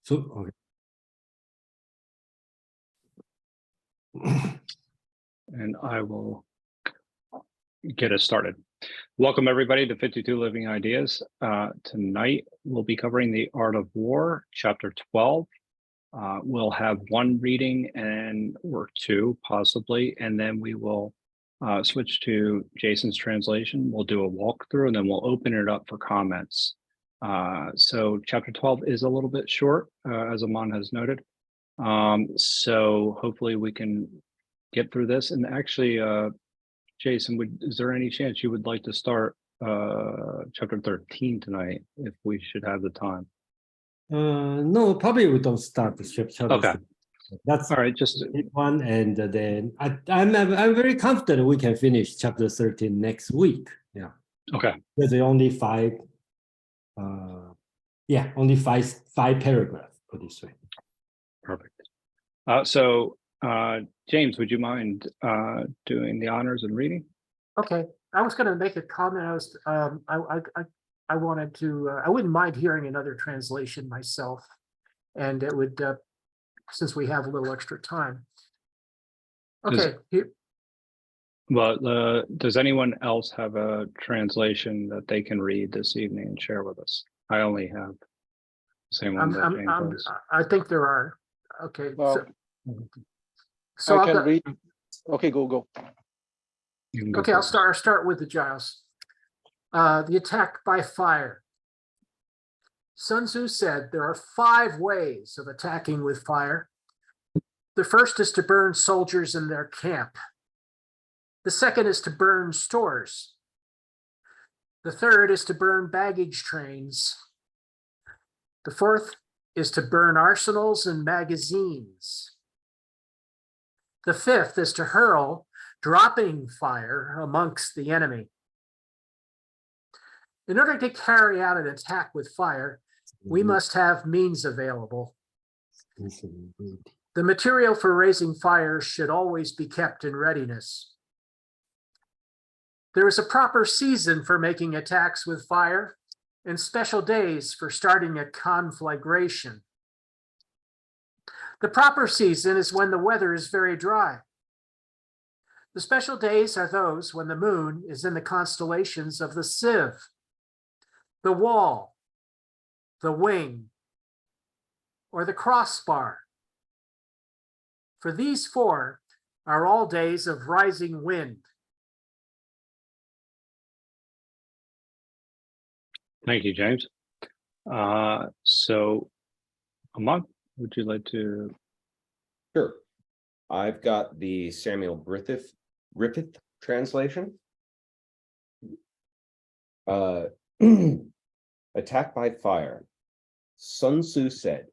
So, okay. And I will get us started. Welcome everybody to 52 Living Ideas. Tonight we'll be covering The Art of War, chapter 12. We'll have one reading or two possibly, and then we will switch to Jason's translation. We'll do a walkthrough and then we'll open it up for comments. So chapter 12 is a little bit short, as Aman has noted. So hopefully we can get through this. And actually, Jason, is there any chance you would like to start chapter 13 tonight, if we should have the time? No, probably we don't start the chapter. Okay. That's all right. Just one, and then I'm very confident we can finish chapter 13 next week. Yeah. Okay. There's only five. Only five paragraphs. Put this way. Perfect. So James, would you mind doing the honors and reading? Okay, I was going to make a comment. I wanted to. I wouldn't mind hearing another translation myself, and it would, since we have a little extra time. Okay. Well, does anyone else have a translation that they can read this evening and share with us? I only have the same one that James has. I think there are. Okay. Well, so I can read. Okay, go. Okay, I'll start with the Giles. The attack by fire. Sun Tzu said there are 5 ways of attacking with fire. The first is to burn soldiers in their camp. The second is to burn stores. The third is to burn baggage trains. The fourth is to burn arsenals and magazines. The fifth is to hurl dropping fire amongst the enemy. In order to carry out an attack with fire, we must have means available. The material for raising fire should always be kept in readiness. There is a proper season for making attacks with fire and special days for starting a conflagration. The proper season is when the weather is very dry. The special days are those when the moon is in the constellations of the sieve, the wall, the wing, or the crossbar. For these 4 are all days of rising wind. Thank you, James. So, Aman, would you like to? Sure. I've got the Samuel Griffith translation. Attack by fire. Sun Tzu said,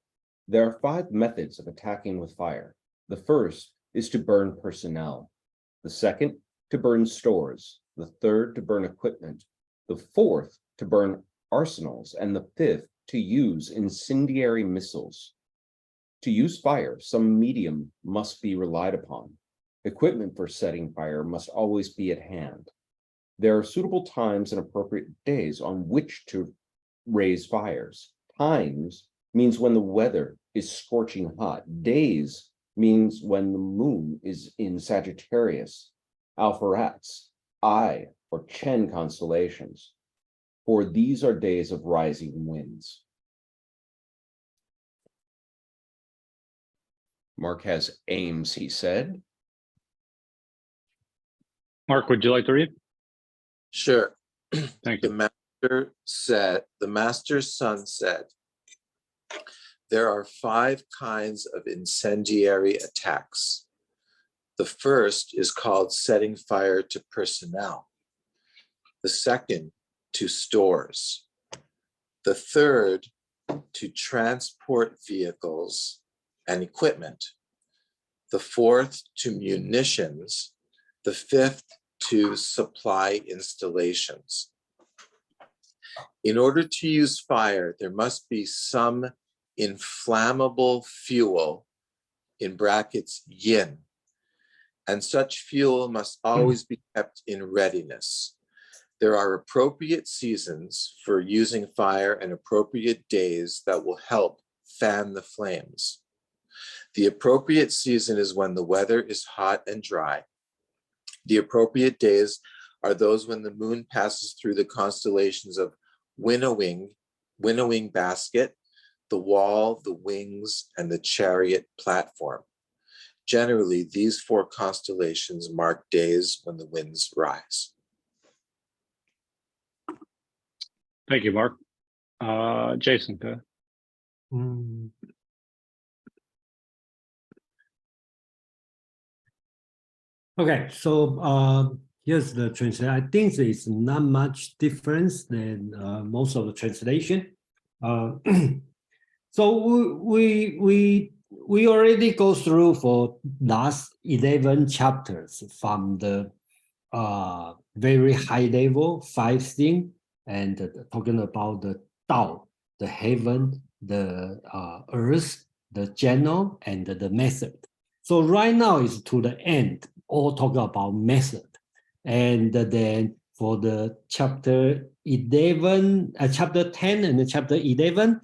there are 5 methods of attacking with fire. The first is to burn personnel. The second, to burn stores. The third, to burn equipment. The fourth, to burn arsenals. And the fifth, to use incendiary missiles. To use fire, some medium must be relied upon. Equipment for setting fire must always be at hand. There are suitable times and appropriate days on which to raise fires. Times means when the weather is scorching hot. Days means when the moon is in Sagittarius, Alpheratz, Eye, or Chen constellations. For these are days of rising winds. Mark has aims, he said. Mark, would you like to read? Sure. Thank you. The master's son said, there are 5 kinds of incendiary attacks. The first is called setting fire to personnel. The second, to stores. The third, to transport vehicles and equipment. The fourth, to munitions. The fifth, to supply installations. In order to use fire, there must be some inflammable fuel, in brackets yin, and such fuel must always be kept in readiness. There are appropriate seasons for using fire and appropriate days that will help fan the flames. The appropriate season is when the weather is hot and dry. The appropriate days are those when the moon passes through the constellations of winnowing basket, the wall, the wings, and the chariot platform. Generally, these four constellations mark days when the winds rise. Thank you, Mark. Jason, go ahead. Okay, so here's the translation. I think there is not much difference than most of the translation. So we already go through for last 11 chapters from the very high level 5 things and talking about the Tao, the heaven, the earth, the general, and the method. So right now is to the end, all talk about method. And then for the chapter 11, chapter 10 and chapter 11,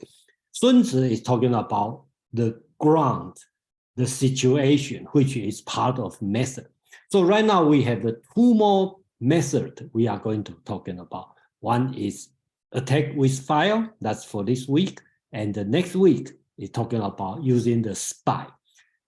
Sun Tzu is talking about the ground, the situation, which is part of method. So right now we have the 2 more methods we are going to talking about. One is attack with fire, that's for this week. And the next week is talking about using the spy.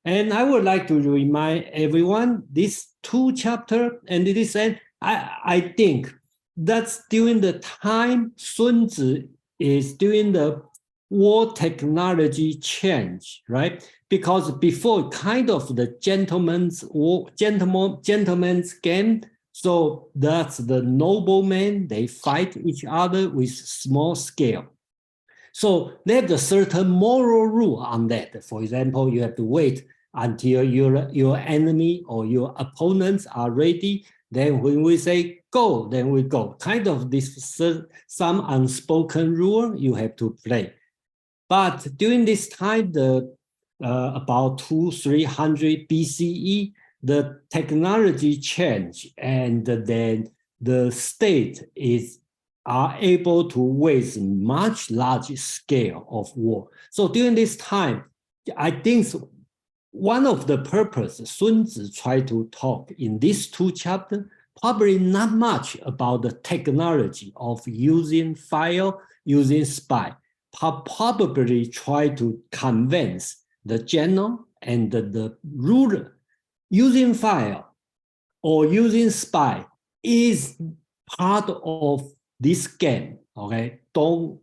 And I would like to remind everyone, these 2 chapters, and it is, I think that's during the time Sun Tzu is doing the war technology change, right? Because before kind of the gentleman's game, so that's the noblemen, they fight each other with small scale. So they have a certain moral rule on that. For example, you have to wait until your enemy or your opponents are ready. Then when we say go, then we go. Kind of this some unspoken rule you have to play. But during this time, about 200-300 BCE, the technology changed, and then the state are able to wage much larger scale of war. So during this time, I think one of the purposes Sun Tzu tried to talk in these 2 chapters, probably not much about the technology of using fire, using spy, probably try to convince the general and the ruler using fire or using spy is part of this game, okay? Don't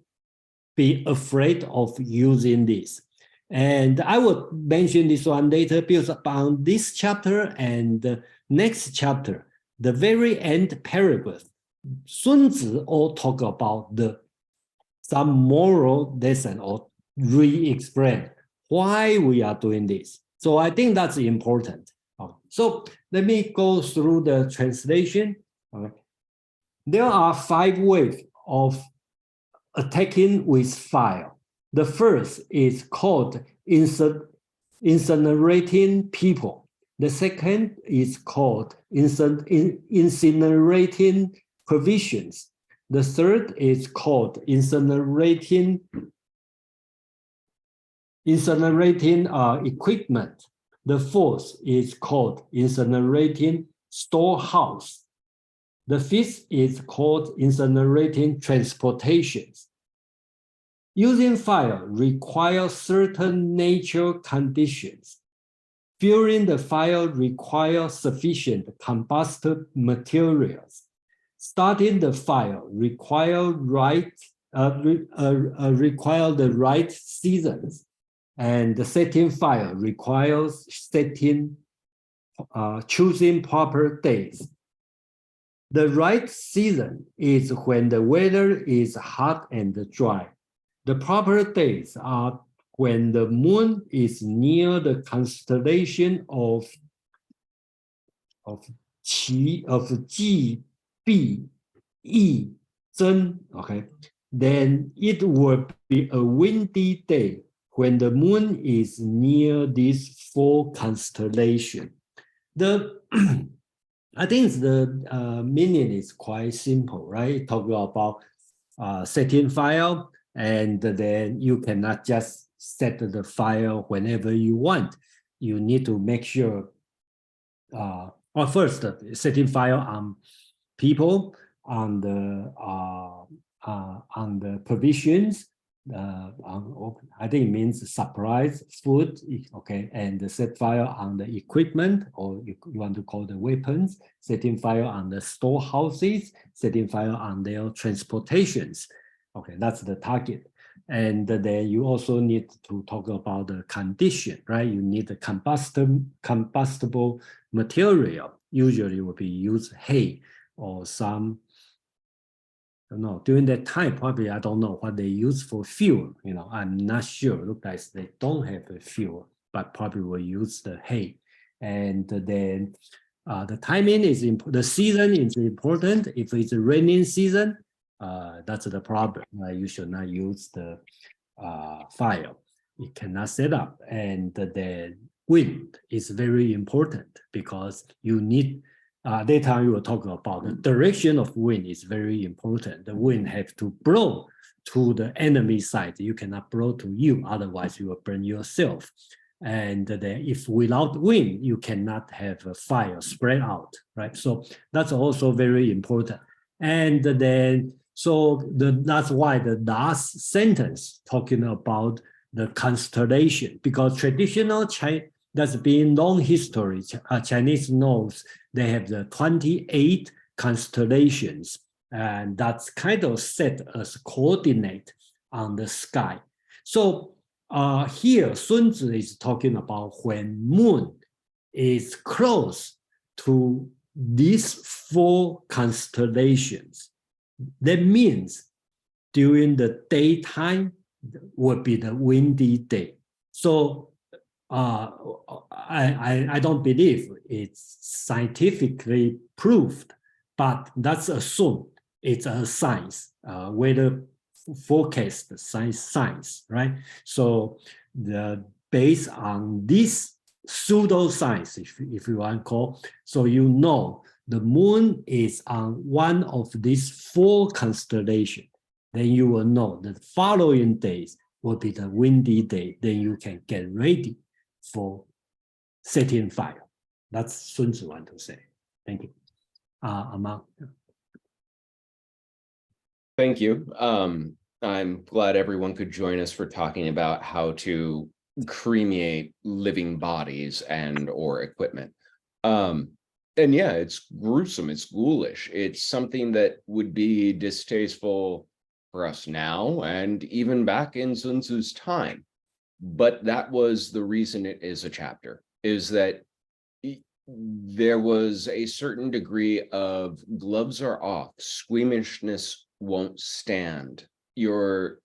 be afraid of using this. And I will mention this one later because about this chapter and the next chapter, the very end paragraph, Sun Tzu all talk about some moral lesson or re-explain why we are doing this. So I think that's important. So let me go through the translation. Okay. There are 5 ways of attacking with fire. The first is called incinerating people. The second is called incinerating provisions. The third is called incinerating equipment. The fourth is called incinerating storehouse. The fifth is called incinerating transportations. Using fire requires certain nature conditions. Fueling the fire requires sufficient combustible materials. Starting the fire requires the right seasons, and the setting fire requires choosing proper days. The right season is when the weather is hot and dry. The proper days are when the moon is near the constellation of Ji, Bi, Yi, Zhen. Okay, then it will be a windy day when the moon is near these 4 constellations. I think the meaning is quite simple, right? Talking about setting fire, and then you cannot just set the fire whenever you want. You need to make sure, or first, setting fire on people, on the provisions, I think it means supplies, food, okay, and set fire on the equipment, or you want to call the weapons, setting fire on the storehouses, setting fire on their transportations. Okay, that's the target. And then you also need to talk about the condition, right? You need the combustible material. Usually will be used hay or some, I don't know, during that time, probably I don't know what they use for fuel. I'm not sure. Look like they don't have a fuel, but probably will use the hay. And then the timing is important. The season is important. If it's a raining season, that's the problem. You should not use the fire. It cannot set up. And the wind is very important because you need, later we will talk about the direction of wind is very important. The wind have to blow to the enemy side. You cannot blow to you, otherwise you will burn yourself. And then if without wind, you cannot have a fire spread out, right? So that's also very important. And then, that's why the last sentence talking about the constellation, because traditional that's been long history. Chinese knows they have the 28 constellations, and that's kind of set as coordinate on the sky. So here, Sun Tzu is talking about when moon is close to these 4 constellations. That means during the daytime would be the windy day. So I don't believe it's scientifically proved, but that's assumed. It's a science, weather forecast science, right? So based on this pseudoscience, if you want to call, so the moon is on one of these 4 constellations, then you will know the following days will be the windy day. Then you can get ready for setting fire. That's Sun Tzu want to say. Thank you. Amang. Thank you. I'm glad everyone could join us for talking about how to cremate living bodies and or equipment. And yeah, it's gruesome, it's ghoulish. It's something that would be distasteful for us now and even back in Sun Tzu's time. But that was the reason it is a chapter, is that there was a certain degree of gloves are off, squeamishness won't stand. Your,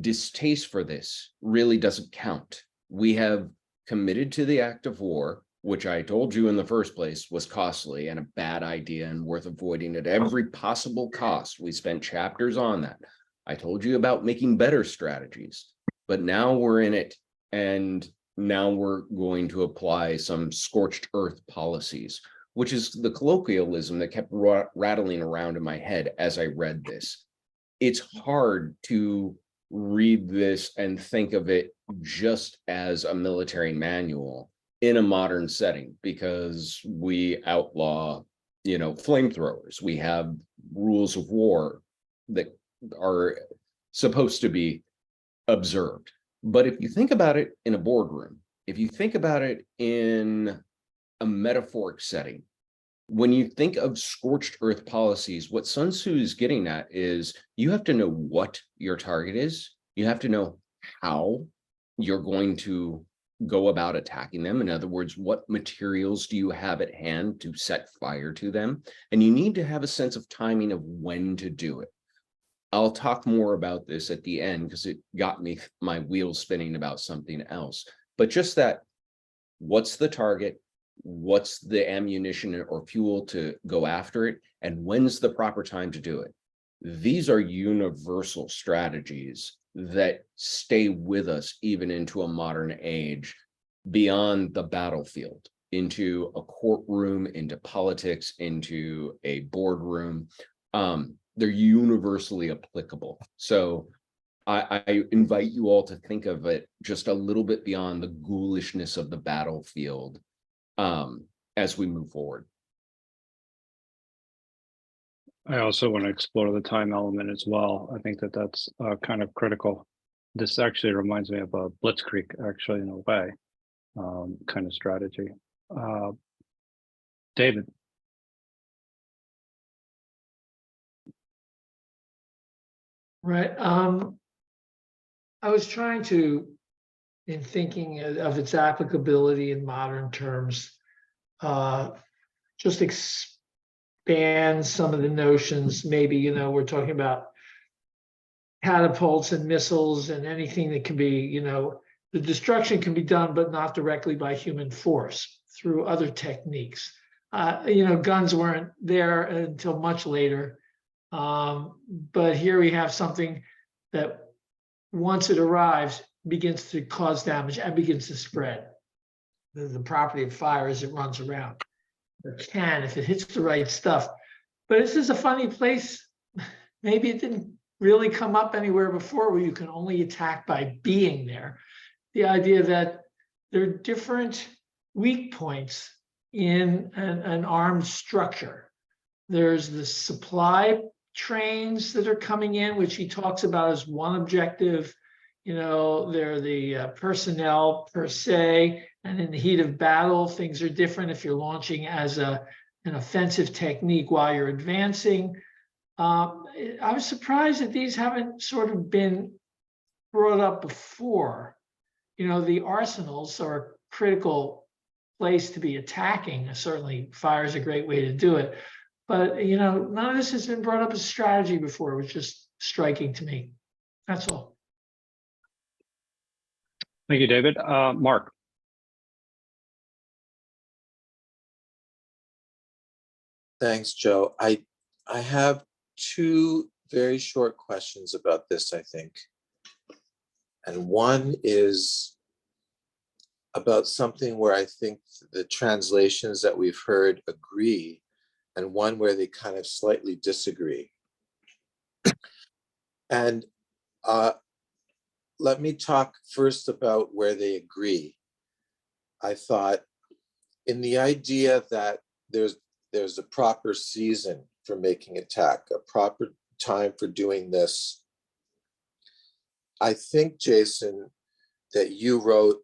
distaste for this really doesn't count. We have committed to the act of war, which I told you in the first place was costly and a bad idea and worth avoiding at every possible cost. We spent chapters on that. I told you about making better strategies, but now we're in it, and now we're going to apply some scorched earth policies, which is the colloquialism that kept rattling around in my head as I read this. It's hard to read this and think of it just as a military manual in a modern setting, because we outlaw, flamethrowers. We have rules of war that are supposed to be observed. But if you think about it in a boardroom, if you think about it in a metaphoric setting, when you think of scorched earth policies, what Sun Tzu is getting at is you have to know what your target is. You have to know how you're going to go about attacking them. In other words, what materials do you have at hand to set fire to them? And you need to have a sense of timing of when to do it. I'll talk more about this at the end because it got my wheels spinning about something else. But just that, what's the target? What's the ammunition or fuel to go after it? And when's the proper time to do it? These are universal strategies that stay with us even into a modern age, beyond the battlefield, into a courtroom, into politics, into a boardroom. They're universally applicable. So I invite you all to think of it just a little bit beyond the ghoulishness of the battlefield as we move forward. I also want to explore the time element as well. I think that that's kind of critical. This actually reminds me of a blitzkrieg, actually, in a way, kind of strategy. David. Right. I was trying to, in thinking of its applicability in modern terms, just expand some of the notions. Maybe, you know, we're talking about catapults and missiles and anything that can be, you know, the destruction can be done, but not directly by human force, through other techniques. You know, guns weren't there until much later. But here we have something that once it arrives, begins to cause damage and begins to spread. The property of fire as it runs around. It can, if it hits the right stuff. But this is a funny place. Maybe it didn't really come up anywhere before where you can only attack by being there. The idea that there are different weak points in an armed structure. There's the supply trains that are coming in, which he talks about as one objective. You know, they're the personnel per se, and in the heat of battle, things are different if you're launching as an offensive technique while you're advancing. I was surprised that these haven't sort of been brought up before. You know, the arsenals are a critical place to be attacking. Certainly fire is a great way to do it. But, you know, none of this has been brought up as strategy before, which is striking to me. That's all. Thank you, David. Mark. Thanks, Joe. I have two very short questions about this, I think. And one is about something where I think the translations that we've heard agree, and one where they kind of slightly disagree. And let me talk first about where they agree. I thought in the idea that there's a proper season for making attack, a proper time for doing this. I think, Jason, that you wrote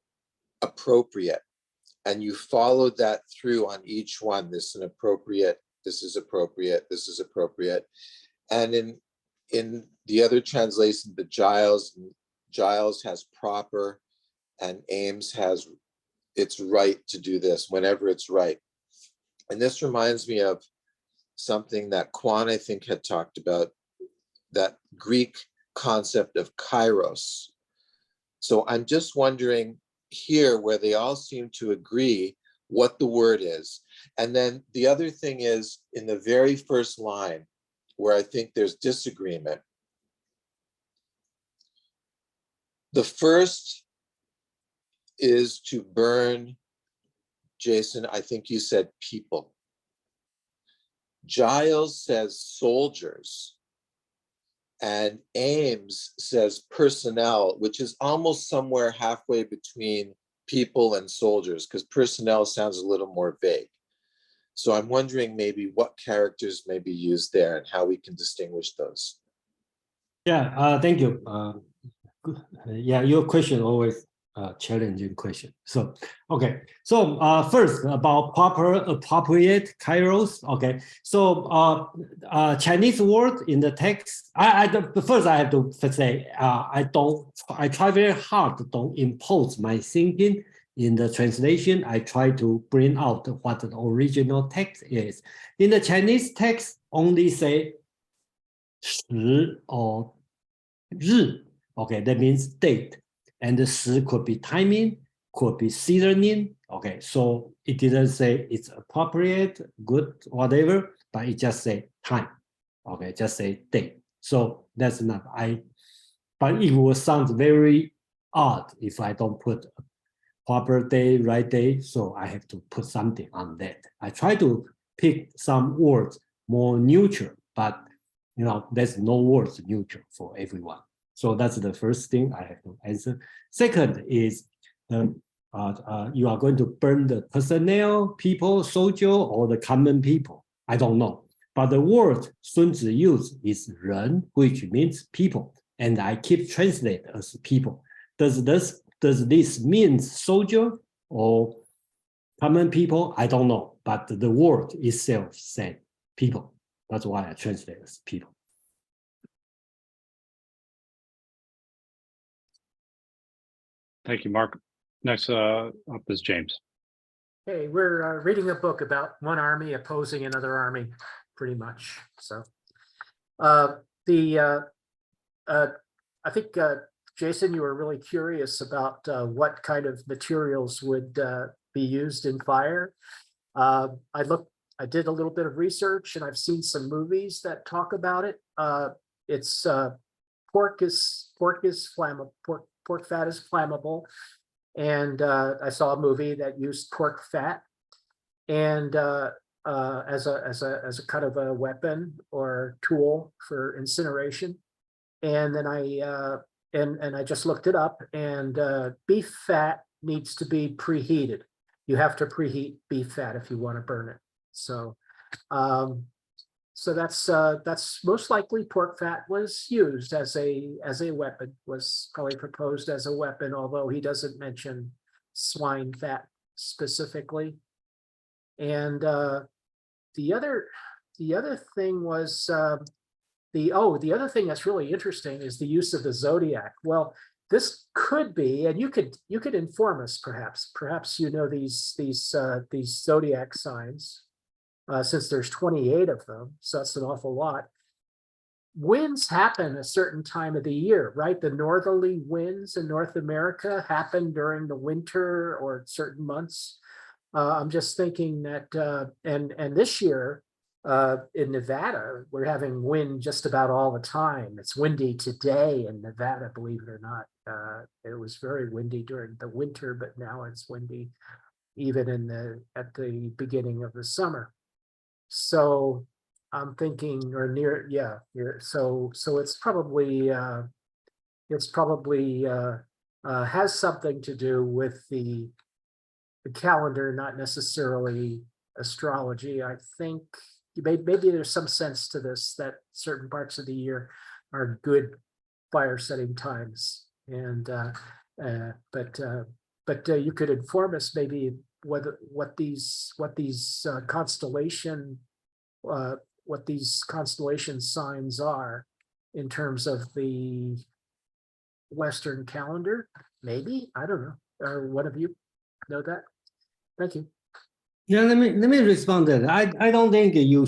appropriate, and you followed that through on each one. This is appropriate, this is appropriate, this is appropriate. And in the other translation, the Giles has proper, and Ames has it's right to do this whenever it's right. And this reminds me of something that Kwan, I think, had talked about, that Greek concept of kairos. So I'm just wondering here, where they all seem to agree, what the word is. And then the other thing is in the very first line, where I think there's disagreement. The first is to burn, Jason, I think you said people. Giles says soldiers, and Ames says personnel, which is almost somewhere halfway between people and soldiers, because personnel sounds a little more vague. So I'm wondering maybe what characters may be used there and how we can distinguish those. Yeah, thank you. Yeah, your question always challenging question. So, okay. So first about proper, appropriate kairos. Okay. So Chinese word in the text. First I have to say I try very hard to don't impose my thinking in the translation. I try to bring out what the original text is. In the Chinese text, only say 时 or 日. Okay, that means date. And the 时 could be timing, could be seasoning. Okay, so it didn't say it's appropriate, good, whatever, but it just say time. Okay, just say date. So that's enough. But it will sound very odd if I don't put proper day, right day. So I have to put something on that. I try to pick some words more neutral, but you know, there's no words neutral for everyone. So that's the first thing I have to answer. Second is you are going to burn the personnel, people, soldier, or the common people. I don't know. But the word Sun Tzu used is 人, which means people. And I keep translate as people. Does this mean soldier or common people? I don't know. But the word itself said people. That's why I translate as people. Thank you, Mark. Next up is James. Hey, we're reading a book about one army opposing another army, pretty much. So I think, Jason, you were really curious about what kind of materials would be used in fire. I did a little bit of research, and I've seen some movies that talk about it. It's pork fat is flammable, and I saw a movie that used pork fat and as a kind of a weapon or tool for incineration. And then I just looked it up, and beef fat needs to be preheated. You have to preheat beef fat if you want to burn it. So so that's most likely pork fat was used as a weapon, was probably proposed as a weapon, although he doesn't mention swine fat specifically. And the other thing was the other thing that's really interesting is the use of the zodiac. Well, this could be, and you could inform us perhaps you know these zodiac signs. Since there's 28 of them, so that's an awful lot. Winds happen a certain time of the year, right? The northerly winds in North America happen during the winter or certain months. I'm just thinking that, and this year in Nevada, we're having wind just about all the time. It's windy today in Nevada, believe it or not. It was very windy during the winter, but now it's windy even at the beginning of the summer. So I'm thinking, or near, yeah. So it's probably has something to do with the calendar, not necessarily astrology. I think maybe there's some sense to this, that certain parts of the year are good fire setting times, and but you could inform us maybe what these constellation signs are in terms of the Western calendar. Maybe, I don't know. Or one of you know that? Thank you. Yeah, let me respond to that. I don't think we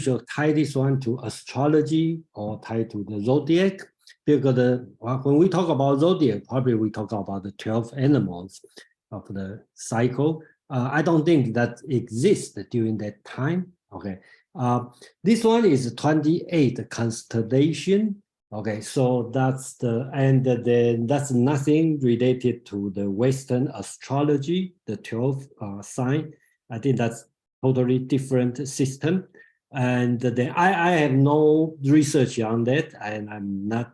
should tie this one to astrology or tie to the zodiac, because when we talk about zodiac, probably we talk about the 12 animals of the cycle. I don't think that exists during that time. Okay, this one is 28 constellation. Okay, so that's then that's nothing related to the Western astrology, the 12 sign. I think that's totally different system. And then I have no research on that, and I'm not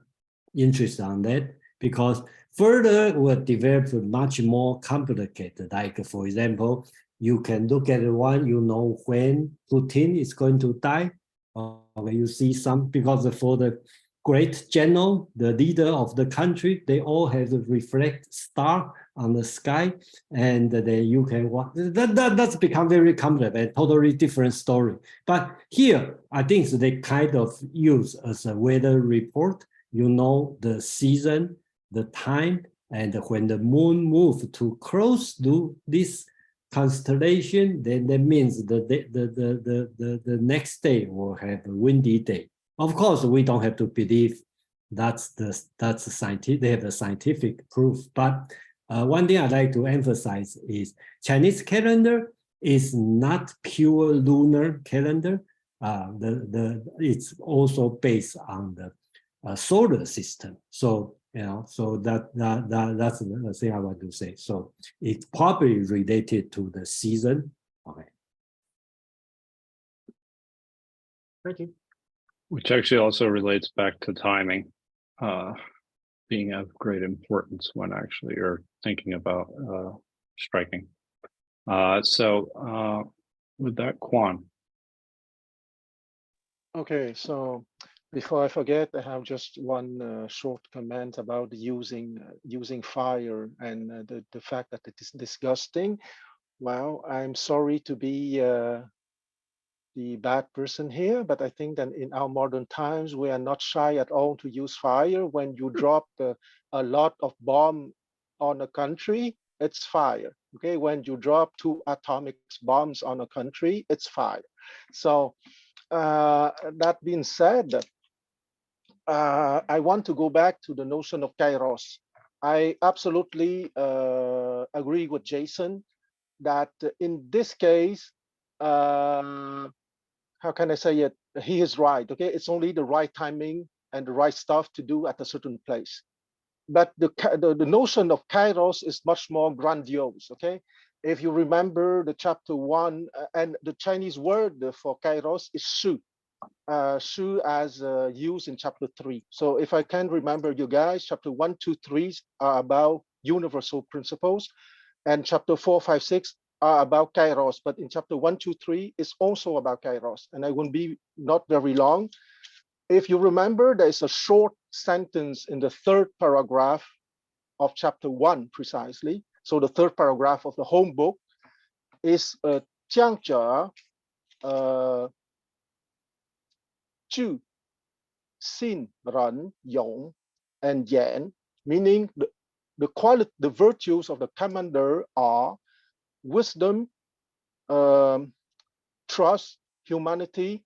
interested on that, because further will develop much more complicated. Like, for example, you can look at one, you know when Putin is going to die. Okay, you see some, because for the great general, the leader of the country, they all have a reflect star on the sky, and then you can watch. That's become very complex and totally different story. But here, I think they kind of use as a weather report. You know the season, the time, and when the moon moves too close to this constellation, then that means the next day will have a windy day. Of course, we don't have to believe that's scientific. They have a scientific proof. But one thing I'd like to emphasize is Chinese calendar is not pure lunar calendar. It's also based on the solar system. So so that's the thing I want to say. So it's probably related to the season. Okay. Thank you. Which actually also relates back to timing. being of great importance when actually you're thinking about striking. So with that, Quan. Okay, so before I forget, I have just one short comment about using fire and the fact that it is disgusting. Well, I'm sorry to be the bad person here, but I think that in our modern times, we are not shy at all to use fire. When you drop a lot of bomb on a country, it's fire. Okay, when you drop 2 atomic bombs on a country, it's fire. So that being said, I want to go back to the notion of kairos. I absolutely agree with Jason that in this case, how can I say it? He is right. Okay, it's only the right timing and the right stuff to do at a certain place. But the notion of kairos is much more grandiose. Okay, if you remember the chapter 1, and the Chinese word for kairos is shu. Shu as used in chapter 3. So if I can remember you guys, chapter 1, 2, 3 are about universal principles, and chapter 4, 5, 6 are about kairos. But in chapter 1, 2, 3 is also about kairos, and I won't be not very long. If you remember, there's a short sentence in the 3rd paragraph of chapter 1 precisely. So the 3rd paragraph of the home book is 将者 Zhu, Xin, Ren, Yong, and Yan, meaning the quality, the virtues of the commander are wisdom, trust, humanity,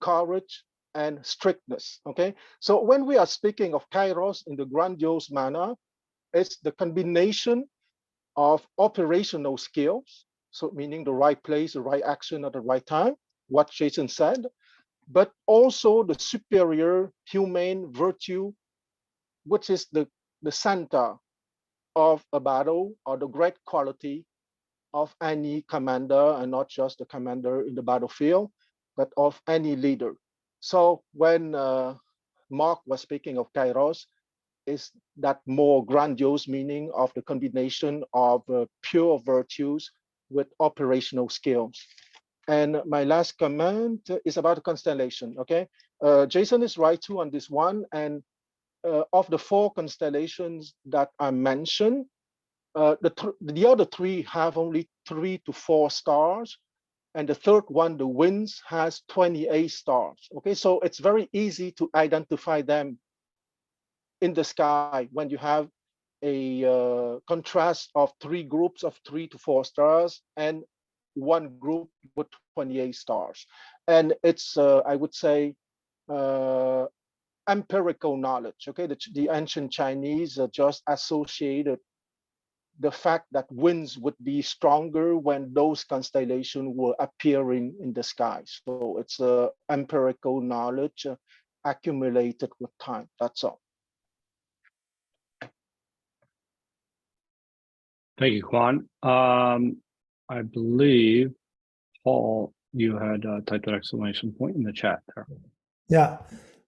courage, and strictness. Okay, so when we are speaking of kairos in the grandiose manner, it's the combination of operational skills, so meaning the right place, the right action at the right time, what Jason said, but also the superior humane virtue, which is the center of a battle, or the great quality of any commander, and not just the commander in the battlefield, but of any leader. So when Mark was speaking of kairos, is that more grandiose meaning of the combination of pure virtues with operational skills. And my last comment is about the constellation. Okay, Jason is right too on this one. And of the 4 constellations that I mentioned, the other 3 have only 3 to 4 stars, and the 3rd one, the winds, has 28 stars. Okay, so it's very easy to identify them in the sky when you have a contrast of 3 groups of 3 to 4 stars and 1 group with 28 stars. And it's, I would say, empirical knowledge. Okay, the ancient Chinese just associated the fact that winds would be stronger when those constellations were appearing in the sky. So it's empirical knowledge accumulated with time. That's all. Thank you, Quan. I believe, Paul, you had typed an exclamation point in the chat there. Yeah,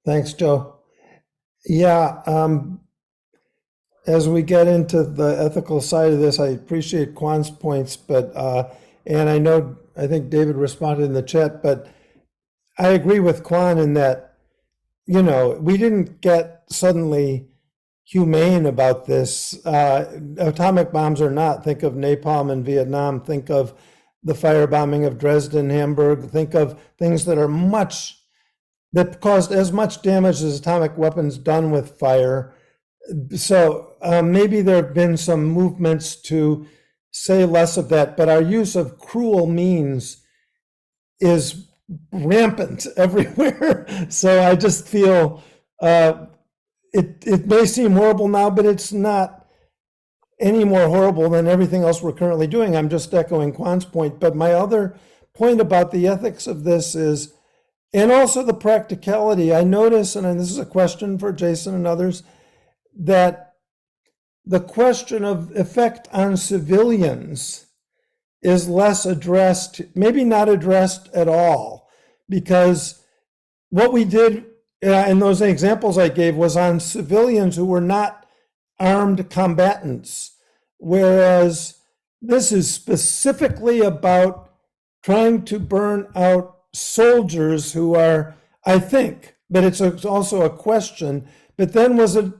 thanks, Joe. Yeah, as we get into the ethical side of this, I appreciate Quan's points, but and I think David responded in the chat, but I agree with Quan in that, you know, we didn't get suddenly humane about this. Atomic bombs or not, think of napalm in Vietnam, think of the firebombing of Dresden, Hamburg, think of things that are that caused as much damage as atomic weapons done with fire. So maybe there have been some movements to say less of that, but our use of cruel means is rampant everywhere. So I just feel it may seem horrible now, but it's not any more horrible than everything else we're currently doing. I'm just echoing Quan's point. But my other point about the ethics of this is, and also the practicality, I notice, and this is a question for Jason and others, that the question of effect on civilians is less addressed, maybe not addressed at all, because what we did and those examples I gave was on civilians who were not armed combatants, whereas this is specifically about trying to burn out soldiers who are, I think, but it's also a question. But then this is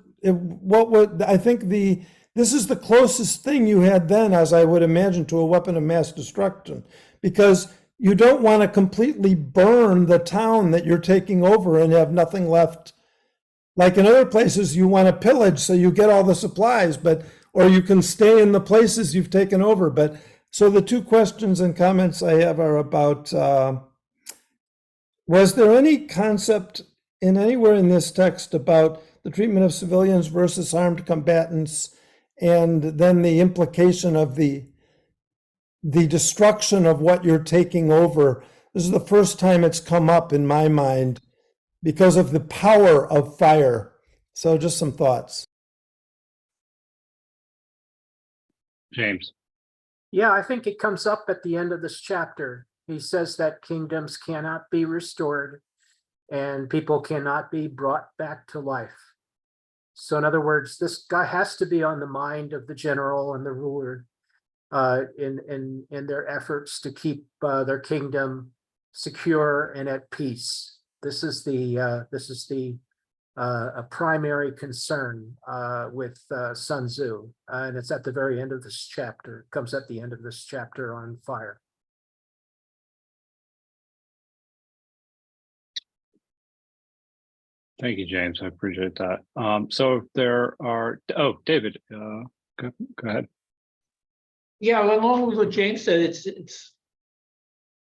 the closest thing you had then, as I would imagine, to a weapon of mass destruction, because you don't want to completely burn the town that you're taking over and have nothing left. Like in other places, you want to pillage so you get all the supplies, or you can stay in the places you've taken over. But so the two questions and comments I have are about, was there any concept anywhere in this text about the treatment of civilians versus armed combatants, and then the implication of the destruction of what you're taking over? This is the first time it's come up in my mind because of the power of fire. So just some thoughts. James. Yeah, I think it comes up at the end of this chapter. He says that kingdoms cannot be restored and people cannot be brought back to life. So in other words, this guy has to be on the mind of the general and the ruler in their efforts to keep their kingdom secure and at peace. This is a primary concern with Sun Tzu, and it's at the very end of this chapter. It comes at the end of this chapter on fire. Thank you, James. I appreciate that. So if there are, David, go ahead. Yeah, along with what James said, it's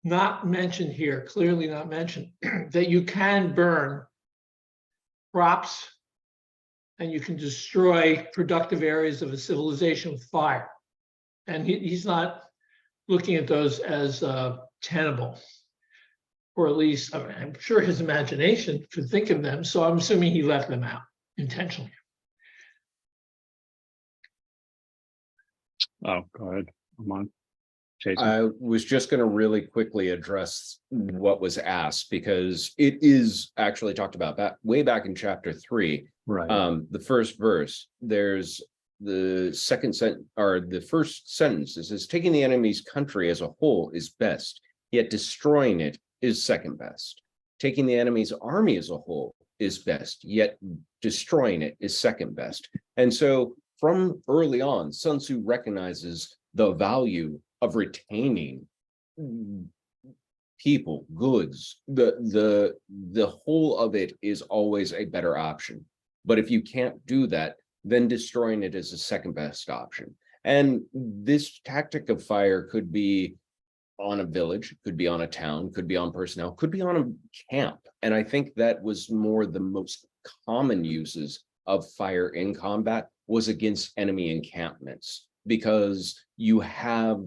not mentioned here, clearly not mentioned, that you can burn crops and you can destroy productive areas of a civilization with fire. And he's not looking at those as tenable, or at least, I mean, I'm sure his imagination could think of them, so I'm assuming he left them out intentionally. Oh, go ahead. I'm on. Jason. I was just going to really quickly address what was asked, because it is actually talked about way back in chapter 3. Right. The first verse, there's the the first sentence. It says, taking the enemy's country as a whole is best, yet destroying it is second best. Taking the enemy's army as a whole is best, yet destroying it is second best. And so from early on, Sun Tzu recognizes the value of retaining people, goods. The whole of it is always a better option. But if you can't do that, then destroying it is the second best option. And this tactic of fire could be on a village, could be on a town, could be on personnel, could be on a camp. And I think that was more the most common uses of fire in combat was against enemy encampments, because you have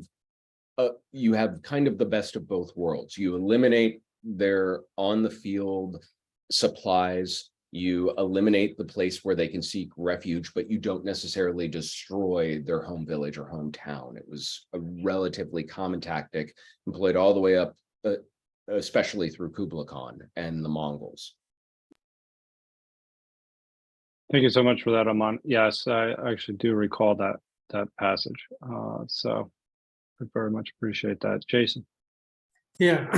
kind of the best of both worlds. You eliminate their on the field supplies, you eliminate the place where they can seek refuge, but you don't necessarily destroy their home village or hometown. It was a relatively common tactic employed all the way up, especially through Kublai Khan and the Mongols. Thank you so much for that, Aman. Yes, I actually do recall that passage. So I very much appreciate that. Jason. Yeah,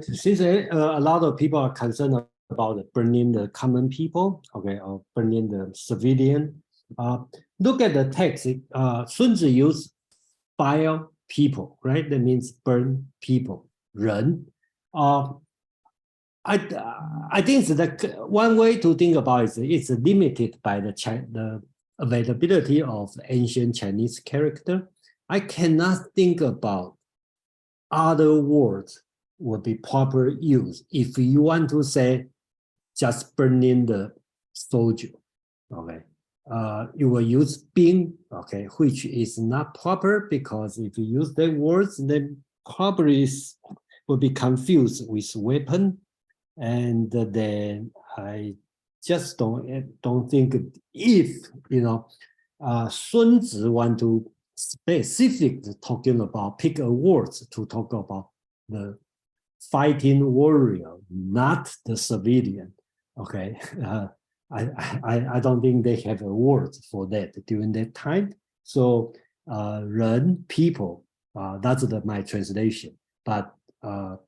since a lot of people are concerned about burning the common people, okay, or burning the civilian. Look at the text. Sun Tzu used fire people, right? That means burn people, 人. I think that one way to think about it is it's limited by the availability of ancient Chinese character. I cannot think about other words would be proper use if you want to say just burning the soldier, okay? You will use bing, okay, which is not proper, because if you use the words, then probably will be confused with weapon, and then I just don't think if Sun Tzu want to specific talking about pick a words to talk about the fighting warrior, not the civilian. Okay, I don't think they have a word for that during that time. So people, that's my translation, but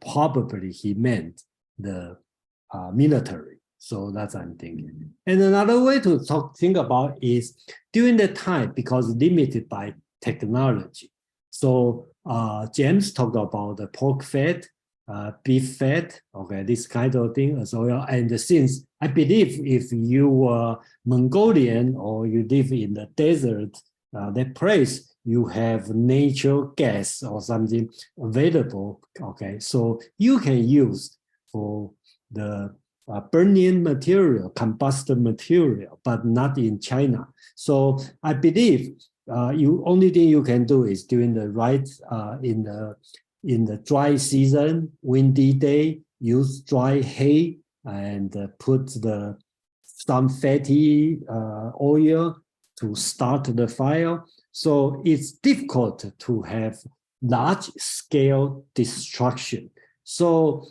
probably he meant the military. So that's what I'm thinking. And another way to think about is during that time, because limited by technology. So James talked about the pork fat, beef fat, okay, this kind of thing as well. And since I believe if you were Mongolian or you live in the desert, that place, you have natural gas or something available, okay? So you can use for the burning material, combustion material, but not in China. So I believe only thing you can do is during the in the dry season, windy day, use dry hay and put some fatty oil to start the fire. So it's difficult to have large scale destruction. So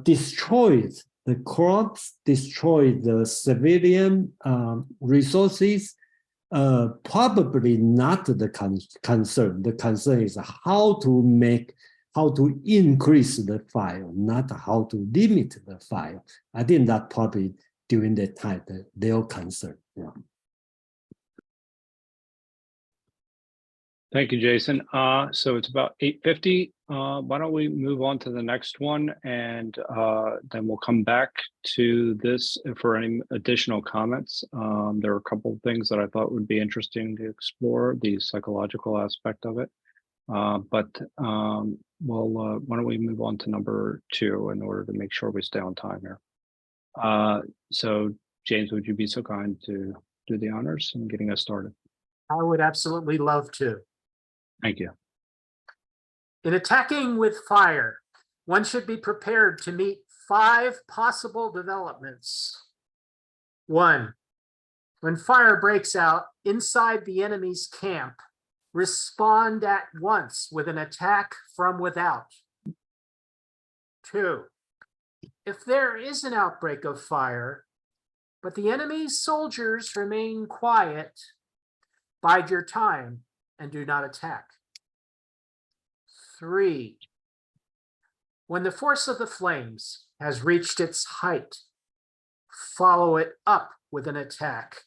destroyed the crops, destroyed the civilian resources, probably not the concern. The concern is how to increase the fire, not how to limit the fire. I think that probably during that time, their concern. Yeah. Thank you, Jason. So it's about 8:50. Why don't we move on to the next one, and then we'll come back to this for any additional comments. There are a couple of things that I thought would be interesting to explore, the psychological aspect of it. Why don't we move on to number 2 in order to make sure we stay on time here. So James, would you be so kind to do the honors in getting us started? I would absolutely love to. Thank you. In attacking with fire, one should be prepared to meet 5 possible developments. 1, when fire breaks out inside the enemy's camp, respond at once with an attack from without. 2, if there is an outbreak of fire, but the enemy's soldiers remain quiet, bide your time and do not attack. 3, when the force of the flames has reached its height, follow it up with an attack,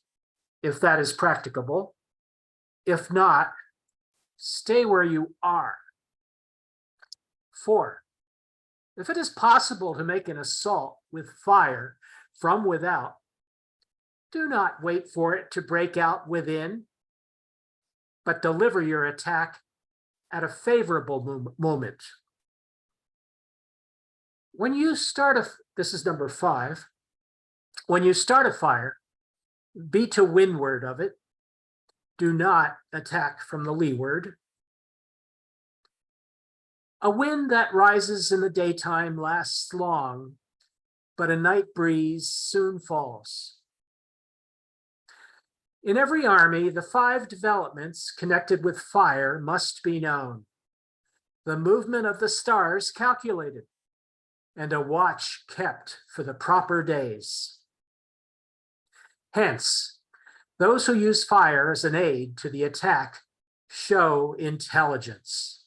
if that is practicable. If not, stay where you are. 4, if it is possible to make an assault with fire from without, do not wait for it to break out within, but deliver your attack at a favorable moment. When you start this is number 5, when you start a fire, be to windward of it. Do not attack from the leeward. A wind that rises in the daytime lasts long, but a night breeze soon falls. In every army, the 5 developments connected with fire must be known. The movement of the stars calculated, and a watch kept for the proper days. Hence, those who use fire as an aid to the attack show intelligence.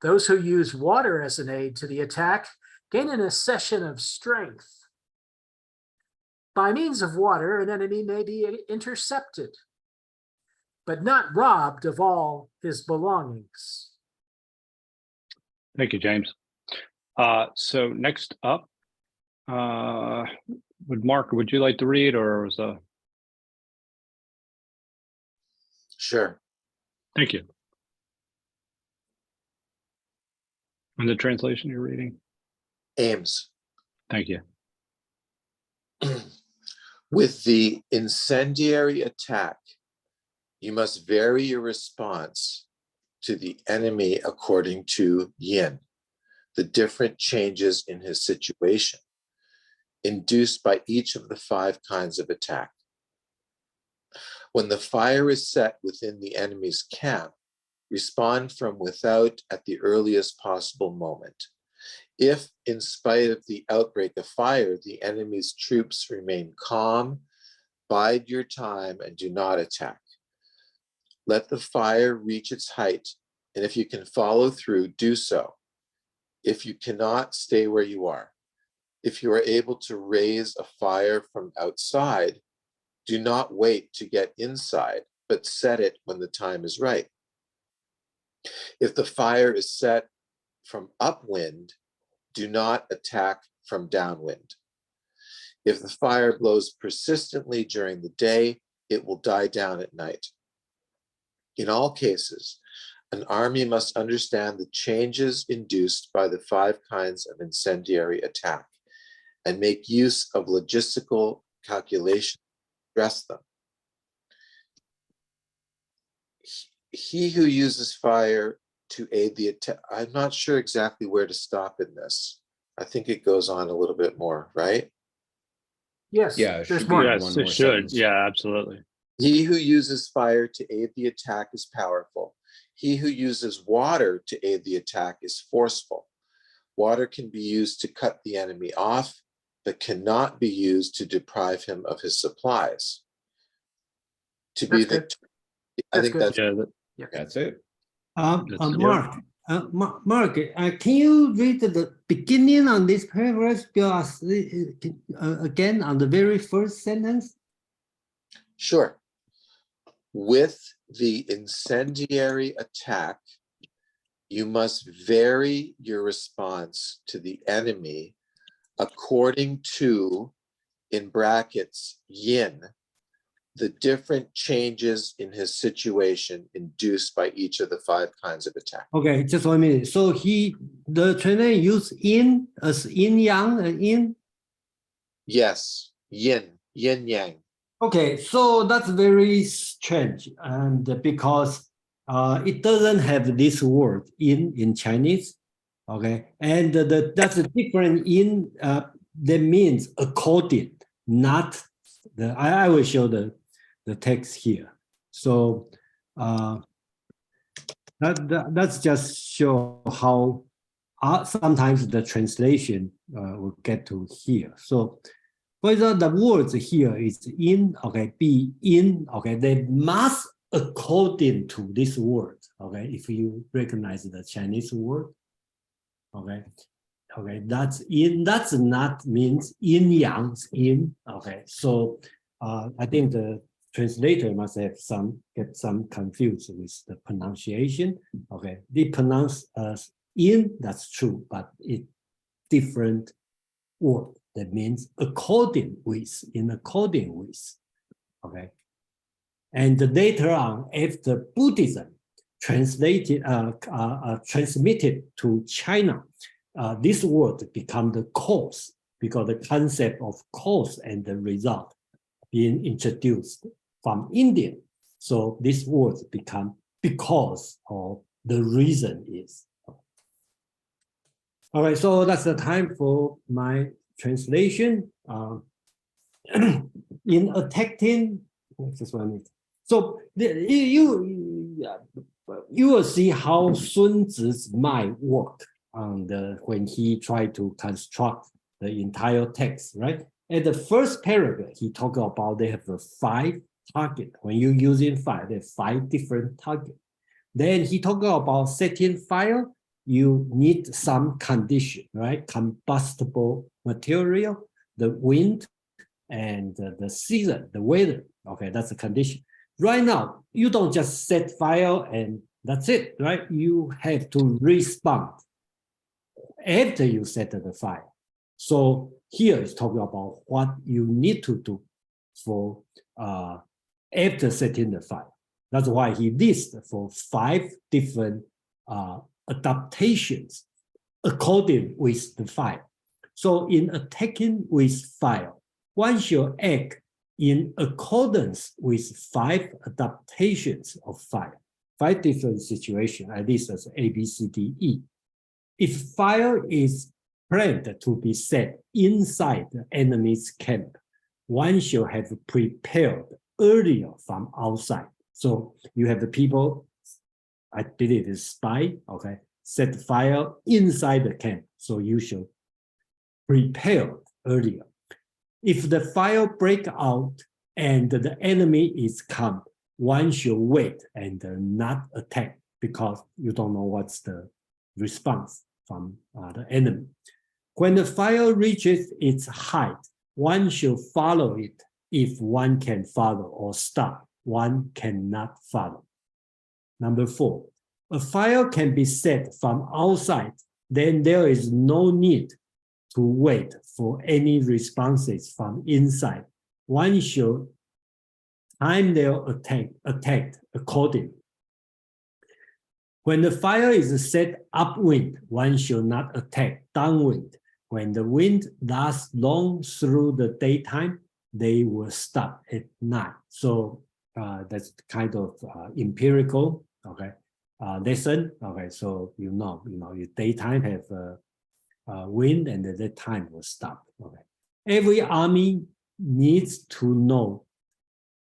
Those who use water as an aid to the attack gain an accession of strength. By means of water, an enemy may be intercepted, but not robbed of all his belongings. Thank you, James. So next up, would you like to read, or was a? Sure. Thank you. And the translation you're reading? Ames. Thank you. With the incendiary attack, you must vary your response to the enemy according to yin, the different changes in his situation, induced by each of the 5 kinds of attack. When the fire is set within the enemy's camp, respond from without at the earliest possible moment. If, in spite of the outbreak of fire, the enemy's troops remain calm, bide your time and do not attack. Let the fire reach its height, and if you can follow through, do so. If you cannot, stay where you are. If you are able to raise a fire from outside, do not wait to get inside, but set it when the time is right. If the fire is set from upwind, do not attack from downwind. If the fire blows persistently during the day, it will die down at night. In all cases, an army must understand the changes induced by the 5 kinds of incendiary attack and make use of logistical calculations to address them. He who uses fire to aid the attack, I'm not sure exactly where to stop in this. I think it goes on a little bit more, right? Yes, Yeah, it there's should be more. Yes, one it more should. sentence. Yeah, absolutely. He who uses fire to aid the attack is powerful. He who uses water to aid the attack is forceful. Water can be used to cut the enemy off, but cannot be used to deprive him of his supplies. To be That's good. I That's think good. that's Yeah, That's it. That's- Mark, can you read the beginning on this paragraph? Because again, on the very first sentence. sure. With the incendiary attack, you must vary your response to the enemy according to, in brackets, yin, the different changes in his situation induced by each of the 5 kinds of attack. Okay, just 1 minute. So the translation use yin as yin yang, yin. Yes, yin, yin yang. Okay, so that's very strange, and because it doesn't have this word in Chinese. Okay, and that's a different in that means according, not the. I will show the text here. So that's just show how sometimes the translation will get to here. So for example, the words here is in, okay, be in, okay, they must according to this word, okay, if you recognize the Chinese word, okay, that's in, that's not means yin yang, in, okay, so I think the translator must have get some confused with the pronunciation, okay, they pronounce as in, that's true, but it different word. That means according with, in according with, okay? And later on, after Buddhism transmitted to China, this word become the cause, because the concept of cause and the result being introduced from India. So this word become because, or the reason is. All right, so that's the time for my translation. In attacking, just 1 minute. So you will see how Sun Tzu's mind work on when he tried to construct the entire text, right? At the first paragraph, he talked about they have 5 targets. When you're using 5, there are 5 different targets. Then he talked about setting fire. You need some condition, right? Combustible material, the wind, and the season, the weather. Okay, that's a condition. Right now, you don't just set fire and that's it, right? You have to respond after you set the fire. So here is talking about what you need to do for after setting the fire. That's why he lists for 5 different adaptations according with the fire. So in attacking with fire, one should act in accordance with 5 adaptations of fire, 5 different situations, at least as A, B, C, D, E. If fire is planned to be set inside the enemy's camp, one should have prepared earlier from outside. So you have the people, I believe is spy, okay, set fire inside the camp. So you should prepare earlier. If the fire break out and the enemy is come, one should wait and not attack because you don't know what's the response from the enemy. When the fire reaches its height, one should follow it if one can follow, or stop, one cannot follow. Number 4, a fire can be set from outside, then there is no need to wait for any responses from inside. One should time their attack accordingly. When the fire is set upwind, one should not attack downwind. When the wind lasts long through the daytime, they will stop at night. So that's kind of empirical, okay, lesson. Okay, so you know, daytime have wind and at that time will stop. Okay, every army needs to know.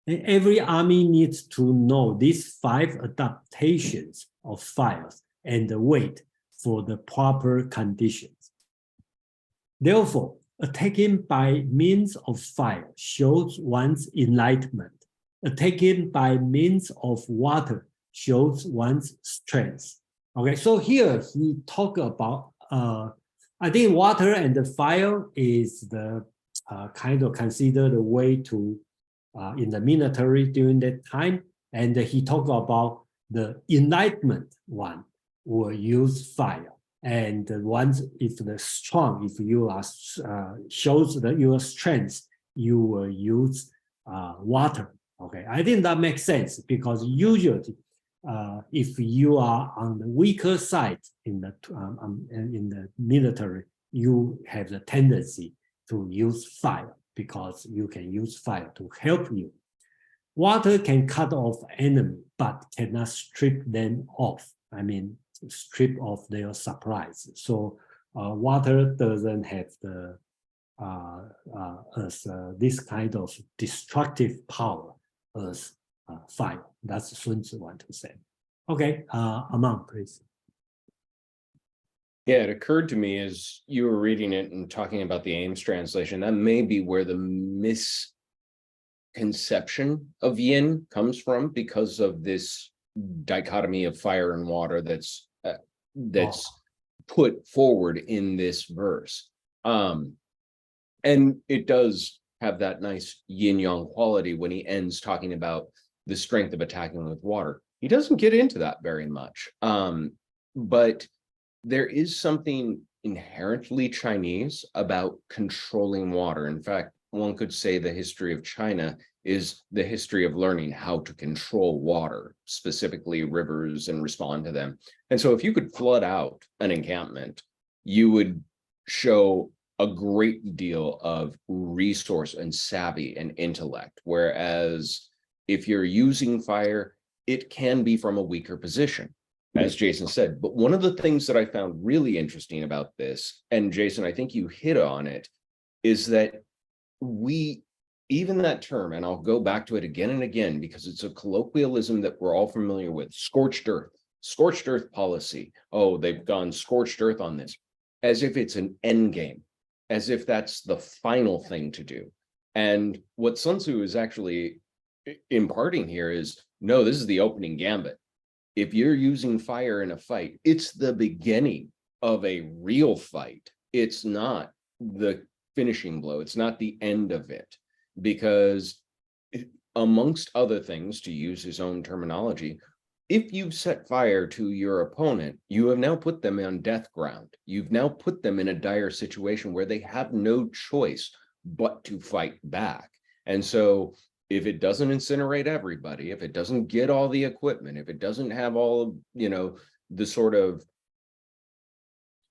Every army needs to know these 5 adaptations of fires and wait for the proper conditions. Therefore, attacking by means of fire shows one's enlightenment. Attacking by means of water shows one's strength. Okay, so here he talked about, I think water and the fire is the kind of considered a way to, in the military during that time. And he talked about the enlightenment one will use fire. And once if the strong, if you are shows that your strength, you will use water. Okay, I think that makes sense because usually, if you are on the weaker side in the military, you have the tendency to use fire because you can use fire to help you. Water can cut off enemy, but cannot strip them off. I mean, strip off their supplies. So water doesn't have the this kind of destructive power as fire. That's Sun Tzu want to say. Okay, Aman, please. Yeah, it occurred to me as you were reading it and talking about the Ames translation, that may be where the misconception of yin comes from because of this dichotomy of fire and water that's put forward in this verse. And it does have that nice yin-yang quality when he ends talking about the strength of attacking with water. He doesn't get into that very much, but there is something inherently Chinese about controlling water. In fact, one could say the history of China is the history of learning how to control water, specifically rivers, and respond to them. And so if you could flood out an encampment, you would show a great deal of resource and savvy and intellect. Whereas if you're using fire, it can be from a weaker position, as Jason said. But one of the things that I found really interesting about this, and Jason, I think you hit on it, is that even that term, and I'll go back to it again and again, because it's a colloquialism that we're all familiar with, scorched earth policy. Oh, they've gone scorched earth on this, as if it's an end game, as if that's the final thing to do. And what Sun Tzu is actually imparting here is, no, this is the opening gambit. If you're using fire in a fight, it's the beginning of a real fight. It's not the finishing blow. It's not the end of it, because amongst other things, to use his own terminology, if you've set fire to your opponent, you have now put them on death ground. You've now put them in a dire situation where they have no choice but to fight back. And so if it doesn't incinerate everybody, if it doesn't get all the equipment, if it doesn't have all, the sort of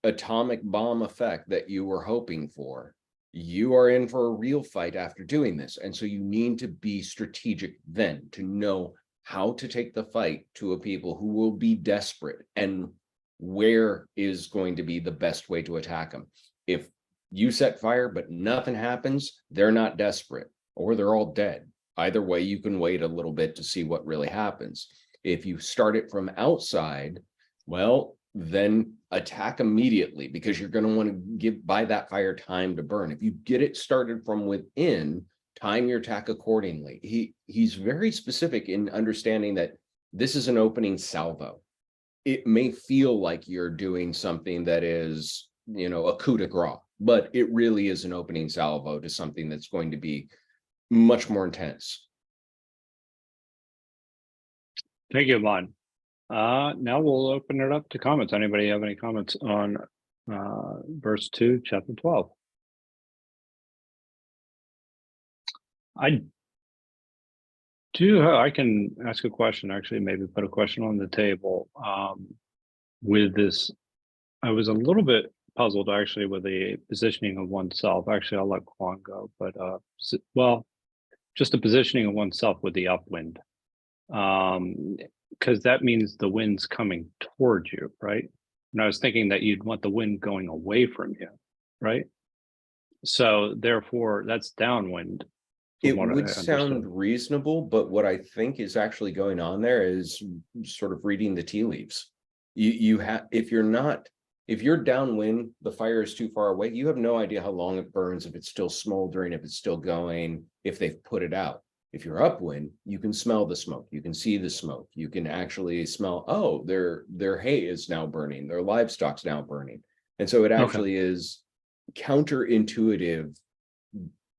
atomic bomb effect that you were hoping for, you are in for a real fight after doing this. And so you need to be strategic then to know how to take the fight to a people who will be desperate and where is going to be the best way to attack them. If you set fire but nothing happens, they're not desperate, or they're all dead. Either way, you can wait a little bit to see what really happens. If you start it from outside, well, then attack immediately, because you're going to want to buy that fire time to burn. If you get it started from within, time your attack accordingly. He's very specific in understanding that this is an opening salvo. It may feel like you're doing something that is, a coup de grace, but it really is an opening salvo to something that's going to be much more intense. Thank you, Lon. Now we'll open it up to comments. Anybody have any comments on verse 2, chapter 12? I can ask a question, actually, maybe put a question on the table. With this, I was a little bit puzzled actually with the positioning of oneself. Actually, I'll let Kwon go, but well, just the positioning of oneself with the upwind. Because that means the wind's coming towards you, right? And I was thinking that you'd want the wind going away from you, right? So therefore, that's downwind. It would sound reasonable, but what I think is actually going on there is sort of reading the tea leaves. You have, if you're downwind, the fire is too far away, you have no idea how long it burns, if it's still smoldering, if it's still going, if they've put it out. If you're upwind, you can smell the smoke, you can see the smoke, you can actually smell, oh, their hay is now burning, their livestock's now burning. And so it actually is counterintuitive,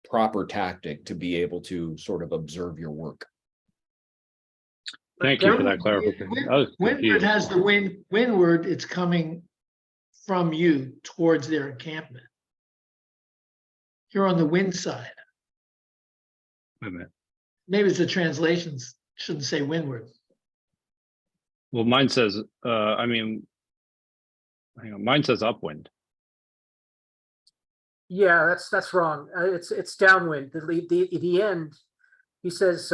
proper tactic to be able to sort of observe your work. Thank you for that clarification. Windward has the windward, it's coming from you towards their encampment. You're on the wind side. Wait a minute. Maybe it's the translations shouldn't say windward. Well, mine says, mine says upwind. Yeah, that's wrong. It's downwind. The end, he says,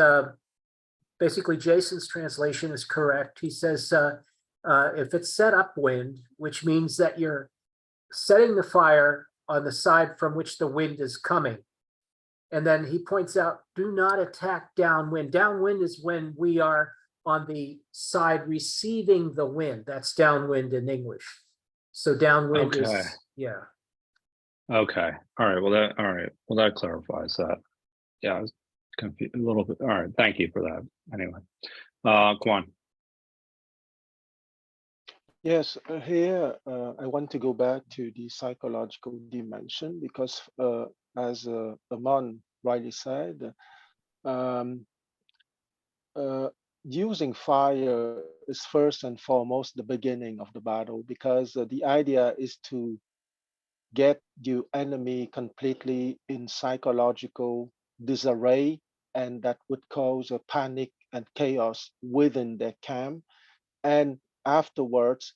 basically Jason's translation is correct. He says, if it's set upwind, which means that you're setting the fire on the side from which the wind is coming. And then he points out, do not attack downwind. Downwind is when we are on the side receiving the wind. That's downwind in English. So downwind is, yeah. Okay. All right. Well, that clarifies that. Yeah, I was confused a little bit. All right. Thank you for that. Anyway, Kwon. Yes, here I want to go back to the psychological dimension because as Amon rightly said, using fire is first and foremost the beginning of the battle, because the idea is to get your enemy completely in psychological disarray, and that would cause a panic and chaos within their camp. And afterwards,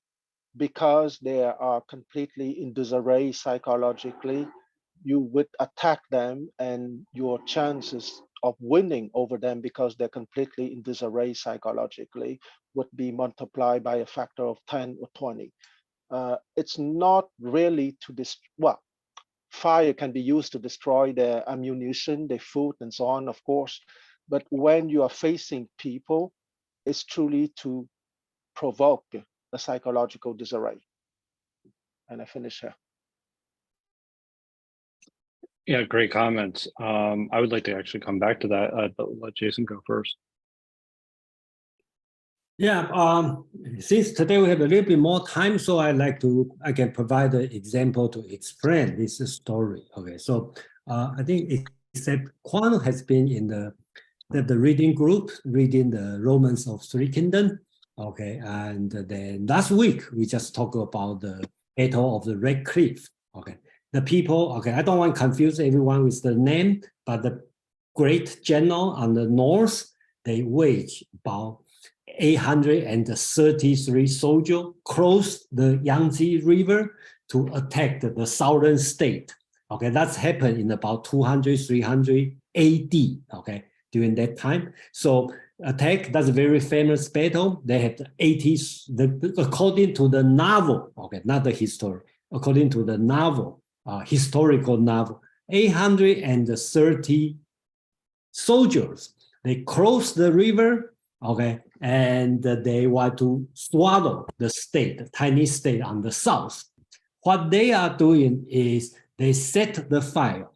because they are completely in disarray psychologically, you would attack them, and your chances of winning over them, because they're completely in disarray psychologically, would be multiplied by a factor of 10 or 20. It's not really to well, fire can be used to destroy their ammunition, their food, and so on, of course. But when you are facing people, it's truly to provoke a psychological disarray. And I finish here. Yeah, great comments. I would like to actually come back to that, but let Jason go first. Yeah, since today we have a little bit more time, so I can provide an example to explain this story. Okay, so I think except Kwon has been in the reading group, reading the Romans of Three Kingdoms. Okay, and then last week we just talked about the Battle of the Red Cliff. Okay, the people, okay, I don't want to confuse everyone with the name, but the great general on the north, they waged about 833 soldiers crossed the Yangtze River to attack the southern state. Okay, that's happened in about 200, 300 AD, okay, during that time. So attack, that's a very famous battle. They had 80, according to the novel, okay, not the history, according to the novel, historical novel, 830 soldiers, they crossed the river, okay, and they want to swallow the state, the tiny state on the south. What they are doing is they set the fire,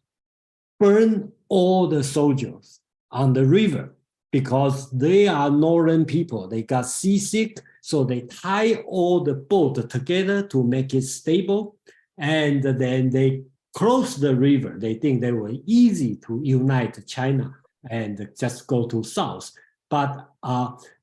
burn all the soldiers on the river because they are northern people. They got seasick, so they tie all the boat together to make it stable, and then they close the river. They think they were easy to unite China and just go to south. But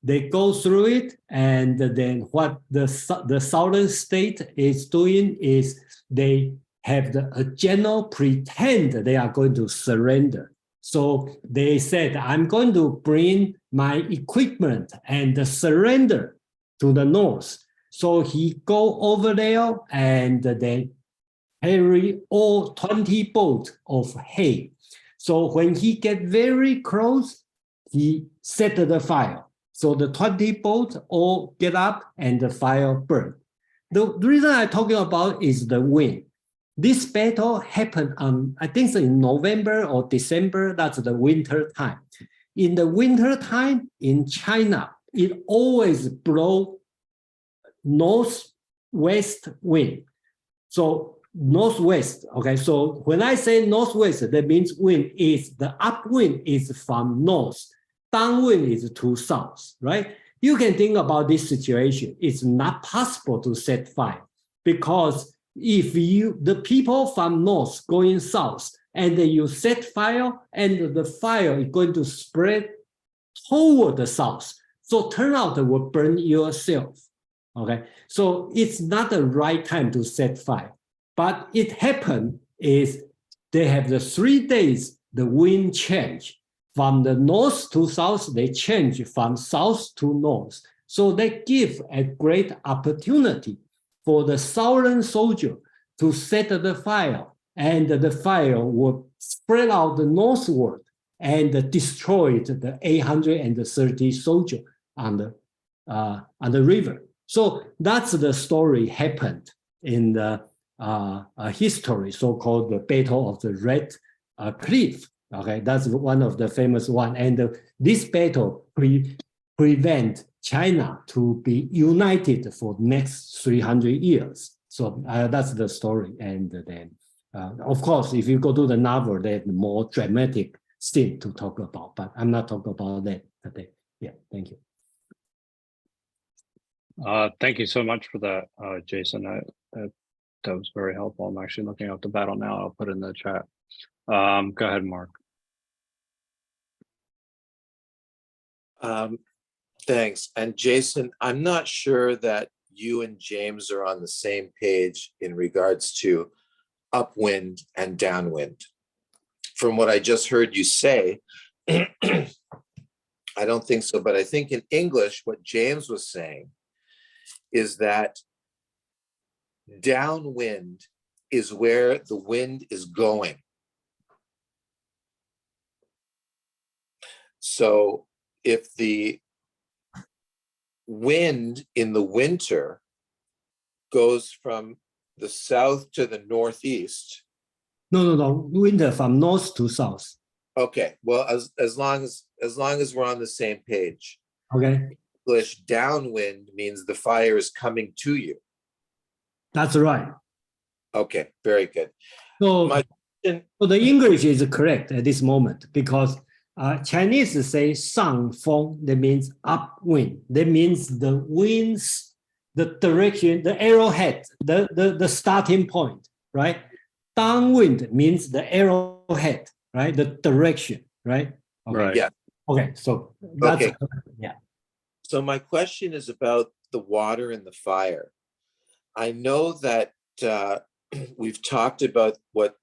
they go through it, and then what the southern state is doing is they have a general pretend they are going to surrender. So they said, I'm going to bring my equipment and surrender to the north. So he go over there and then carry all 20 boats of hay. So when he get very close, he set the fire. So the 20 boats all get up and the fire burn. The reason I'm talking about is the wind. This battle happened on, I think in November or December, that's the winter time. In the winter time in China, it always blow northwest wind. So northwest, okay, so when I say northwest, that means wind is, the upwind is from north, downwind is to south, right? You can think about this situation. It's not possible to set fire because if the people from north going south and then you set fire and the fire is going to spread toward the south, so turn out it will burn yourself, okay? So it's not the right time to set fire. But it happened is they have the 3 days, the wind change. From the north to south, they change from south to north. So they give a great opportunity for the southern soldier to set the fire, and the fire will spread out the northward and destroy the 830 soldiers on the river. So that's the story happened in the history, so-called the Battle of the Red Cliff. Okay, that's one of the famous one, and this battle prevent China to be united for next 300 years. So that's the story, and then of course, if you go to the novel, there's more dramatic thing to talk about, but I'm not talking about that today. Yeah, thank you. Thank you so much for that, Jason. That was very helpful. I'm actually looking up the battle now. I'll put it in the chat. Go ahead, Mark. Thanks. And Jason, I'm not sure that you and James are on the same page in regards to upwind and downwind. From what I just heard you say, I don't think so, but I think in English, what James was saying is that downwind is where the wind is going. So if the wind in the winter goes from the south to the northeast. No, winter from north to south. Okay, well, as long as we're on the same page. Okay. English downwind means the fire is coming to you. That's right. Okay, very good. So, so the English is correct at this moment because Chinese say 上风, that means upwind. That means the winds, the direction, the arrowhead, the starting point, right? Downwind means the arrowhead, right? The direction, right? Okay. Right. Yeah. Okay, so that's, okay. Yeah. So my question is about the water and the fire. I know that we've talked about what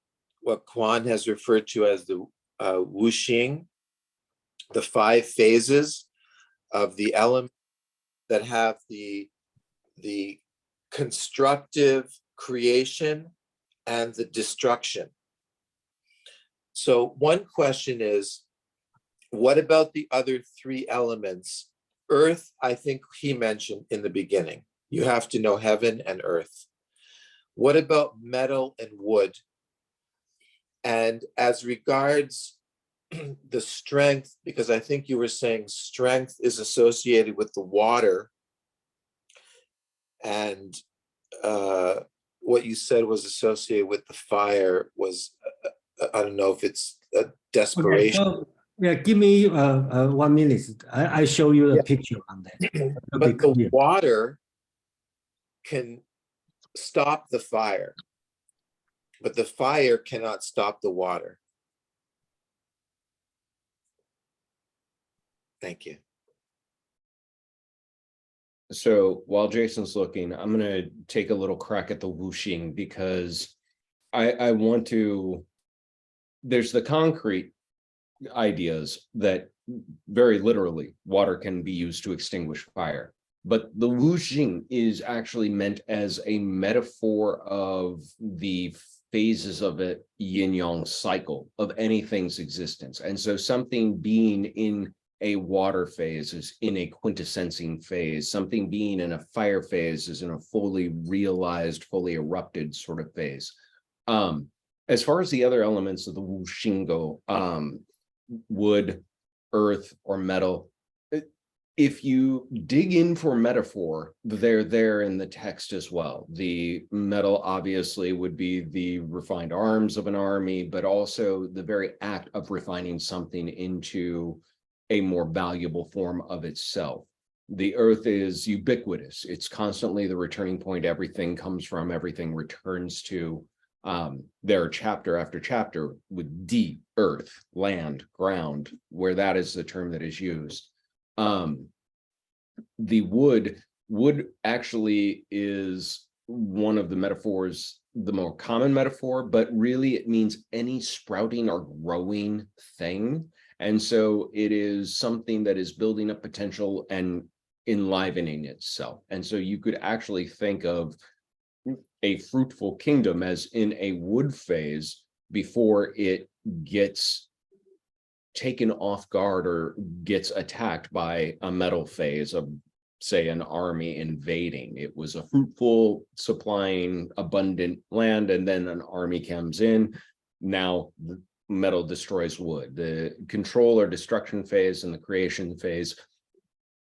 Quan has referred to as the wuxing, the 5 phases of the element that have the constructive creation and the destruction. So one question is, what about the other 3 elements? Earth, I think he mentioned in the beginning. You have to know heaven and earth. What about metal and wood? And as regards the strength, because I think you were saying strength is associated with the water, and what you said was associated with the fire was, I don't know if it's a desperation. Okay, so, yeah, give me 1 minute. I show you a picture on that. But the water can stop the fire, but the fire cannot stop the water. Thank you. So while Jason's looking, I'm going to take a little crack at the wuxing, because I want to, there's the concrete ideas that very literally water can be used to extinguish fire. But the wuxing is actually meant as a metaphor of the phases of a yin-yang cycle of anything's existence. And so something being in a water phase is in a quintessensing phase. Something being in a fire phase is in a fully realized, fully erupted sort of phase. As far as the other elements of the wuxing go, wood, earth, or metal, if you dig in for metaphor, they're there in the text as well. The metal obviously would be the refined arms of an army, but also the very act of refining something into a more valuable form of itself. The earth is ubiquitous. It's constantly the returning point. Everything comes from, everything returns to. There are chapter after chapter with D, earth, land, ground, where that is the term that is used. The wood actually is one of the metaphors, the more common metaphor, but really it means any sprouting or growing thing. And so it is something that is building up potential and enlivening itself. And so you could actually think of a fruitful kingdom as in a wood phase before it gets taken off guard or gets attacked by a metal phase of, say, an army invading. It was a fruitful, supplying, abundant land, and then an army comes in. Now metal destroys wood. The control or destruction phase and the creation phase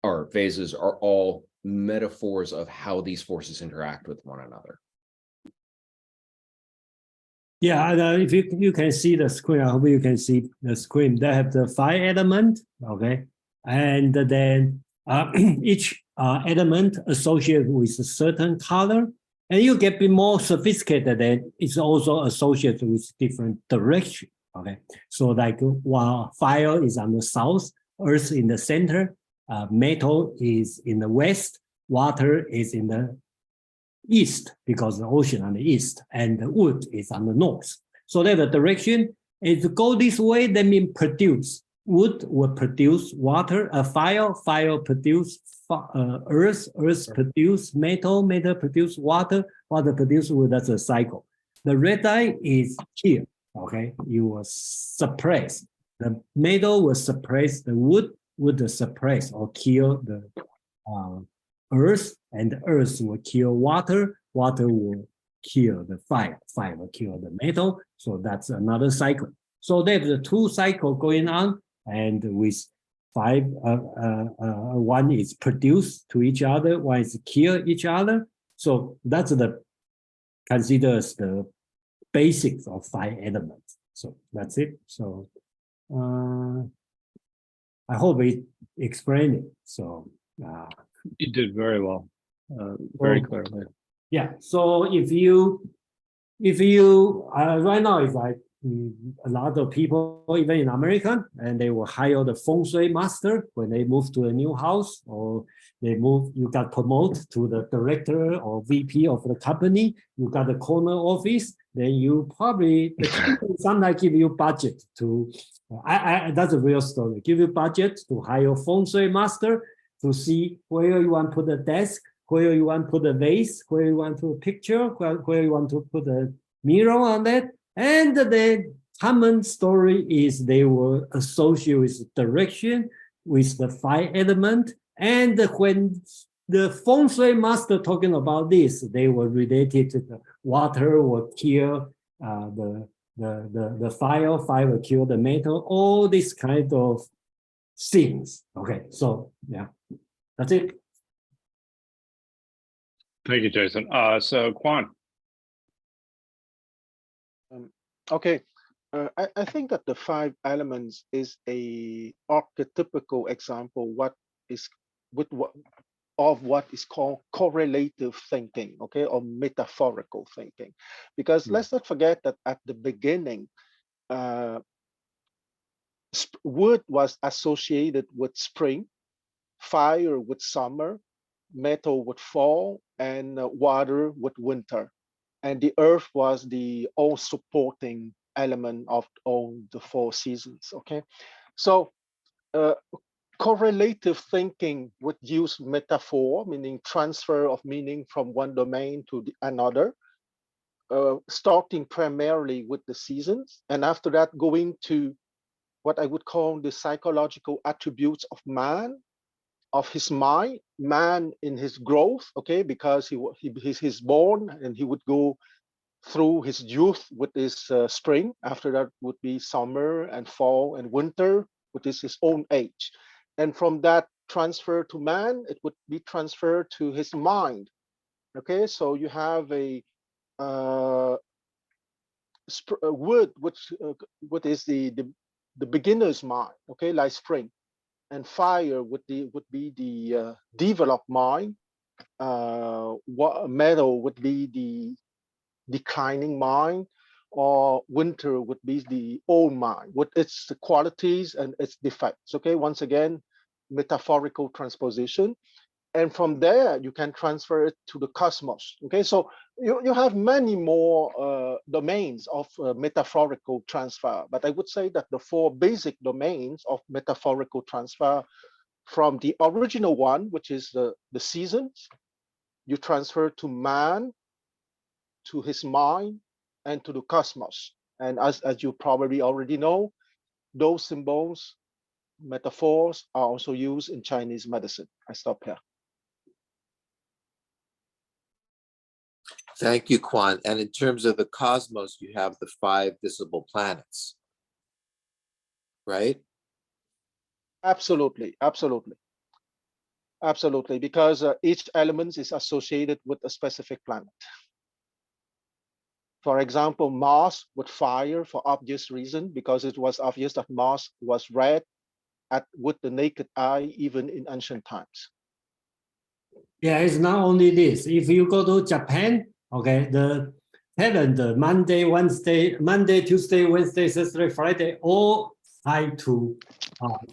or phases are all metaphors of how these forces interact with one another. Yeah, and if you can see the screen, I hope you can see the screen. They have the 5 elements, okay? And then each element associated with a certain color. And you get be more sophisticated, then it's also associated with different direction, okay? So like while fire is on the south, earth in the center, metal is in the west, water is in the east, because the ocean on the east, and the wood is on the north. So that the direction is go this way, that means produce. Wood will produce water, fire produce earth, produce metal, metal produce water, water produce wood. That's a cycle. The red eye is here, okay? You will suppress. The metal will suppress the wood, wood will suppress or kill the earth, and the earth will kill water, water will kill the fire, fire will kill the metal. So that's another cycle. So there's the 2 cycles going on, and with 5, one is produced to each other, one is kill each other. So that's the considers the basics of 5 elements. So that's it. So I hope it explained it. So you did very well, very clearly. Yeah. So if you right now it's like a lot of people, even in America, and they will hire the feng shui master when they move to a new house, or they move, you got promoted to the director or VP of the company, you got a corner office, then you probably, the company sometimes give you budget to, that's a real story, give you budget to hire feng shui master to see where you want to put the desk, where you want to put a vase, where you want to put a picture, where you want to put a mirror on that. And the common story is they will associate with direction, with the 5 element. And when the feng shui master talking about this, they were related to the water will kill the the fire will kill the metal, all these kind of things. Okay, so yeah, that's it. Thank you, Jason. So Quan. Okay, I think that the 5 elements is a archetypical example of what is called correlative thinking, okay, or metaphorical thinking. Because let's not forget that at the beginning, wood was associated with spring, fire with summer, metal with fall, and water with winter. And the earth was the all supporting element of all the 4 seasons, okay? So correlative thinking would use metaphor, meaning transfer of meaning from one domain to another, starting primarily with the seasons, and after that going to what I would call the psychological attributes of man, of his mind, man in his growth, okay, because he's born and he would go through his youth with his spring. After that would be summer and fall and winter, which is his own age. And from that transfer to man, it would be transferred to his mind. Okay, so you have a wood, which what is the beginner's mind, okay, like spring, and fire would be the developed mind. Metal would be the declining mind, or winter would be the old mind with its qualities and its defects. Okay, once again, metaphorical transposition. And from there, you can transfer it to the cosmos. Okay, so you have many more domains of metaphorical transfer. But I would say that the 4 basic domains of metaphorical transfer, from the original one, which is the seasons, you transfer to man, to his mind, and to the cosmos. And as you probably already know, those symbols, metaphors, are also used in Chinese medicine. I stop here. Thank you, Quan. And in terms of the cosmos, you have the 5 visible planets, right? Absolutely, absolutely. Absolutely, because each element is associated with a specific planet. For example, Mars with fire, for obvious reason, because it was obvious that Mars was red with the naked eye, even in ancient times. Yeah, it's not only this. If you go to Japan, okay, the calendar, Monday, Tuesday, Wednesday, Thursday, Friday, all tied to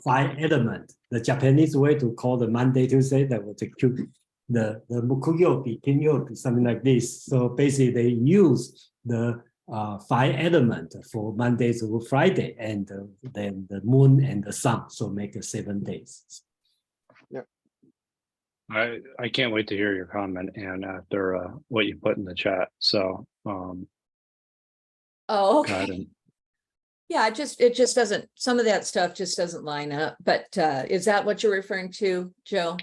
5 elements. The Japanese way to call the Monday, Tuesday, that was the Mukuyobi, Kinyobi, something like this. So basically, they use the 5 elements for Monday to Friday, and then the moon and the sun, so make it 7 days. Yeah. I can't wait to hear your comment, and after what you put in the chat. So oh, okay. Yeah, it just doesn't, some of that stuff just doesn't line up. But is that what you're referring to, Joe?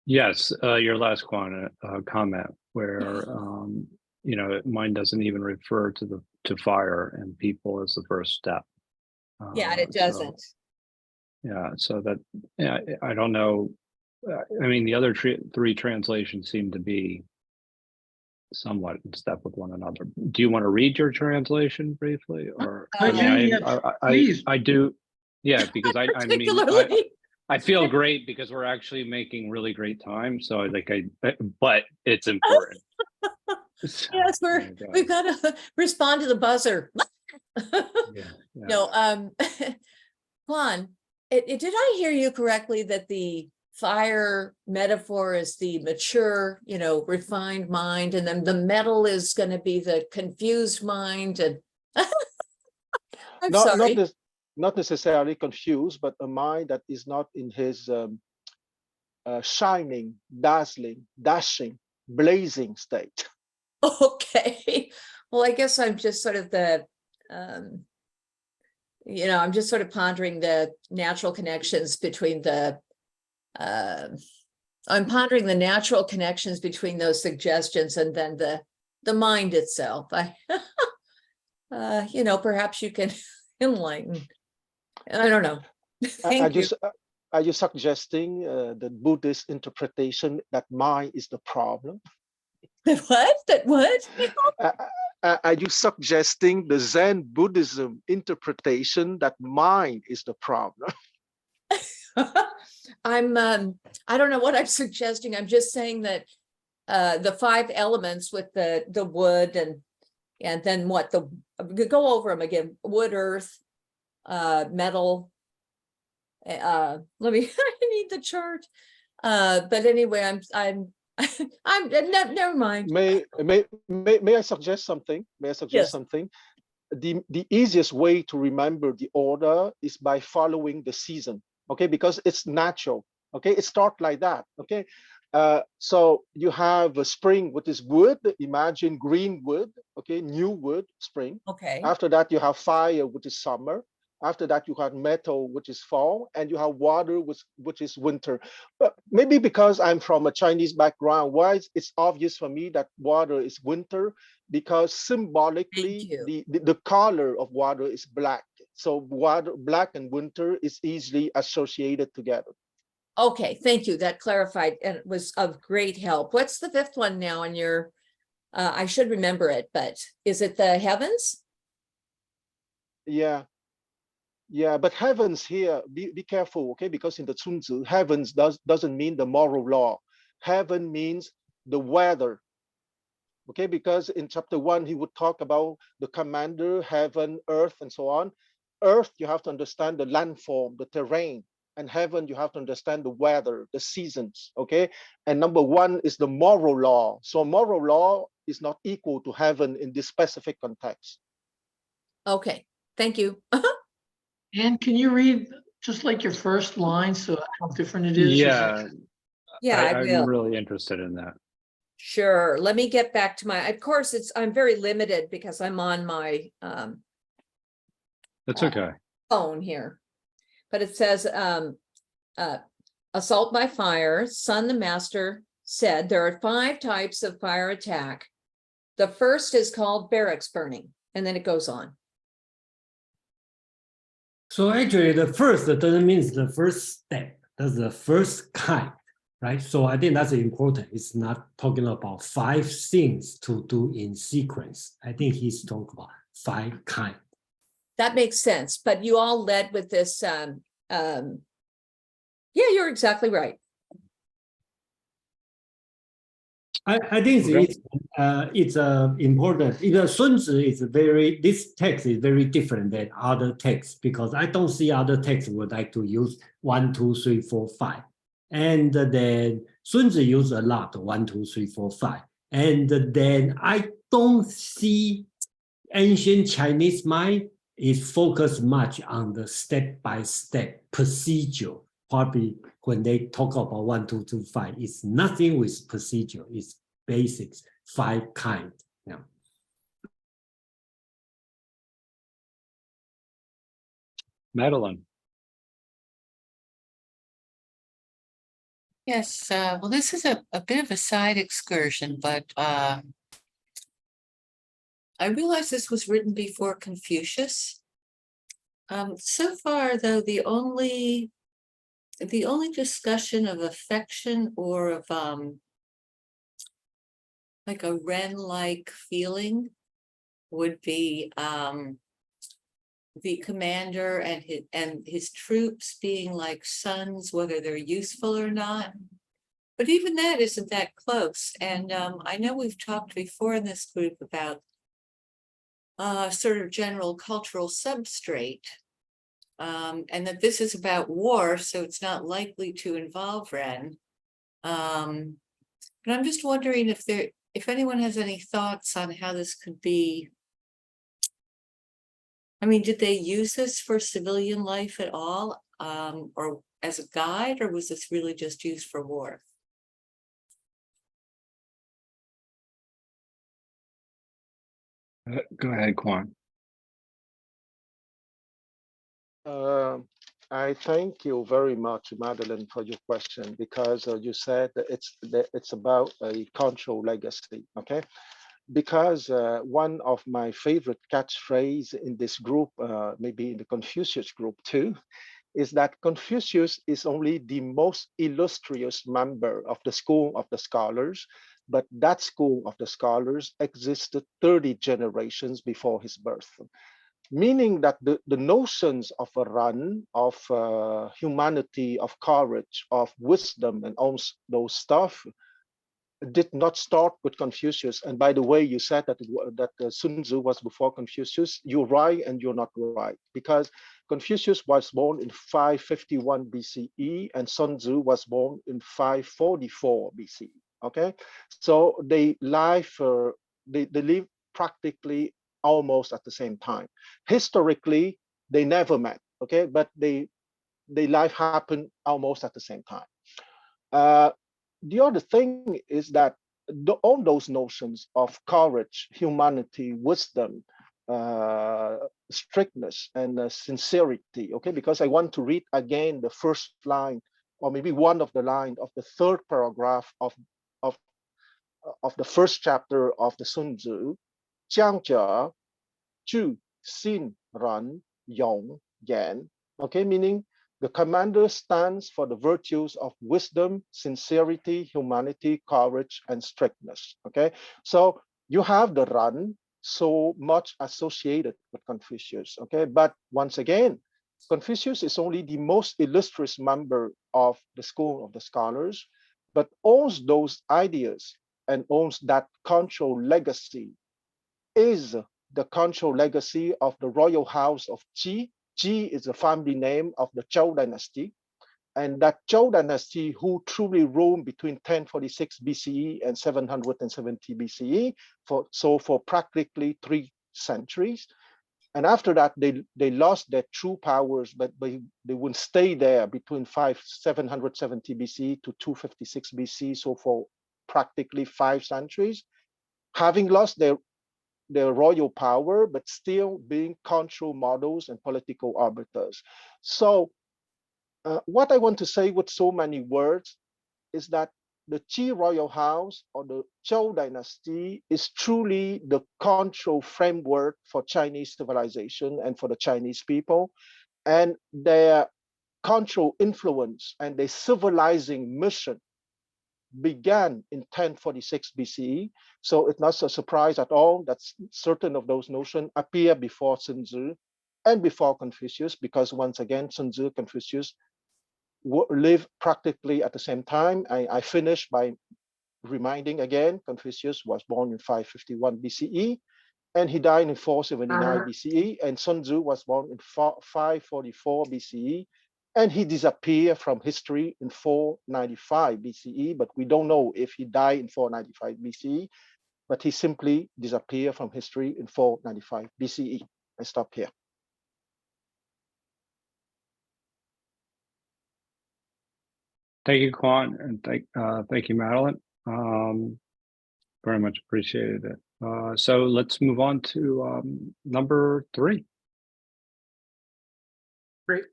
Yes, your last comment where you know, mine doesn't even refer to fire and people as the first step. Yeah, it doesn't. So, yeah, so that, yeah, I don't know. I mean, the other 3 translations seem to be somewhat in step with one another. Do you want to read your translation briefly, or I mean, I do, yeah, because I mean, I feel great because we're actually making really great time. So but it's important. Yes, we've got to respond to the buzzer. Yeah. No, Juan, did I hear you correctly that the fire metaphor is the mature, refined mind, and then the metal is going to be the confused mind? And I'm sorry. Not necessarily confused, but a mind that is not in his shining, dazzling, dashing, blazing state. Okay. Well, I guess I'm just sort of I'm just sort of pondering the natural connections between I'm pondering the natural connections between those suggestions and then the mind itself. you know, perhaps you can enlighten. I don't know. Thank you. Are you suggesting the Buddhist interpretation that mind is the problem? What? That what? Are you suggesting the Zen Buddhism interpretation that mind is the problem? I don't know what I'm suggesting. I'm just saying that the 5 elements with the wood and then what go over them again: wood, earth, metal. Let me. I need the chart. But anyway, I'm never mind. May I suggest something? May I suggest Yes. something? The easiest way to remember the order is by following the season, okay? Because it's natural, okay? It starts like that, okay? So you have a spring, which is wood. Imagine green wood, okay? New wood, spring. Okay. After that, you have fire, which is summer. After that, you have metal, which is fall, and you have water, which is winter. But maybe because I'm from a Chinese background, why it's obvious for me that water is winter, because symbolically the color of water is black. So water, black and winter is easily associated together. Okay, thank you. That clarified and it was of great help. What's the 5th one now on your, I should remember it, but is it the heavens? Yeah. Yeah, but heavens here, be careful, okay? Because in the Sun Tzu, heavens doesn't mean the moral law. Heaven means the weather, okay? Because in chapter 1, he would talk about the commander, heaven, earth, and so on. Earth, you have to understand the landform, the terrain. And heaven, you have to understand the weather, the seasons, okay? And number 1 is the moral law. So moral law is not equal to heaven in this specific context. Okay, thank you. And can you read just like your first line, so how different it is? Yeah, Yeah, I will. I'm really interested in that. Sure. Let me get back to my, of course, I'm very limited because I'm on my That's okay. phone here. But it says, assault by fire. Sun the master said there are 5 types of fire attack. The first is called barracks burning, and then it goes on. So actually, the first doesn't mean the first step. That's the first kind, right? So I think that's important. It's not talking about 5 things to do in sequence. I think he's talking about 5 kind. That makes sense. But you all led with this. Yeah, you're exactly right. I think Okay. it's important. Sun Tzu is this text is very different than other texts, because I don't see other texts would like to use 1, 2, 3, 4, 5. And then Sun Tzu use a lot, 1, 2, 3, 4, 5. And then I don't see ancient Chinese mind is focused much on the step-by-step procedure. Probably when they talk about 1, 2, 3, 5, it's nothing with procedure. It's basics, 5 kind. Yeah. Madeline. Yes, well, this is a bit of a side excursion, but I realized this was written before Confucius. So far, though, the only discussion of affection or of like a Ren-like feeling would be the commander and his troops being like sons, whether they're useful or not. But even that isn't that close. And I know we've talked before in this group about sort of general cultural substrate, and that this is about war, so it's not likely to involve Ren. But I'm just wondering if anyone has any thoughts on how this could be. I mean, did they use this for civilian life at all, or as a guide, or was this really just used for war? Go ahead, Quan. I thank you very much, Madeline, for your question, because you said that it's about a cultural legacy, okay? because one of my favorite catchphrases in this group, maybe in the Confucius group too, is that Confucius is only the most illustrious member of the school of the scholars, but that school of the scholars existed 30 generations before his birth. Meaning that the notions of a run, of humanity, of courage, of wisdom, and all those stuff did not start with Confucius. And by the way, you said that Sun Tzu was before Confucius. You're right and you're not right, because Confucius was born in 551 BCE and Sun Tzu was born in 544 BCE. Okay, so they live practically almost at the same time. Historically, they never met. Okay, but they life happened almost at the same time. The other thing is that all those notions of courage, humanity, wisdom, strictness, and sincerity, okay, because I want to read again the first line, or maybe one of the lines of the third paragraph of the first chapter of the Sun Tzu, 将者具信人勇严, okay, meaning the commander stands for the virtues of wisdom, sincerity, humanity, courage, and strictness. Okay, so you have the run so much associated with Confucius. Okay, but once again, Confucius is only the most illustrious member of the school of the scholars, but owns those ideas and owns that cultural legacy is the cultural legacy of the royal house of Qi. Qi is the family name of the Zhou dynasty, and that Zhou dynasty who truly ruled between 1046 BCE and 770 BCE for practically 3 centuries. And after that, they lost their true powers, but they wouldn't stay there between 770 BCE to 256 BC, so for practically 5 centuries, having lost their royal power, but still being cultural models and political arbiters. So what I want to say with so many words is that the Qi royal house or the Zhou dynasty is truly the cultural framework for Chinese civilization and for the Chinese people. And their cultural influence and their civilizing mission began in 1046 BCE. So it's not a surprise at all that certain of those notions appear before Sun Tzu and before Confucius, because once again, Sun Tzu, Confucius live practically at the same time. I finish by reminding again, Confucius was born in 551 BCE and he died in 479 BCE, and Sun Tzu was born in 544 BCE and he disappeared from history in 495 BCE, but we don't know if he died in 495 BCE, but he simply disappeared from history in 495 BCE. I stop here. Thank you, Quan, and thank you, Madeline. Very much appreciated it. So let's move on to number 3. Great.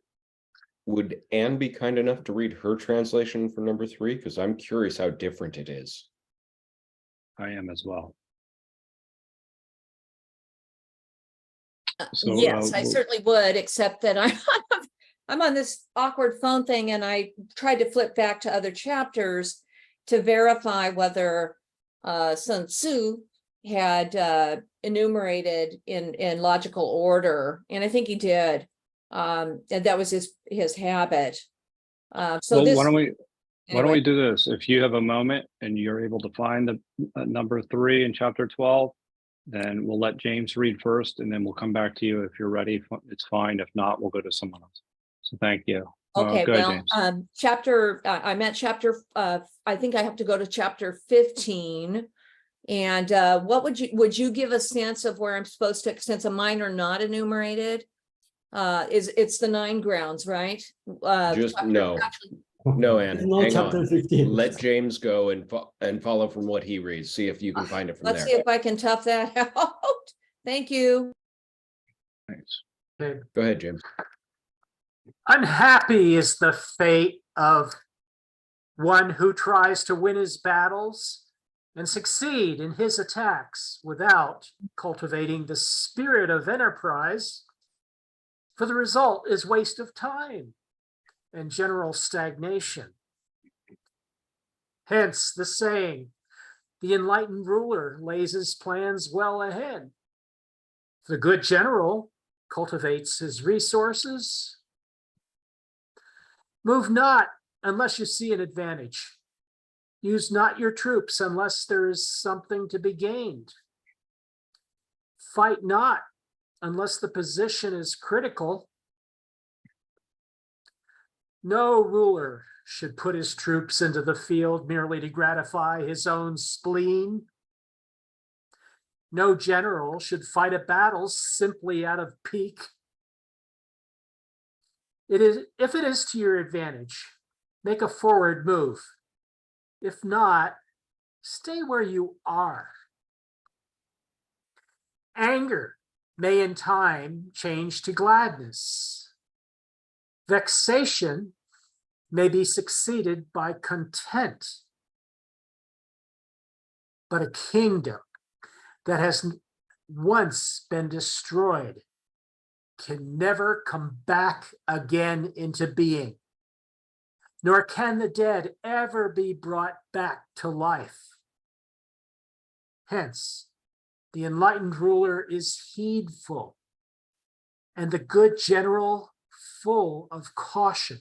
Would Anne be kind enough to read her translation for number 3? Because I'm curious how different it is. I am as well. Yes, I certainly would, except that I'm on this awkward phone thing and I tried to flip back to other chapters to verify whether Sun Tzu had enumerated in logical order, and I think he did. And that was his habit. So well, this, why don't we do this? If you have a moment and you're able to find the number 3 in chapter 12, then we'll let James read first, and then we'll come back to you if you're ready. It's fine. If not, we'll go to someone else. So thank you. Okay, go ahead, well, James. chapter, I meant chapter, I think I have to go to chapter 15. And what would you give a sense of where I'm supposed to, since mine are not enumerated? It's the 9 grounds, right? Just no. No, Anne, No, hang chapter on. 15. Let James go and follow from what he reads. See if you can find it from Let's there. see if I can tough that out. Thank you. Thanks. Okay. Go ahead, James. Unhappy is the fate of one who tries to win his battles and succeed in his attacks without cultivating the spirit of enterprise, for the result is waste of time and general stagnation. Hence the saying, the enlightened ruler lays his plans well ahead. The good general cultivates his resources. Move not unless you see an advantage. Use not your troops unless there is something to be gained. Fight not unless the position is critical. No ruler should put his troops into the field merely to gratify his own spleen. No general should fight a battle simply out of pique. If it is to your advantage, make a forward move. If not, stay where you are. Anger may in time change to gladness. Vexation may be succeeded by content. But a kingdom that has once been destroyed can never come back again into being, nor can the dead ever be brought back to life. Hence, the enlightened ruler is heedful, and the good general full of caution.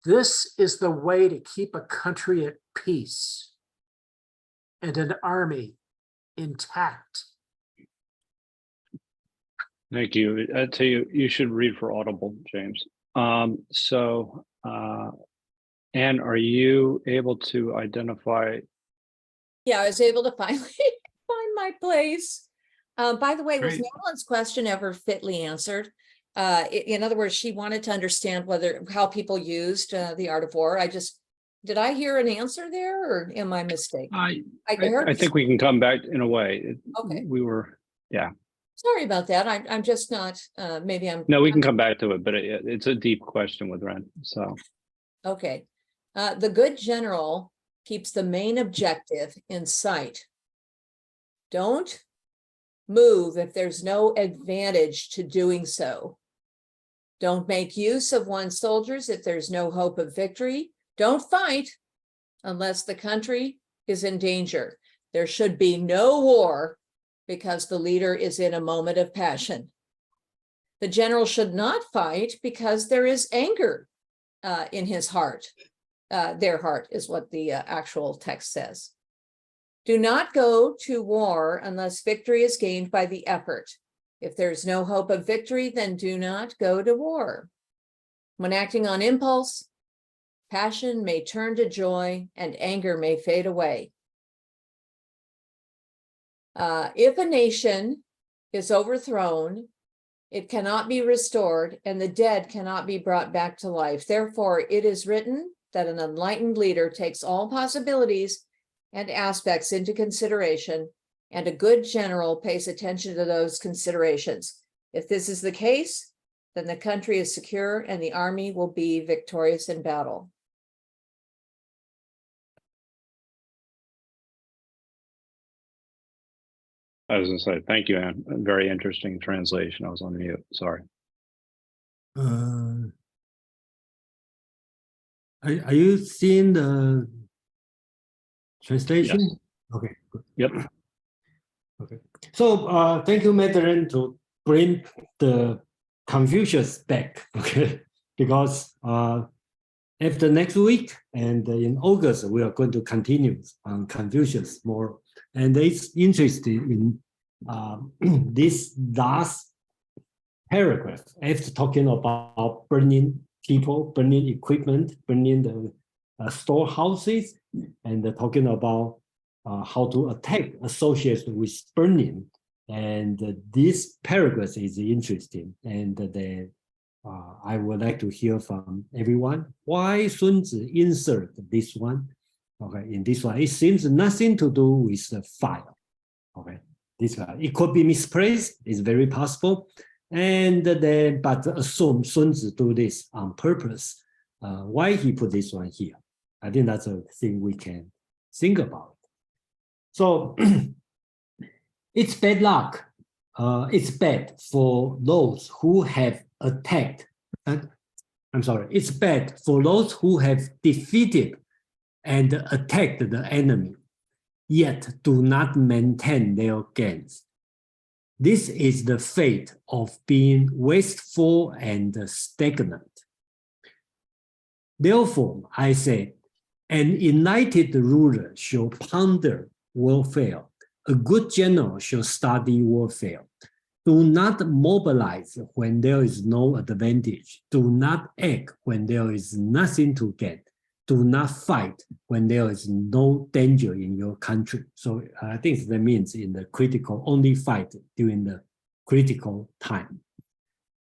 This is the way to keep a country at peace and an army intact. Thank you. I tell you, you should read for Audible, James. Anne, are you able to identify? Yeah, I was able to finally find my place. By the way, was Great. Madeline's question ever fitly answered? In other words, she wanted to understand how people used the art of war. Did I hear an answer there, or am I mistaken? I heard think we can come back in a way. Okay. Yeah. Sorry about that. I'm just not, maybe I'm. No, we can come back to it, but it's a deep question with Ren, so. Okay. The good general keeps the main objective in sight. Don't move if there's no advantage to doing so. Don't make use of one's soldiers if there's no hope of victory. Don't fight unless the country is in danger. There should be no war because the leader is in a moment of passion. The general should not fight because there is anger in his heart. Their heart is what the actual text says. Do not go to war unless victory is gained by the effort. If there's no hope of victory, then do not go to war. When acting on impulse, passion may turn to joy and anger may fade away. If a nation is overthrown, it cannot be restored and the dead cannot be brought back to life. Therefore, it is written that an enlightened leader takes all possibilities and aspects into consideration, and a good general pays attention to those considerations. If this is the case, then the country is secure and the army will be victorious in battle. I was going to say, thank you, Anne. A very interesting translation. I was on mute. Sorry. Are you seeing the translation? Yes. Okay, good. Yep. Okay. So thank you, Madeline, to bring the Confucius back. Okay, because after next week and in August, we are going to continue on Confucius more. And it's interesting in this last paragraph, after talking about burning people, burning equipment, burning the storehouses, and talking about how to attack associates with burning. And this paragraph is interesting. And I would like to hear from everyone why Sun Tzu insert this one. Okay, in this one, it seems nothing to do with the fire. Okay, this one, it could be misplaced, it's very possible. And then, but assume Sun Tzu do this on purpose. Why he put this one here? I think that's a thing we can think about. So it's bad luck. It's bad for those who have attacked. I'm sorry, it's bad for those who have defeated and attacked the enemy, yet do not maintain their gains. This is the fate of being wasteful and stagnant. Therefore, I say, an enlightened ruler shall ponder warfare. A good general shall study warfare. Do not mobilize when there is no advantage. Do not act when there is nothing to gain. Do not fight when there is no danger in your country. So I think that means in the critical, only fight during the critical time.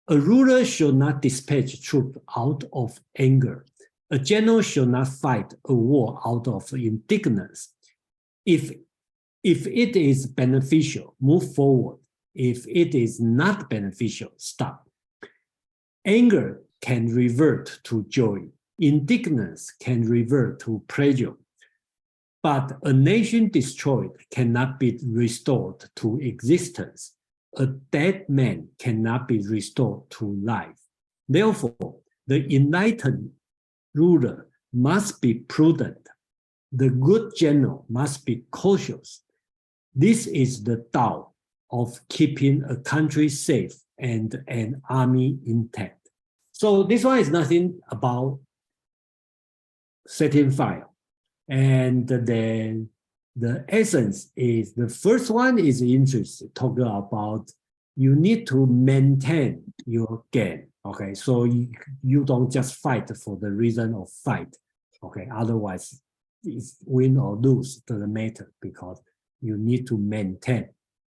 A ruler should not dispatch troops out of anger. A general should not fight a war out of indignance. If it is beneficial, move forward. If it is not beneficial, stop. Anger can revert to joy. Indignance can revert to pleasure. But a nation destroyed cannot be restored to existence. A dead man cannot be restored to life. Therefore, the enlightened ruler must be prudent. The good general must be cautious. This is the Tao of keeping a country safe and an army intact. So this one is nothing about setting fire. And then the essence is, the first one is interesting, talking about you need to maintain your gain. Okay, so you don't just fight for the reason of fight. Okay, otherwise it's win or lose doesn't matter, because you need to maintain,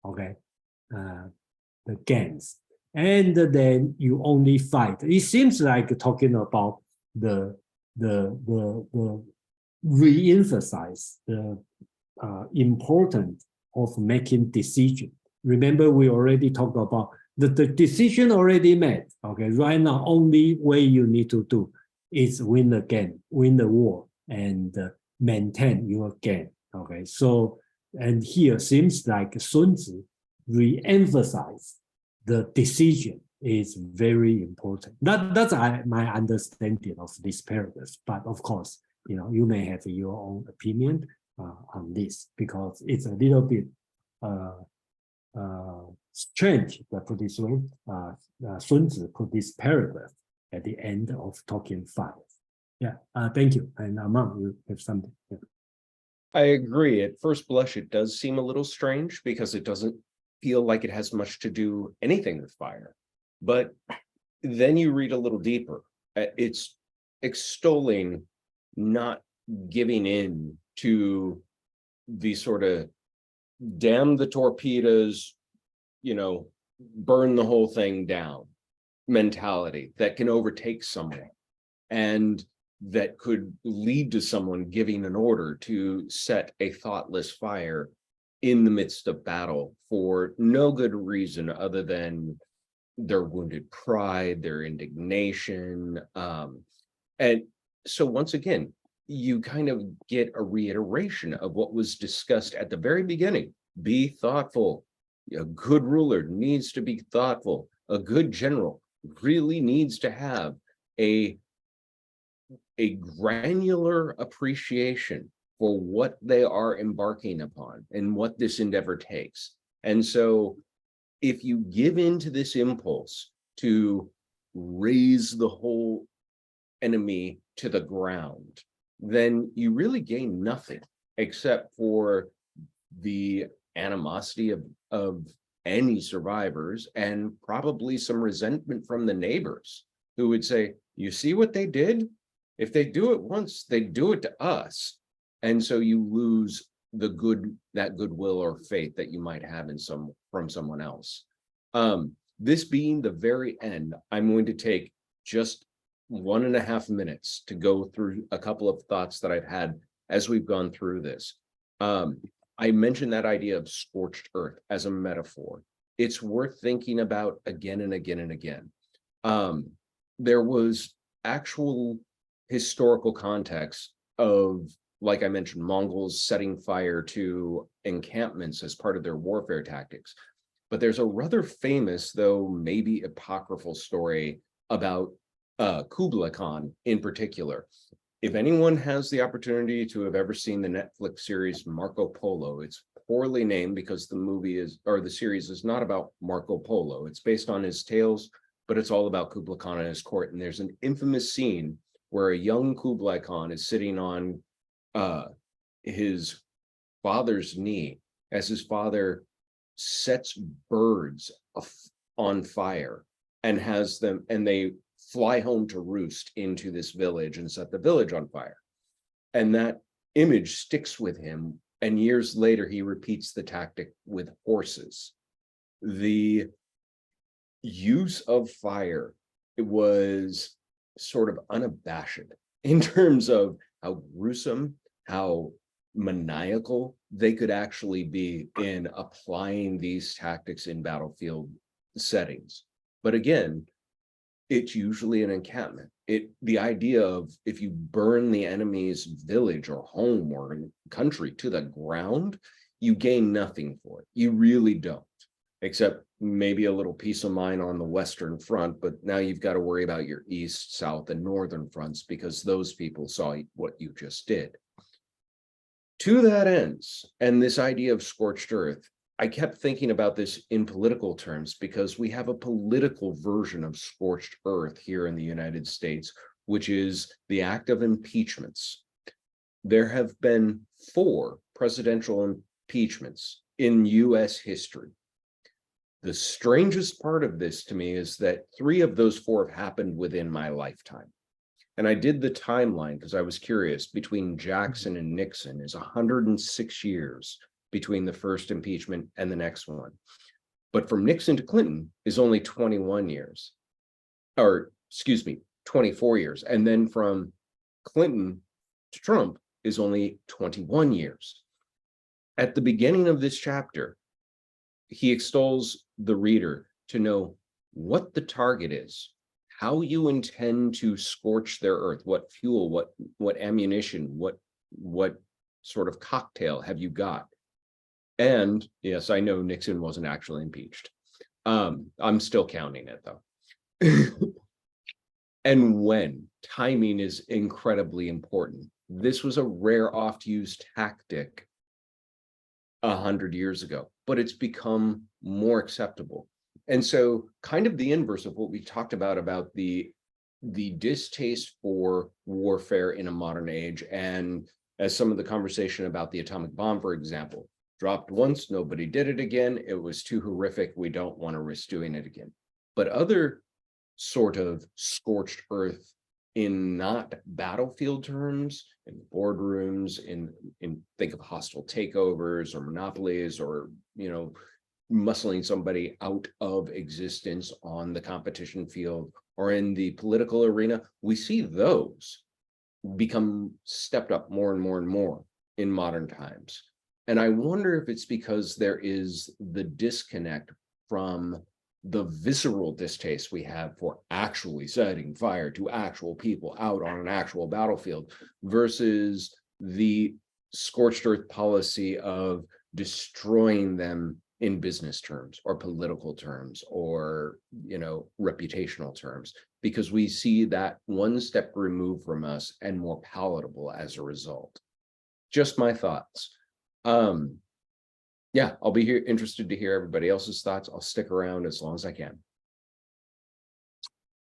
okay, the gains. And then you only fight. It seems like talking about the re-emphasize the importance of making decision. Remember, we already talked about the decision already made. Okay, right now, only way you need to do is win the game, win the war, and maintain your gain. Okay, so, and here seems like Sun Tzu re-emphasize the decision is very important. That's my understanding of this paragraph. But of course, you know, you may have your own opinion on this, because it's a little bit strange, to put this way. Sun Tzu put this paragraph at the end of talking fire. Yeah, thank you. And Mom, you have something. Yeah. I agree. At first blush, it does seem a little strange because it doesn't feel like it has much to do anything with fire. But then you read a little deeper. It's extolling, not giving in to the sort of damn the torpedoes, you know, burn the whole thing down mentality that can overtake someone and that could lead to someone giving an order to set a thoughtless fire in the midst of battle for no good reason other than their wounded pride, their indignation. And so once again, you kind of get a reiteration of what was discussed at the very beginning. Be thoughtful. A good ruler needs to be thoughtful. A good general really needs to have a granular appreciation for what they are embarking upon and what this endeavor takes. And so if you give in to this impulse to raise the whole enemy to the ground, then you really gain nothing except for the animosity of any survivors and probably some resentment from the neighbors who would say, you see what they did? If they do it once, they do it to us. And so you lose that goodwill or faith that you might have in from someone else. This being the very end, I'm going to take just 1.5 minutes to go through a couple of thoughts that I've had as we've gone through this. I mentioned that idea of scorched earth as a metaphor. It's worth thinking about again and again and again. There was actual historical context of like I mentioned, Mongols setting fire to encampments as part of their warfare tactics. But there's a rather famous, though maybe apocryphal story about Kublai Khan in particular. If anyone has the opportunity to have ever seen the Netflix series Marco Polo, it's poorly named because the movie is, or the series is not about Marco Polo. It's based on his tales, but it's all about Kublai Khan and his court. And there's an infamous scene where a young Kublai Khan is sitting on his father's knee as his father sets birds on fire and has them, and they fly home to roost into this village and set the village on fire. And that image sticks with him. And years later, he repeats the tactic with horses. The use of fire, it was sort of unabashed in terms of how gruesome, how maniacal they could actually be in applying these tactics in battlefield settings. But again, it's usually an encampment. The idea of if you burn the enemy's village or home or country to the ground, you gain nothing for it. You really don't, except maybe a little peace of mind on the Western front. But now you've got to worry about your east, south, and northern fronts because those people saw what you just did. To that ends, and this idea of scorched earth, I kept thinking about this in political terms because we have a political version of scorched earth here in the United States, which is the act of impeachments. There have been 4 presidential impeachments in US history. The strangest part of this to me is that 3 of those 4 have happened within my lifetime. And I did the timeline because I was curious. Between Jackson and Nixon is 106 years between the first impeachment and the next one. But from Nixon to Clinton is only 21 years, or excuse me, 24 years. And then from Clinton to Trump is only 21 years. At the beginning of this chapter, he extols the reader to know what the target is, how you intend to scorch their earth, what fuel, what ammunition, what sort of cocktail have you got? And yes, I know Nixon wasn't actually impeached. I'm still counting it though. And when timing is incredibly important. This was a rare, oft-used tactic 100 years ago, but it's become more acceptable. And so kind of the inverse of what we talked about the distaste for warfare in a modern age, and as some of the conversation about the atomic bomb, for example, dropped once, nobody did it again. It was too horrific. We don't want to risk doing it again. But other sort of scorched earth in not battlefield terms, in boardrooms, in think of hostile takeovers or monopolies, or muscling somebody out of existence on the competition field or in the political arena, we see those become stepped up more and more and more in modern times. And I wonder if it's because there is the disconnect from the visceral distaste we have for actually setting fire to actual people out on an actual battlefield versus the scorched earth policy of destroying them in business terms or political terms or reputational terms, because we see that one step removed from us and more palatable as a result. Just my thoughts. Yeah, I'll be here interested to hear everybody else's thoughts. I'll stick around as long as I can.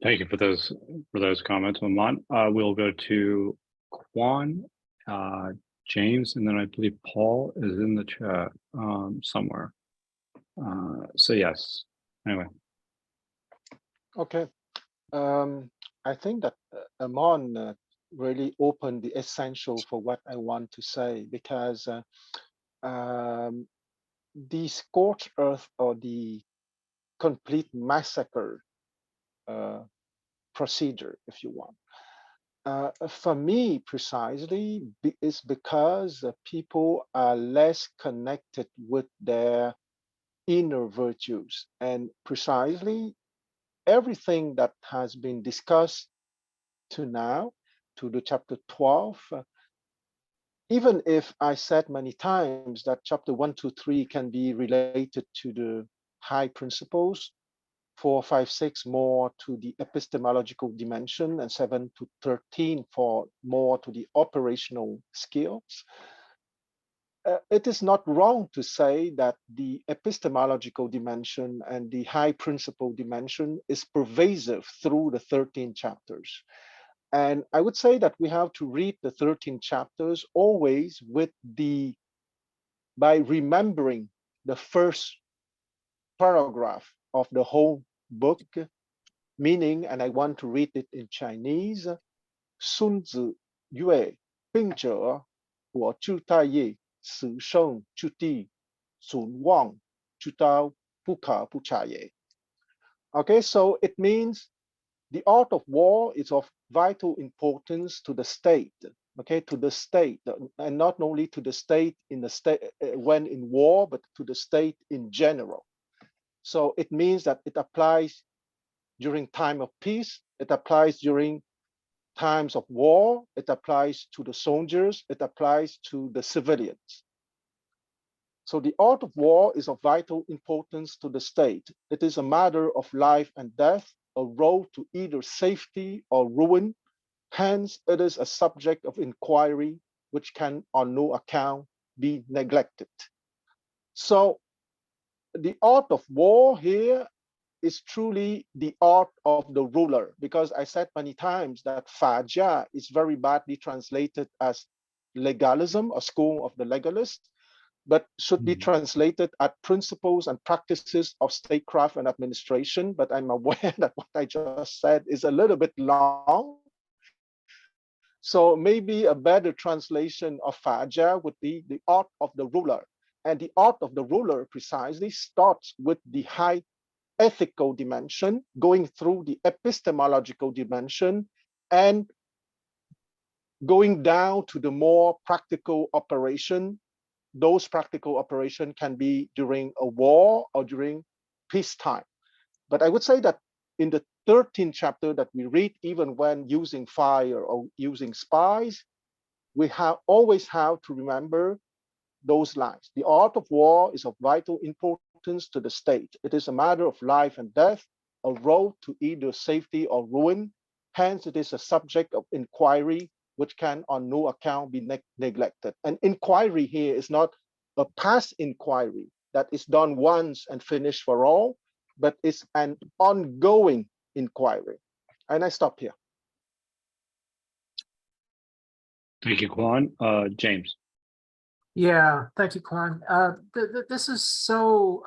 Thank you for those comments, Maman. We'll go to Quan, James, and then I believe Paul is in the chat somewhere. So yes, anyway. Okay. I think that Amon really opened the essential for what I want to say, because the scorched earth or the complete massacre procedure, if you want, for me precisely is because people are less connected with their inner virtues, and precisely everything that has been discussed to now, to the chapter 12, even if I said many times that chapter 1 to 3 can be related to the high principles, 4, 5, 6 more to the epistemological dimension, and 7 to 13 for more to the operational skills. It is not wrong to say that the epistemological dimension and the high principle dimension is pervasive through the 13 chapters. And I would say that we have to read the 13 chapters always by remembering the first paragraph of the whole book, meaning, and I want to read it in Chinese, Sun Tzu yue, 并者我就大业 死生之地 损忘之道不可不察也. Okay, so it means the art of war is of vital importance to the state, okay, to the state, and not only to the state in the state when in war, but to the state in general. So it means that it applies during time of peace, it applies during times of war, it applies to the soldiers, it applies to the civilians. So the art of war is of vital importance to the state. It is a matter of life and death, a road to either safety or ruin. Hence, it is a subject of inquiry which can on no account be neglected. So the art of war here is truly the art of the ruler, because I said many times that 法家 is very badly translated as legalism, a school of the legalist, but should be translated as principles and practices of statecraft and administration. But I'm aware that what I just said is a little bit long. So maybe a better translation of 法家 would be the art of the ruler. And the art of the ruler precisely starts with the high ethical dimension, going through the epistemological dimension, and going down to the more practical operation. Those practical operations can be during a war or during peacetime. But I would say that in the 13th chapter that we read, even when using fire or using spies, we always have to remember those lines. The art of war is of vital importance to the state. It is a matter of life and death, a road to either safety or ruin. Hence, it is a subject of inquiry, which can on no account be neglected. And inquiry here is not a past inquiry that is done once and finished for all, but it's an ongoing inquiry. And I stop here. Thank you, Quan. James. Yeah, thank you, Quan. This is so,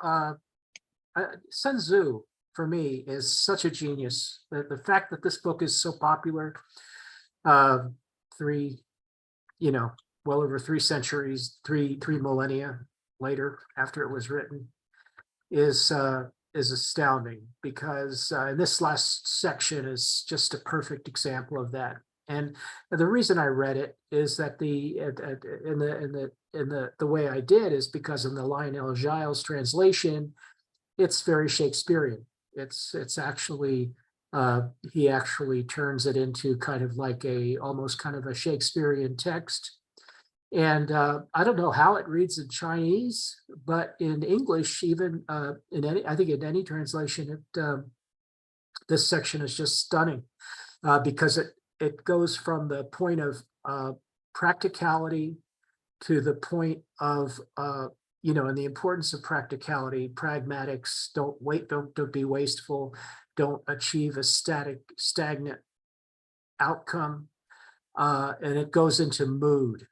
Sun Tzu, for me, is such a genius. The fact that this book is so popular, well over 3 centuries, three millennia later after it was written, is astounding, because this last section is just a perfect example of that. And the reason I read it is that the way I did is because in the Lionel Giles translation, it's very Shakespearean. It's actually he actually turns it into kind of like almost kind of a Shakespearean text. And I don't know how it reads in Chinese, but in English, even I think in any translation, this section is just stunning because it goes from the point of practicality to the point of and the importance of practicality. Pragmatics, don't be wasteful, don't achieve a stagnant outcome, and it goes into mood,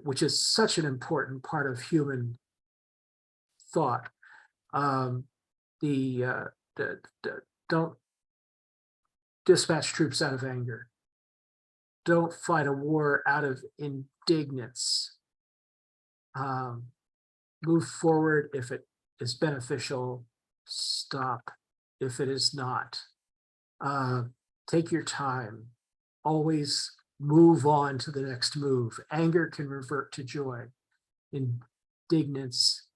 which is such an important part of human thought. Don't dispatch troops out of anger. Don't fight a war out of indignance. Move forward if it is beneficial. Stop if it is not. Take your time. Always move on to the next move. Anger can revert to joy. Indignance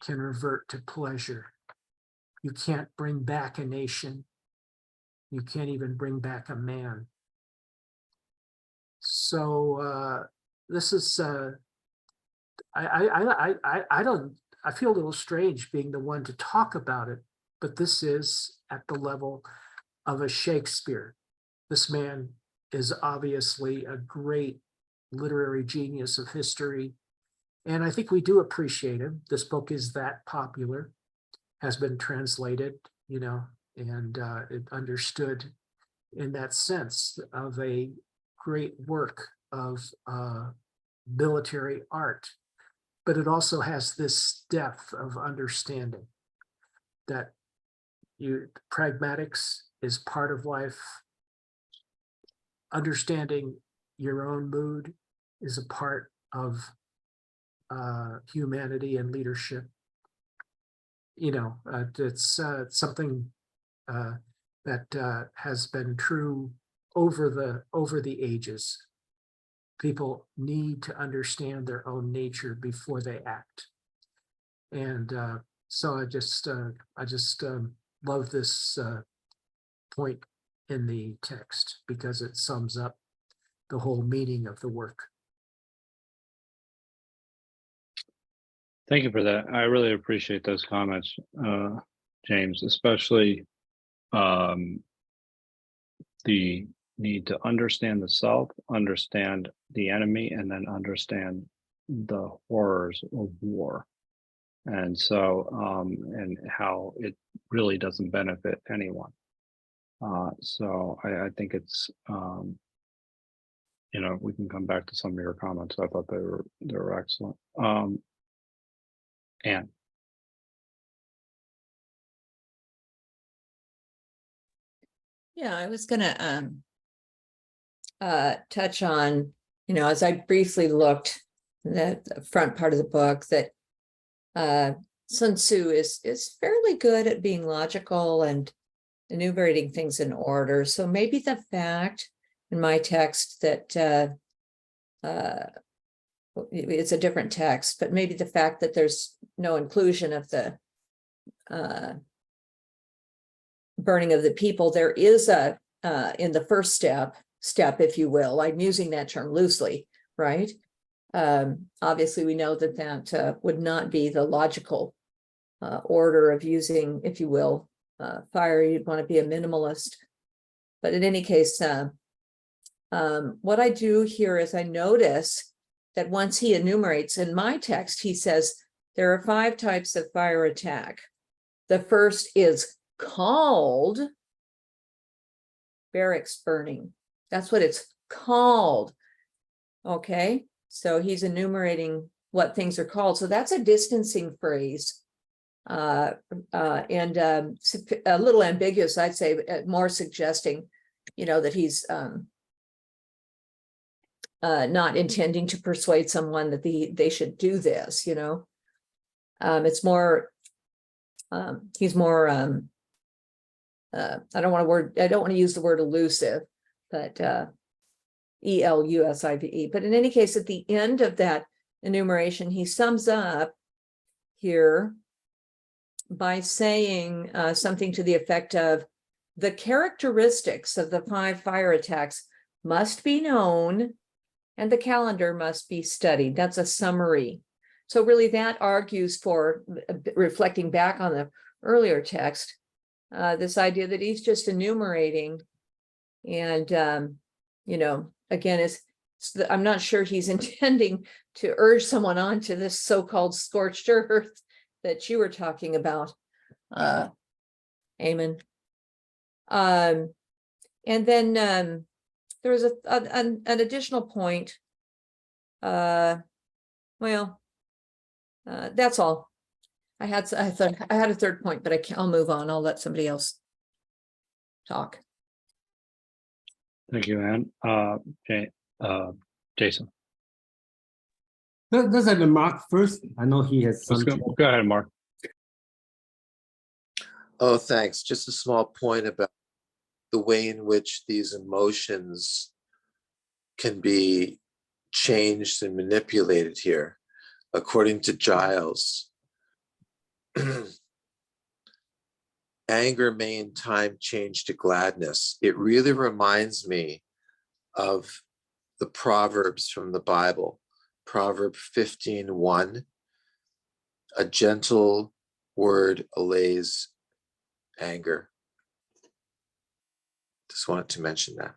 can revert to pleasure. You can't bring back a nation. You can't even bring back a man. So this is I feel a little strange being the one to talk about it, but this is at the level of a Shakespeare. This man is obviously a great literary genius of history, and I think we do appreciate him. This book is that popular, has been translated, you know, and it understood in that sense of a great work of military art. But it also has this depth of understanding that pragmatics is part of life. Understanding your own mood is a part of humanity and leadership. You know, it's something that has been true over the ages. People need to understand their own nature before they act. And so I just love this point in the text because it sums up the whole meaning of the work. Thank you for that. I really appreciate those comments, James, especially the need to understand the self, understand the enemy, and then understand the horrors of war. And so, and how it really doesn't benefit anyone. So I think it's, you know, we can come back to some of your comments. I thought they were excellent. Anne. Yeah, I was gonna touch on, you know, as I briefly looked at the front part of the book, that Sun Tzu is fairly good at being logical and enumerating things in order. So maybe the fact in my text that it's a different text, but maybe the fact that there's no inclusion of the burning of the people, there is a in the first step, if you will. I'm using that term loosely, right? Obviously, we know that that would not be the logical order of using, if you will, fire. You'd want to be a minimalist. But in any case, what I do here is I notice that once he enumerates in my text, he says there are 5 types of fire attack. The first is called barracks burning. That's what it's called. Okay, so he's enumerating what things are called. So that's a distancing phrase, and a little ambiguous, I'd say, more suggesting, you know, that he's not intending to persuade someone that they should do this. You know, it's more. He's more. I don't want to use the word elusive, but elusive. But in any case, at the end of that enumeration, he sums up here by saying something to the effect of, the characteristics of the 5 fire attacks must be known and the calendar must be studied. That's a summary. So really that argues for, reflecting back on the earlier text, this idea that he's just enumerating, and you know, again, I'm not sure he's intending to urge someone on to this so-called scorched earth that you were talking about, Eamon. And then there was an additional point. Well, that's all. I thought I had a third point, but I'll move on. I'll let somebody else talk. Thank you, Anne. Jason. Let's have Mark first. I know he has some. Go ahead, Mark. Oh, thanks. Just a small point about the way in which these emotions can be changed and manipulated here. According to Giles, anger may in time change to gladness. It really reminds me of the Proverbs from the Bible. Proverb 15:1, a gentle word allays anger. Just wanted to mention that.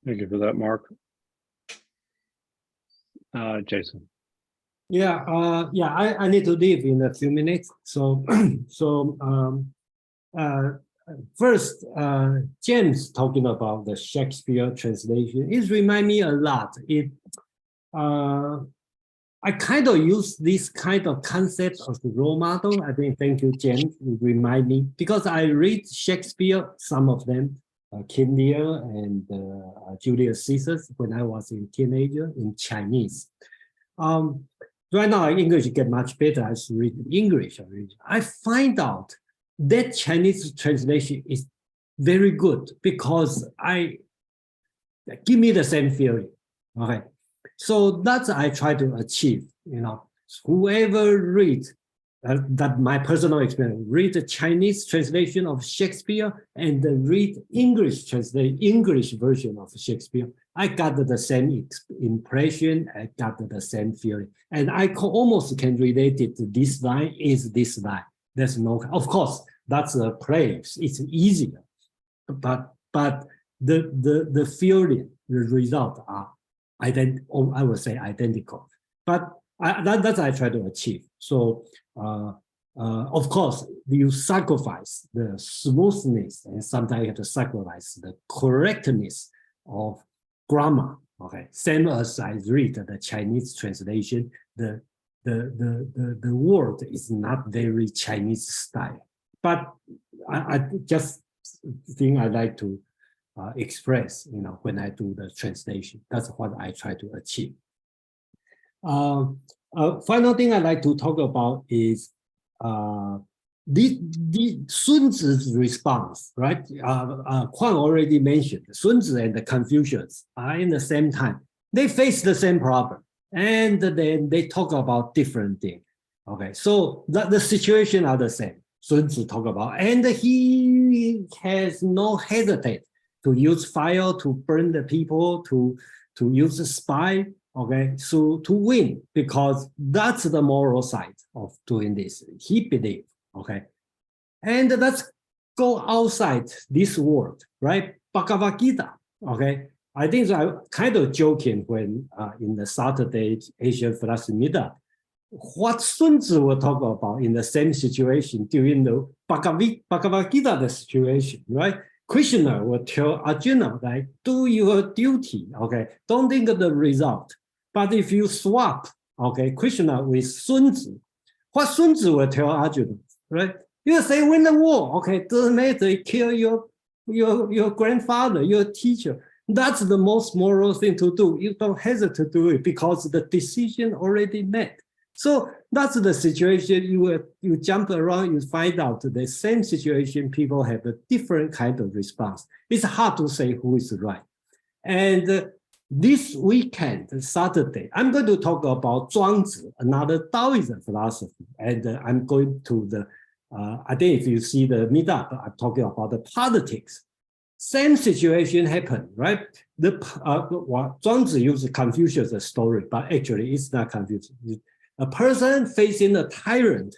Thank you for that, Mark. Jason. Yeah, I need to leave in a few minutes. So, first, James talking about the Shakespeare translation. It reminds me a lot. I kind of use this kind of concept of the role model. I think, thank you, James, it remind me, because I read Shakespeare, some of them, King Lear and Julius Caesar, when I was a teenager in Chinese. Right now, English get much better as read English. I find out that Chinese translation is very good because give me the same feeling. Okay, so that's I try to achieve. Whoever reads that my personal experience, read the Chinese translation of Shakespeare and read English version of Shakespeare, I got the same impression, I got the same feeling. And I almost can relate it to this line is this line. There's no, of course, that's a place, it's easier. But the feeling, the result are I would say identical. But that's I try to achieve. So of course, you sacrifice the smoothness, and sometimes you have to sacrifice the correctness of grammar. Okay, same as I read the Chinese translation, the word is not very Chinese style. But I just think I like to express, when I do the translation. That's what I try to achieve. Final thing I'd like to talk about is the Sun Tzu's response, right? Quan already mentioned Sun Tzu and the Confucius are in the same time. They face the same problem, and then they talk about different things. Okay, so the situation are the same. Sun Tzu talk about, and he has no hesitate to use fire to burn the people, to use a spy. Okay, so to win, because that's the moral side of doing this. He believed, okay? And let's go outside this world, right? Bhagavad Gita, okay? I think I'm kind of joking when in the Saturday Asian Philosophy Meetup, what Sun Tzu will talk about in the same situation during the Bhagavad Gita the situation, right? Krishna will tell Arjuna, like, do your duty, okay? Don't think of the result. But if you swap, okay, Krishna with Sun Tzu, what Sun Tzu will tell Arjuna, right? You say win the war, okay, doesn't matter, kill your grandfather, your teacher. That's the most moral thing to do. You don't hesitate to do it because the decision already made. So that's the situation. You jump around, you find out the same situation, people have a different kind of response. It's hard to say who is right. And this weekend, Saturday, I'm going to talk about Zhuangzi, another Taoism philosophy. And I'm going to I think if you see the meetup, I'm talking about the politics. Same situation happened, right? Zhuangzi used Confucius' story, but actually it's not Confucius. A person facing a tyrant,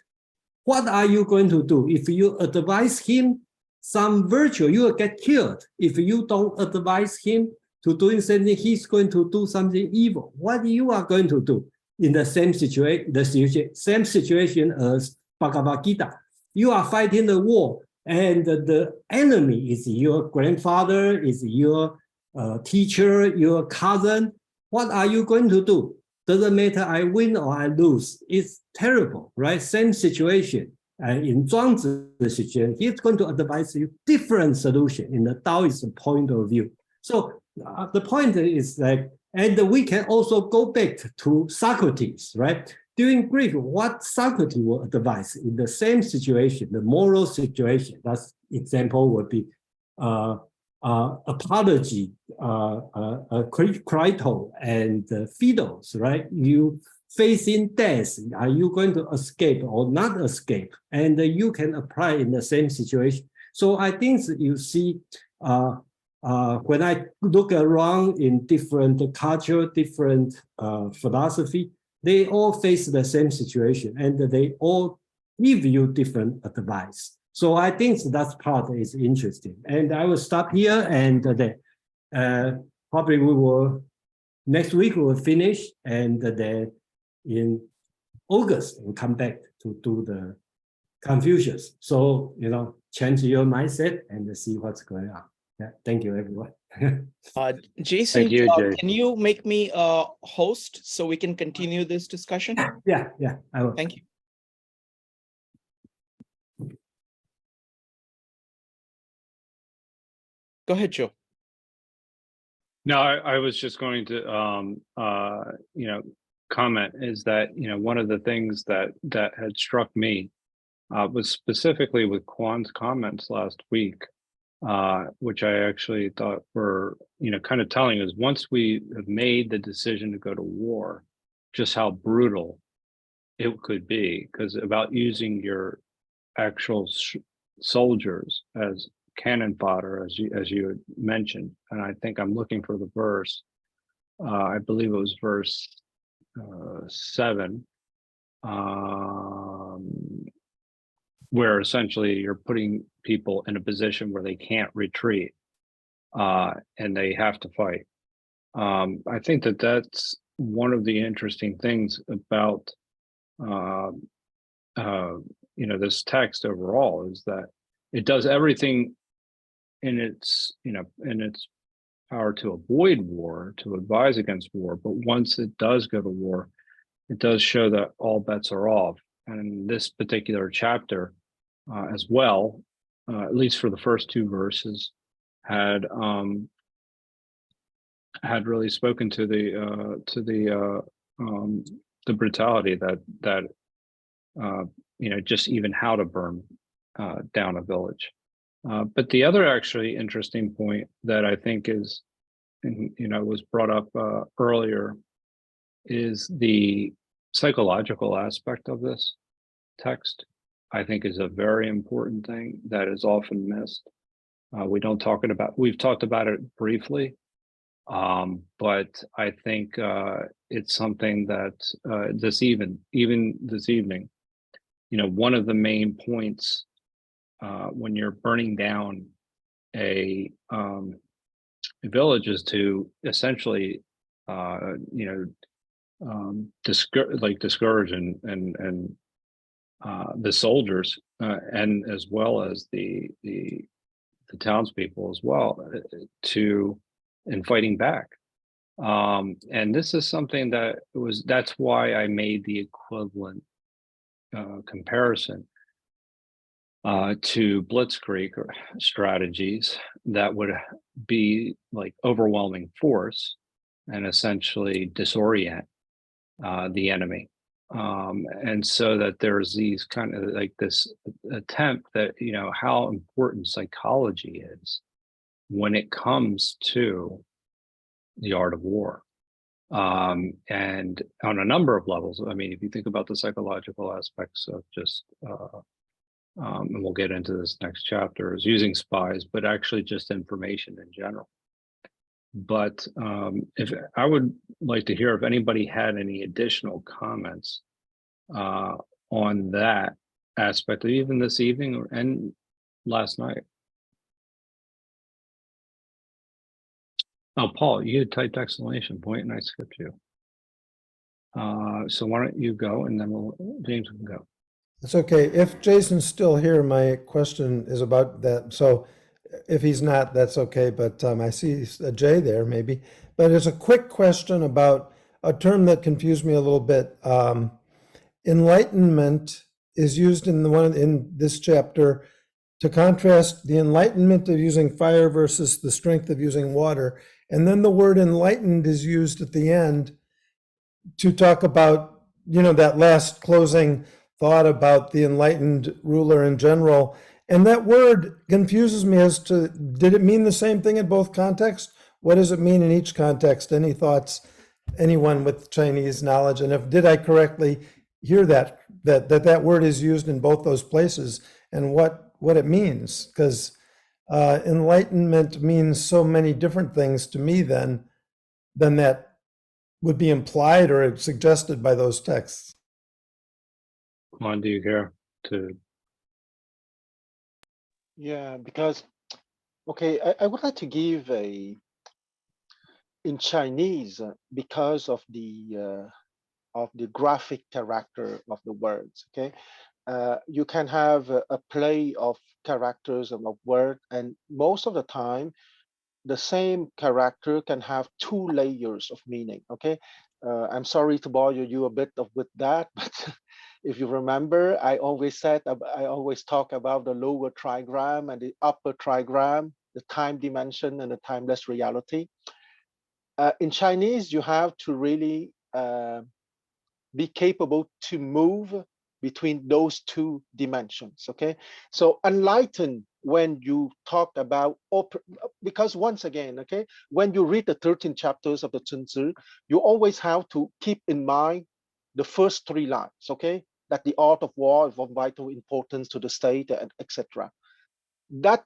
what are you going to do? If you advise him some virtue, you will get killed. If you don't advise him to doing something, he's going to do something evil. What you are going to do in the same situation as Bhagavad Gita? You are fighting the war, and the enemy is your grandfather, is your teacher, your cousin. What are you going to do? Doesn't matter I win or I lose. It's terrible, right? Same situation. In Zhuangzi's situation, he's going to advise you different solution in the Taoist point of view. So the point is that, and we can also go back to Socrates, right? During Greek, what Socrates will advise in the same situation, the moral situation, that's example would be apology, Crito and Phaedrus, right? You facing death, are you going to escape or not escape? And you can apply in the same situation. So I think you see when I look around in different culture, different philosophy, they all face the same situation, and they all give you different advice. So I think that part is interesting. And I will stop here, and probably we will, next week we will finish, and then in August we'll come back to do the Confucius. So, change your mindset and see what's going on. Yeah, thank you, everyone. Jason, Thank you, Jay. can you make me a host so we can continue this discussion? Yeah, I will. Thank you. Go ahead, Joe. No, I was just going to, comment is that, one of the things that had struck me was specifically with Kwan's comments last week, which I actually thought were, kind of telling us once we have made the decision to go to war, just how brutal it could be, because about using your actual soldiers as cannon fodder, as you had mentioned, and I think I'm looking for the verse. I believe it was verse 7, where essentially you're putting people in a position where they can't retreat, and they have to fight. I think that's one of the interesting things about this text overall, is that it does everything in its power to avoid war, to advise against war, but once it does go to war, it does show that all bets are off. And this particular chapter as well, at least for the first 2 verses, had really spoken to the brutality that just even how to burn down a village. But the other actually interesting point that I think is, was brought up earlier, is the psychological aspect of this text. I think is a very important thing that is often missed. We've talked about it briefly, but I think it's something that even this evening, one of the main points when you're burning down a village is to essentially discourage and the soldiers and as well as the townspeople as well in fighting back. And this is something that's why I made the equivalent comparison to blitzkrieg strategies that would be like overwhelming force and essentially disorient the enemy. And so that there's these kind of like this attempt that, how important psychology is when it comes to the art of war. And on a number of levels, I mean, if you think about the psychological aspects of just, and we'll get into this next chapter, is using spies, but actually just information in general. But if I would like to hear if anybody had any additional comments on that aspect, of even this evening and last night. Oh, Paul, you had typed exclamation point and I skipped you. So why don't you go, and then James can go. It's okay. If Jason's still here, my question is about that. So if he's not, that's okay. But I see a J there maybe. But it's a quick question about a term that confused me a little bit. Enlightenment is used in this chapter to contrast the enlightenment of using fire versus the strength of using water. And then the word enlightened is used at the end to talk about, that last closing thought about the enlightened ruler in general. And that word confuses me as to, did it mean the same thing in both contexts? What does it mean in each context? Any thoughts, anyone with Chinese knowledge? And did I correctly hear that word is used in both those places and what it means? Because enlightenment means so many different things to me than that would be implied or suggested by those texts. Juan, do you care to? Yeah, because, okay, I would like to give in Chinese, because of the graphic character of the words, okay? You can have a play of characters and of word, and most of the time, the same character can have 2 layers of meaning, okay? I'm sorry to bore you a bit with that, but if you remember, I always talk about the lower trigram and the upper trigram, the time dimension and the timeless reality. In Chinese, you have to really be capable to move between those 2 dimensions, okay? So enlighten, when you talk about, because once again, okay, when you read the 13 chapters of the Sun Tzu, you always have to keep in mind the first 3 lines, okay? That the art of war is of vital importance to the state, and etc. That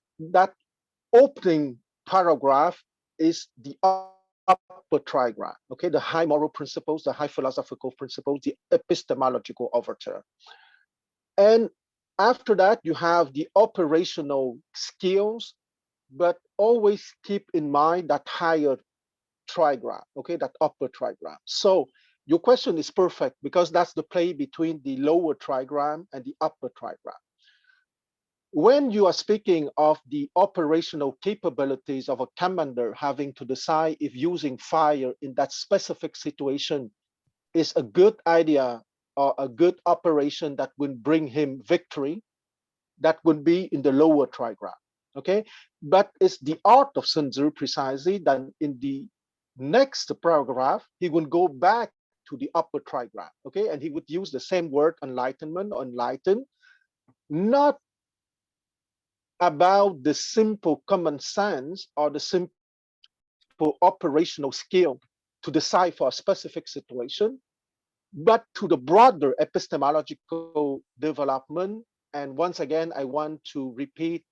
opening paragraph is the upper trigram, okay? The high moral principles, the high philosophical principles, the epistemological overture. And after that, you have the operational skills, but always keep in mind that higher trigram, okay, that upper trigram. So your question is perfect, because that's the play between the lower trigram and the upper trigram. When you are speaking of the operational capabilities of a commander having to decide if using fire in that specific situation is a good idea or a good operation that will bring him victory, that would be in the lower trigram, okay? But it's the art of Sun Tzu precisely that in the next paragraph, he would go back to the upper trigram, okay? And he would use the same word, enlightenment or enlighten, not about the simple common sense or the simple operational skill to decide for a specific situation, but to the broader epistemological development. And once again, I want to repeat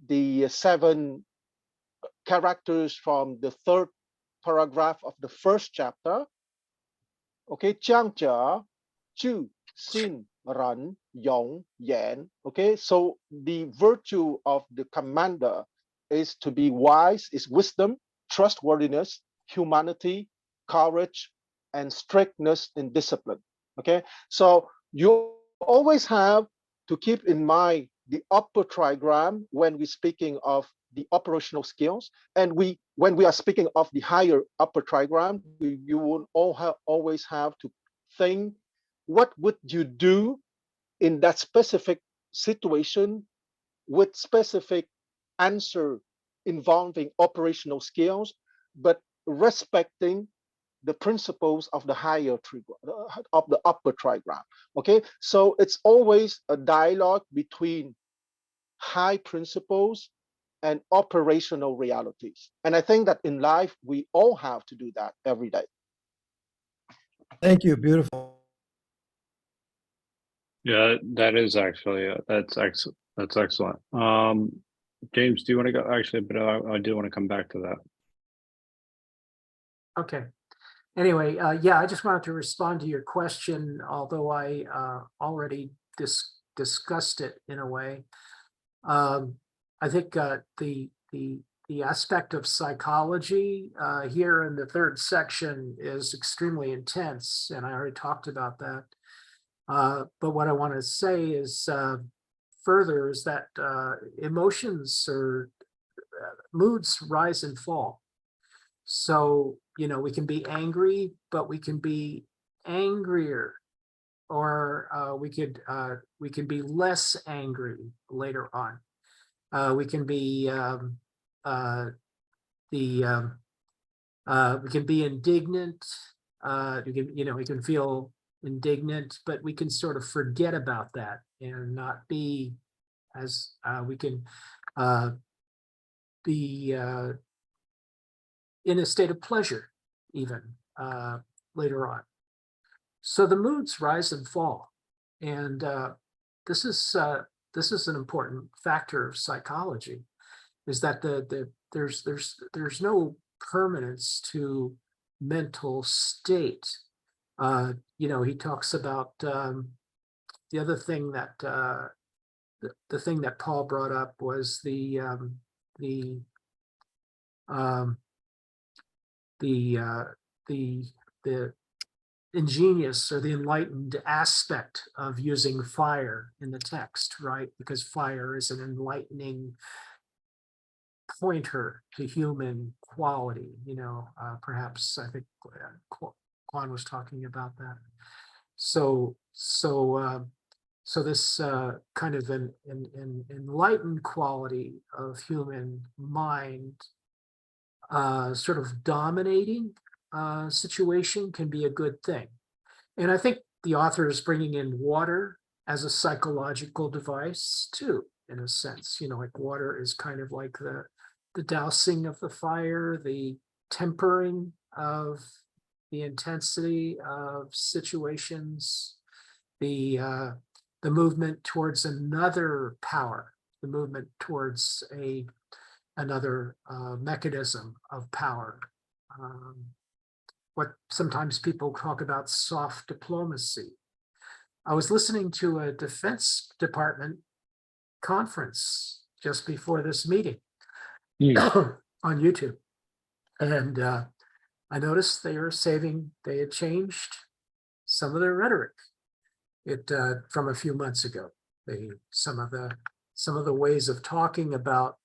the 7 characters from the 3rd paragraph of the 1st chapter. Okay, 将者智信仁勇言. Okay, so the virtue of the commander is to be wise, is wisdom, trustworthiness, humanity, courage, and strictness in discipline. Okay, so you always have to keep in mind the upper trigram when we're speaking of the operational skills, and when we are speaking of the higher upper trigram, you will always have to think, what would you do in that specific situation with specific answer involving operational skills, but respecting the principles of the higher trigram, of the upper trigram. Okay, so it's always a dialogue between high principles and operational realities. And I think that in life, we all have to do that every day. Thank you. Beautiful. Yeah, that is actually that's excellent. James, do you want to go? Actually, but I do want to come back to that. Okay. Anyway, yeah, I just wanted to respond to your question, although I already discussed it in a way. I think the aspect of psychology here in the 3rd section is extremely intense, and I already talked about that. But what I want to say is further is that emotions or moods rise and fall. So, you know, we can be angry, but we can be angrier, or we can be less angry later on. We can be we can be indignant. We can feel indignant, but we can sort of forget about that and not be as we can be in a state of pleasure even later on. So the moods rise and fall, and this is an important factor of psychology. is that there's no permanence to mental state. He talks about the other thing that the thing that Paul brought up was the ingenious or the enlightened aspect of using fire in the text, right? Because fire is an enlightening pointer to human quality, perhaps I think Quan was talking about that. So this kind of an enlightened quality of human mind sort of dominating situation can be a good thing. And I think the author is bringing in water as a psychological device too, in a sense. Like water is kind of like the dousing of the fire, the tempering of the intensity of situations, the movement towards another power, the movement towards another mechanism of power. What sometimes people talk about soft diplomacy. I was listening to a Defense Department conference just before this meeting on YouTube. And I noticed they had changed some of their rhetoric from a few months ago. Some of the ways of talking about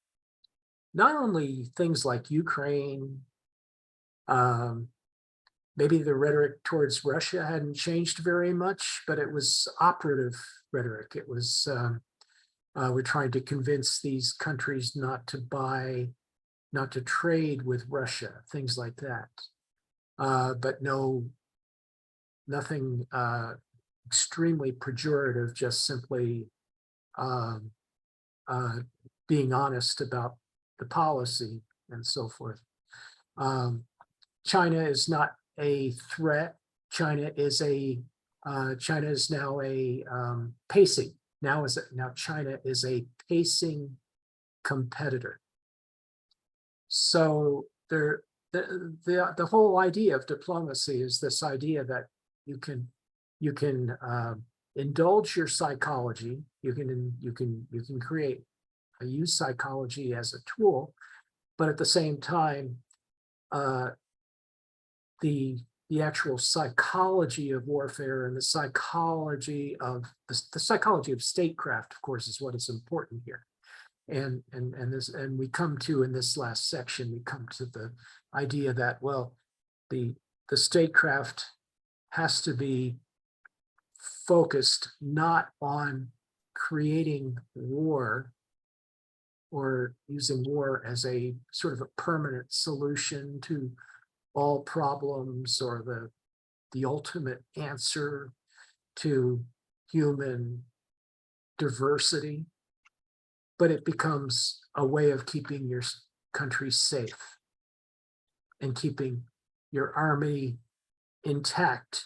not only things like Ukraine, maybe the rhetoric towards Russia hadn't changed very much, but it was operative rhetoric. It was, we're trying to convince these countries not to trade with Russia, things like that. But nothing extremely pejorative, just simply being honest about the policy and so forth. China is not a threat. China is now a pacing. Now China is a pacing competitor. So the whole idea of diplomacy is this idea that you can indulge your psychology. You can use psychology as a tool, but at the same time, the actual psychology of warfare and the psychology of statecraft, of course, is what is important here. And we come to, in this last section, we come to the idea that, well, the statecraft has to be focused not on creating war or using war as a sort of a permanent solution to all problems or the ultimate answer to human diversity, but it becomes a way of keeping your country safe and keeping your army intact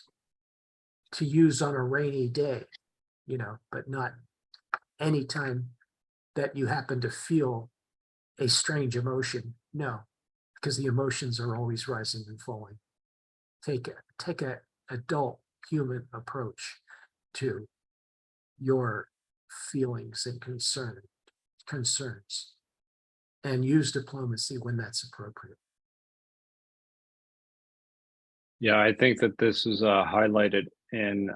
to use on a rainy day, but not anytime that you happen to feel a strange emotion. No, because the emotions are always rising and falling. Take an adult human approach to your feelings and concerns, and use diplomacy when that's appropriate. Yeah, I think that this is highlighted in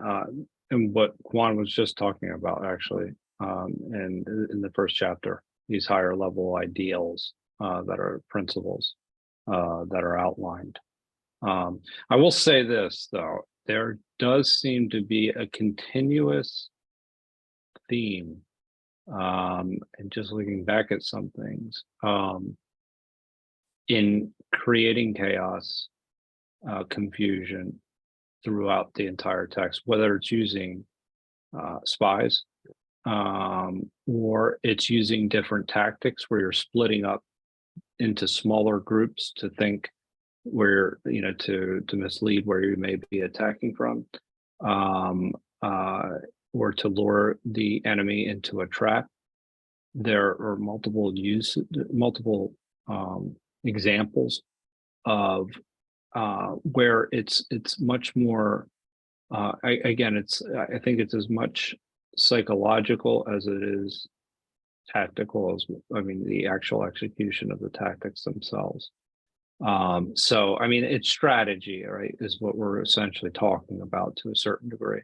what Juan was just talking about, actually, and in the first chapter, these higher level ideals that are principles that are outlined. I will say this, though, there does seem to be a continuous theme, and just looking back at some things, in creating chaos, confusion throughout the entire text, whether it's using spies or it's using different tactics where you're splitting up into smaller groups to think where, to mislead where you may be attacking from, or to lure the enemy into a trap. there are multiple examples of where it's much more. I think it's as much psychological as it is tactical as, I mean, the actual execution of the tactics themselves. So, I mean, it's strategy, right, is what we're essentially talking about to a certain degree.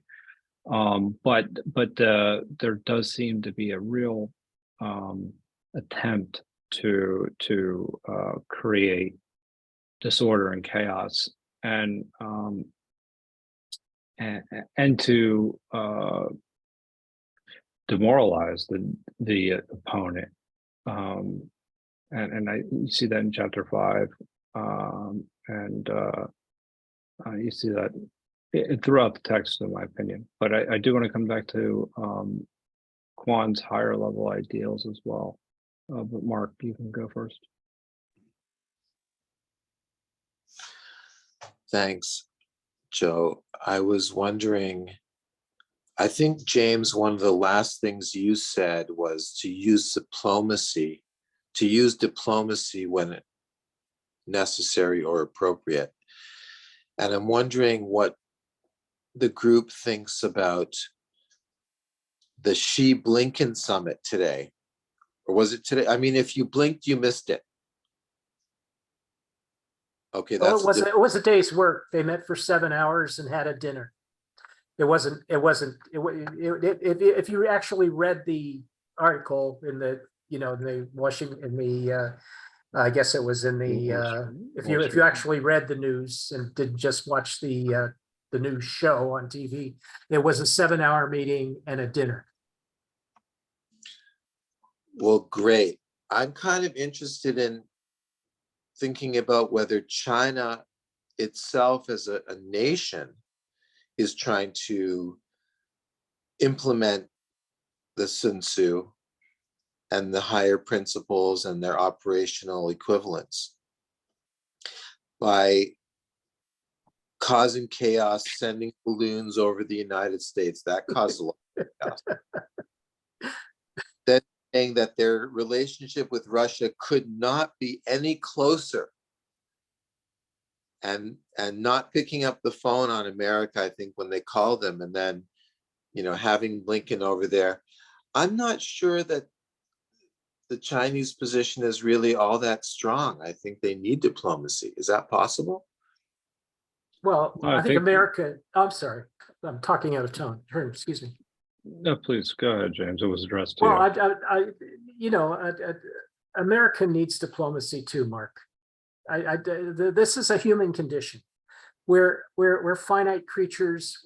But there does seem to be a real attempt to create disorder and chaos, and to demoralize the opponent. And you see that in chapter 5, and you see that throughout the text, in my opinion. But I do want to come back to Kwan's higher level ideals as well. But Mark, you can go first. Thanks, Joe. I was wondering, I think, James, one of the last things you said was to use diplomacy when necessary or appropriate. And I'm wondering what the group thinks about the Xi-Blinken summit today. Or was it today? I mean, if you blinked, you missed it. Okay, Well, it was a day's work. They met for 7 hours and had a dinner. If you actually read the article in the, the Washington, I guess it was in the, if you actually read the news and didn't just watch the news show on TV, it was a 7-hour meeting and a dinner. Well, great. I'm kind of interested in thinking about whether China itself as a nation is trying to implement the Sun Tzu and the higher principles and their operational equivalents by causing chaos, sending balloons over the United States. That caused a lot of chaos. Then saying that their relationship with Russia could not be any closer, and not picking up the phone on America, I think, when they call them, and then, having Blinken over there. I'm not sure that the Chinese position is really all that strong. I think they need diplomacy. Is that possible? Well, I think America, I'm sorry, I'm talking out of tone. Excuse me. No, please go ahead, James. It was addressed to you. Well, America needs diplomacy too, Mark. This is a human condition. We're finite creatures.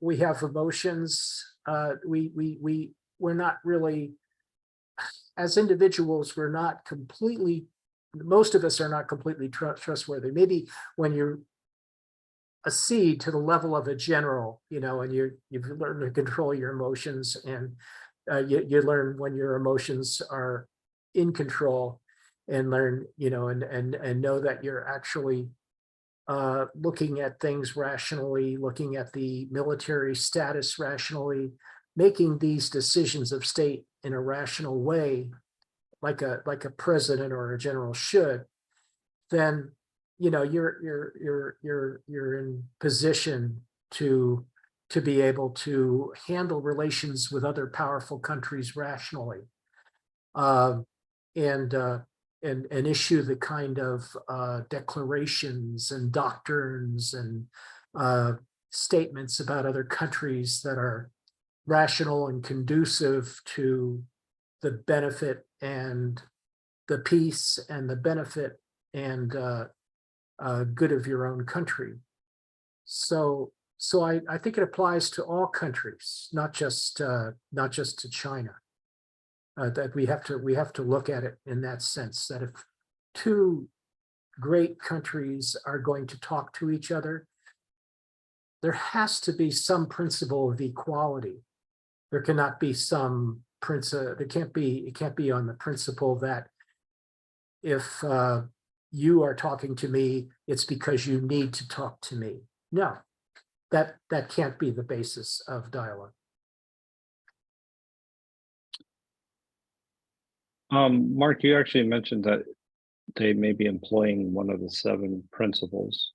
We have emotions. We're not really, as individuals, we're not completely. Most of us are not completely trustworthy. Maybe when you're accede to the level of a general, and you've learned to control your emotions, and you learn when your emotions are in control, and learn, and know that you're actually looking at things rationally, looking at the military status rationally, making these decisions of state in a rational way, like a president or a general should, then you're in position to be able to handle relations with other powerful countries rationally, and issue the kind of declarations and doctrines and statements about other countries that are rational and conducive to the benefit and the peace and the benefit and good of your own country. So I think it applies to all countries, not just to China. That we have to look at it in that sense, that if two great countries are going to talk to each other, there has to be some principle of equality. There cannot be some principle. It can't be on the principle that if you are talking to me, it's because you need to talk to me. No, that can't be the basis of dialogue. Mark, you actually mentioned that they may be employing one of the 7 principles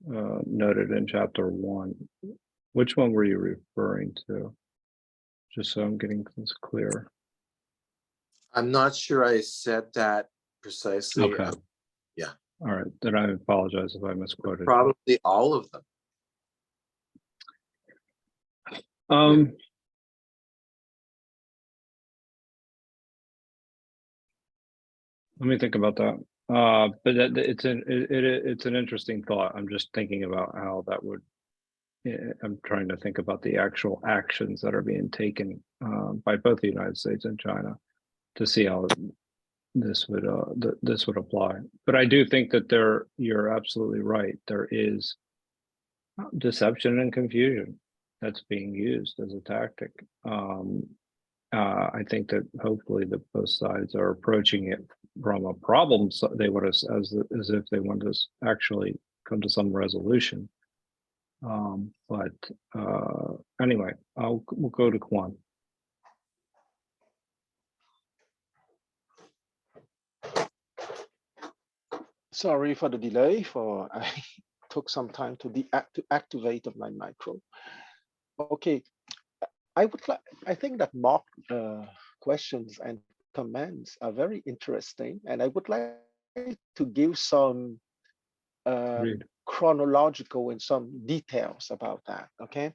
noted in chapter 1. Which one were you referring to? Just so I'm getting this clear. I'm not sure I said that precisely. Okay. Yeah. All right, then I apologize if I misquoted. Probably all of them. Let me think about that. But it's an interesting thought. I'm just thinking about how that would. I'm trying to think about the actual actions that are being taken by both the United States and China to see how this would apply. But I do think that you're absolutely right. There is deception and confusion that's being used as a tactic. I think that hopefully both sides are approaching it from a problem, so they want us as if they want to actually come to some resolution. But anyway, we'll go to Quan. Sorry for the delay. I took some time to activate my micro. Okay, I think that Mark questions and comments are very interesting, and I would like to give some chronological and some details about that. Okay,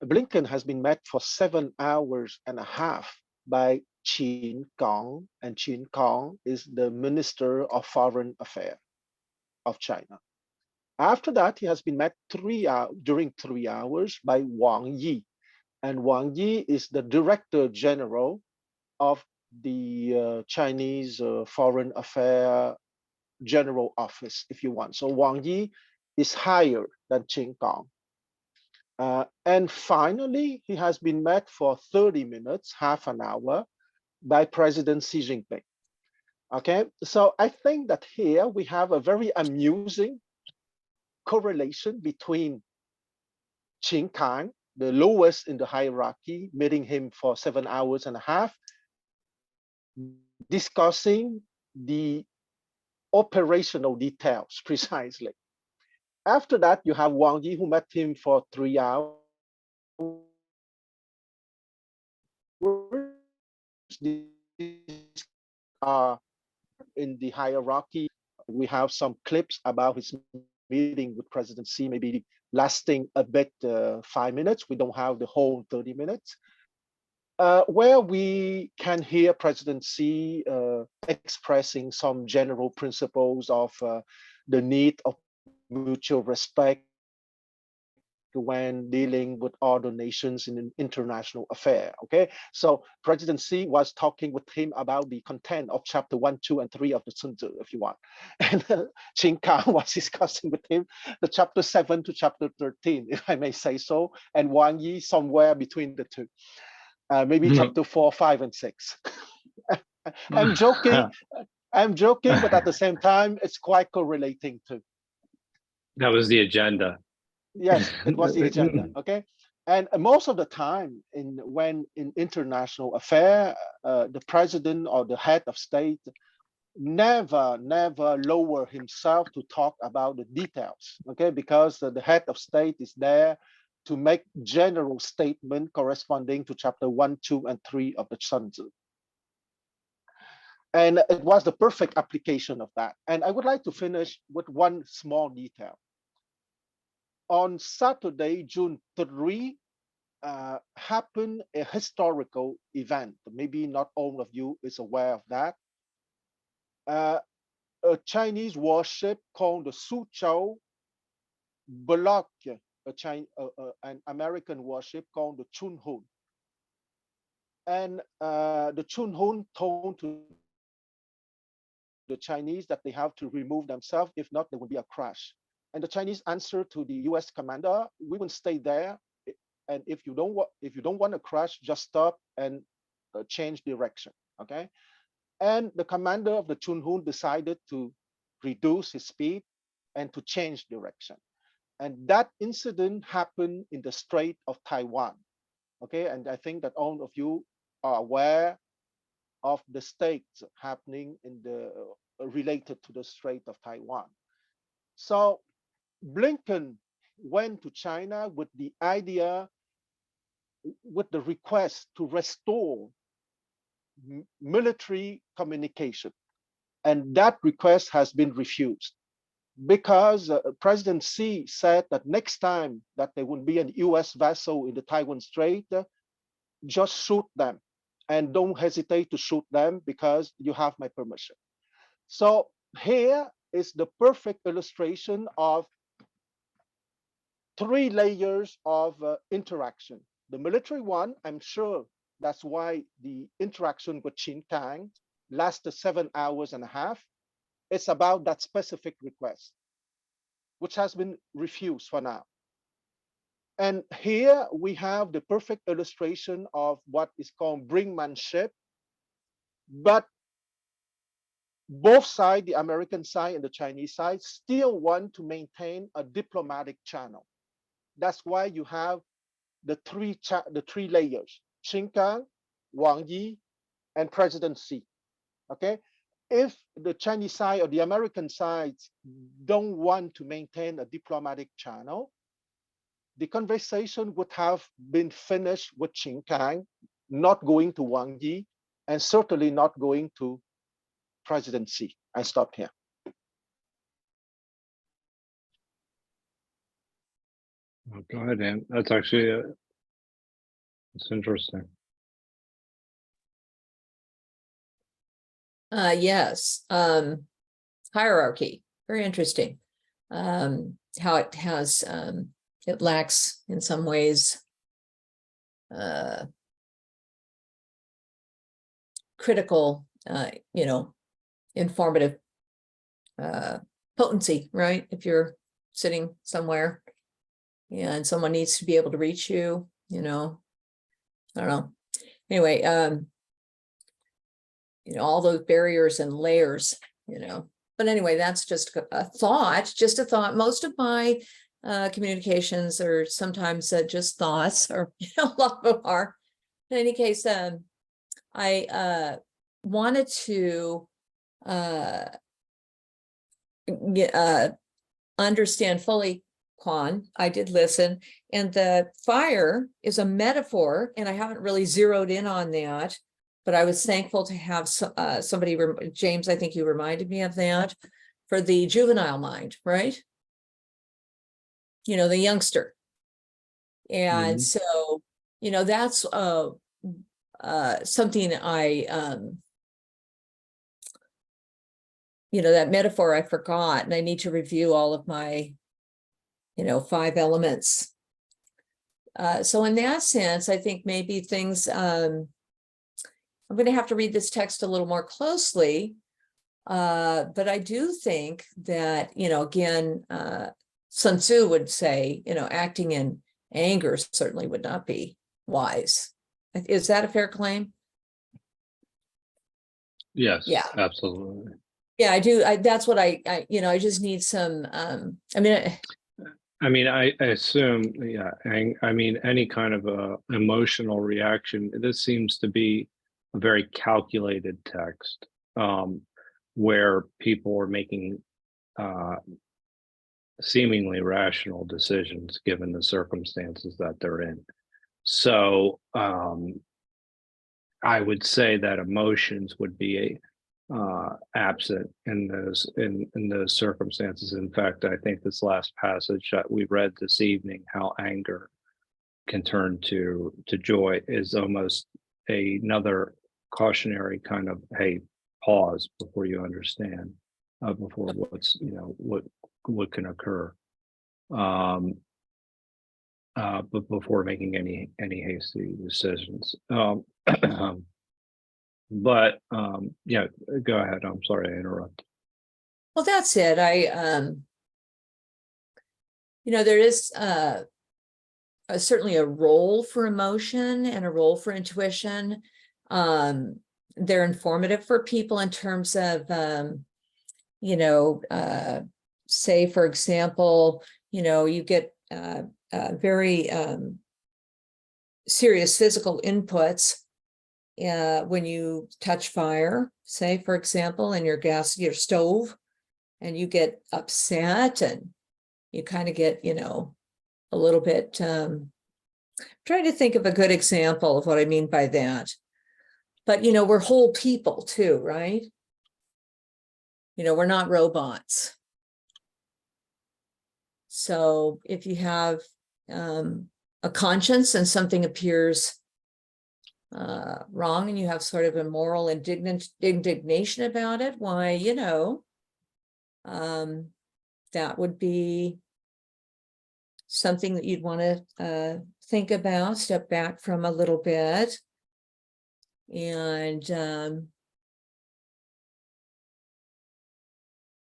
Blinken has been met for 7 hours and a half by Qin Gang, and Qin Gang is the Minister of Foreign Affairs of China. After that, he has been met during 3 hours by Wang Yi, and Wang Yi is the Director General of the Chinese Foreign Affairs General Office, if you want. So Wang Yi is higher than Qin Gang. And finally, he has been met for 30 minutes, half an hour, by President Xi Jinping. Okay, so I think that here we have a very amusing correlation between Qin Gang, the lowest in the hierarchy, meeting him for 7 hours and a half, discussing the operational details precisely. After that, you have Wang Yi, who met him for 3 hours. In the hierarchy, we have some clips about his meeting with President Xi, maybe lasting a bit 5 minutes. We don't have the whole 30 minutes. Where we can hear President Xi expressing some general principles of the need of mutual respect when dealing with other nations in an international affair. Okay, so President Xi was talking with him about the content of chapter 1, 2, and 3 of the Sun Tzu, if you want. And Qin Gang was discussing with him the chapter 7 to chapter 13, if I may say so, and Wang Yi somewhere between the two. Maybe chapter 4, 5, and 6. I'm joking, but at the same time, it's quite correlating too. That was the agenda. Yes, it was the agenda. Okay, and most of the time, when in international affair, the president or the head of state never lower himself to talk about the details. Okay, because the head of state is there to make general statement corresponding to chapter 1, 2, and 3 of the Sun Tzu. And it was the perfect application of that. And I would like to finish with one small detail. On Saturday, June 3, happened a historical event. Maybe not all of you is aware of that. A Chinese warship called the Suzhou blocked an American warship called the Chunhun. And the Chunhun told to the Chinese that they have to remove themselves. If not, there will be a crash. And the Chinese answered to the US commander, we will stay there. And if you don't want to crash, just stop and change direction, okay? And the commander of the Chunhun decided to reduce his speed and to change direction. And that incident happened in the Strait of Taiwan, okay? And I think that all of you are aware of the states happening in the related to the Strait of Taiwan. So Blinken went to China with the idea, with the request to restore military communication. And that request has been refused because President Xi said that next time that there will be an US vessel in the Taiwan Strait, just shoot them and don't hesitate to shoot them because you have my permission. So here is the perfect illustration of 3 layers of interaction. The military one, I'm sure that's why the interaction with Qin Kang lasted 7.5 hours. It's about that specific request, which has been refused for now. And here we have the perfect illustration of what is called brinkmanship. But both sides, the American side and the Chinese side, still want to maintain a diplomatic channel. That's why you have the three layers: Qin Kang, Wang Yi, and President Xi. Okay, if the Chinese side or the American sides don't want to maintain a diplomatic channel, the conversation would have been finished with Qin Kang, not going to Wang Yi, and certainly not going to President Xi. I stop here. Oh, go ahead, Ann. That's actually it's interesting. Yes. Hierarchy, very interesting. How it has, it lacks in some ways critical, informative potency, right? If you're sitting somewhere and someone needs to be able to reach you, I don't know. Anyway, all those barriers and layers, but anyway, that's just a thought, Most of my communications are sometimes just thoughts, or a lot of them are. In any case, I wanted to understand fully, Quan. I did listen, and the fire is a metaphor, and I haven't really zeroed in on that, but I was thankful to have somebody, James, I think you reminded me of that, for the juvenile mind, right? The youngster. And so, that's something I, that metaphor I forgot, and I need to review all of my, 5 elements. So in that sense, I think maybe things, I'm going to have to read this text a little more closely. But I do think that, again, Sun Tzu would say, acting in anger certainly would not be wise. Is that a fair claim? Yes. Yeah. Absolutely. Yeah, I do. That's what I just need some, I assume, yeah, any kind of emotional reaction, this seems to be a very calculated text, where people are making seemingly rational decisions given the circumstances that they're in. So I would say that emotions would be absent in those circumstances. In fact, I think this last passage that we read this evening, how anger can turn to joy, is almost another cautionary kind of, hey, pause before you understand, before what can occur, but before making any hasty decisions. But yeah, go ahead. I'm sorry I interrupted. well, that's it. There is certainly a role for emotion and a role for intuition. They're informative for people in terms of, say, for example, you get very serious physical inputs, when you touch fire, say, for example, in your stove, and you get upset and you kind of get, a little bit, trying to think of a good example of what I mean by that. But, we're whole people too, right? We're not robots. So if you have a conscience and something appears wrong and you have sort of a moral indignation about it, why, that would be something that you'd want to think about, step back from a little bit, and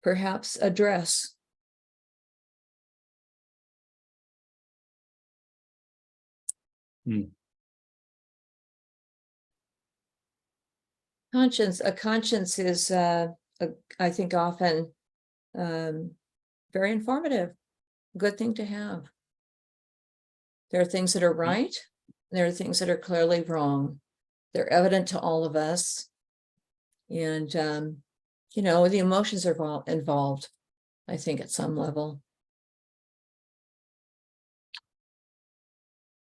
perhaps address. A conscience is, I think, often very informative, good thing to have. There are things that are right, and there are things that are clearly wrong. They're evident to all of us. And, the emotions are involved, I think, at some level.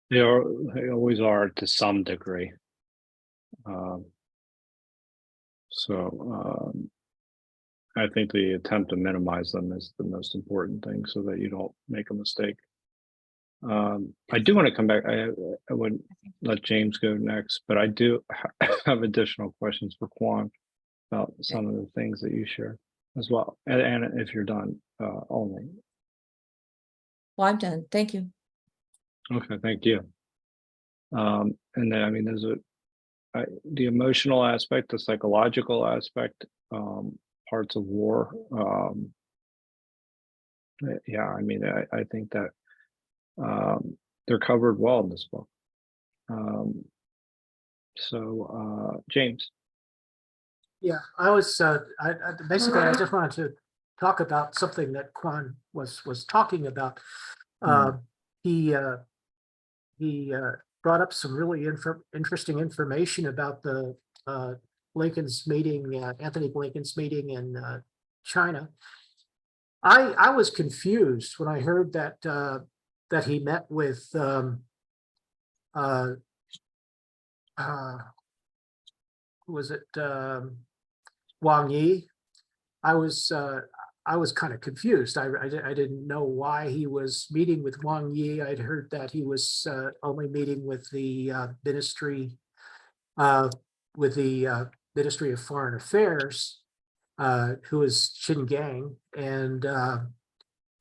They always are to some degree. I think the attempt to minimize them is the most important thing so that you don't make a mistake. I do want to come back. I would let James go next, but I do have additional questions for Quan about some of the things that you shared as well. And if you're done, only. Well, I'm done. Thank you. Okay, thank you. And then, there's the emotional aspect, the psychological aspect, parts of war. I think that they're covered well in this book. James. Yeah, I was basically I just wanted to talk about something that Quan was talking about. He brought up some really interesting information about the Blinken's meeting, Anthony Blinken's meeting in China. I was confused when I heard that he met with was it Wang Yi? I was kind of confused. I didn't know why he was meeting with Wang Yi. I'd heard that he was only meeting with the Ministry of Foreign Affairs, who is Xinjiang, and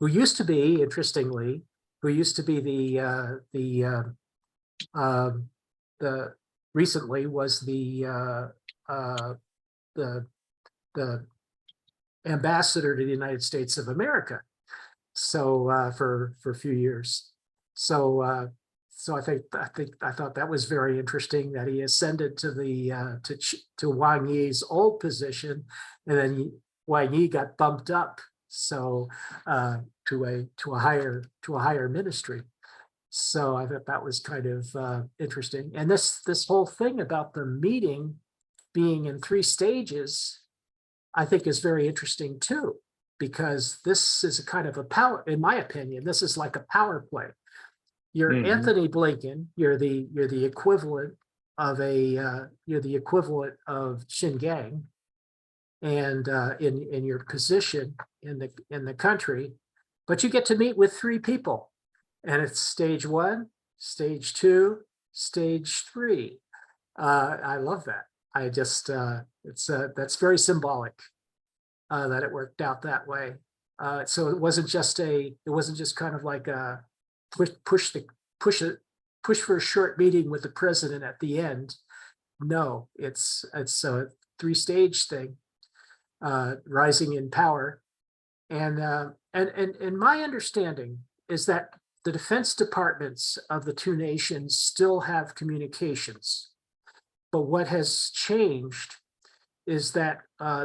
who used to be, interestingly, recently was the ambassador to the United States of America. So for a few years. So I thought that was very interesting that he ascended to the to Wang Yi's old position, and then Wang Yi got bumped up to a higher ministry. So I thought that was kind of interesting. And this whole thing about the meeting being in 3 stages, I think is very interesting too, because this is a kind of a power, in my opinion, this is like a power play. You're Anthony Blinken, you're the equivalent of Xinjiang, and in your position in the country, but you get to meet with 3 people. And it's stage 1, stage 2, stage 3. I love that. I just that's very symbolic that it worked out that way. So it wasn't just kind of like a push for a short meeting with the president at the end. No, it's a 3-stage thing, rising in power, and my understanding is that the defense departments of the 2 nations still have communications. But what has changed is that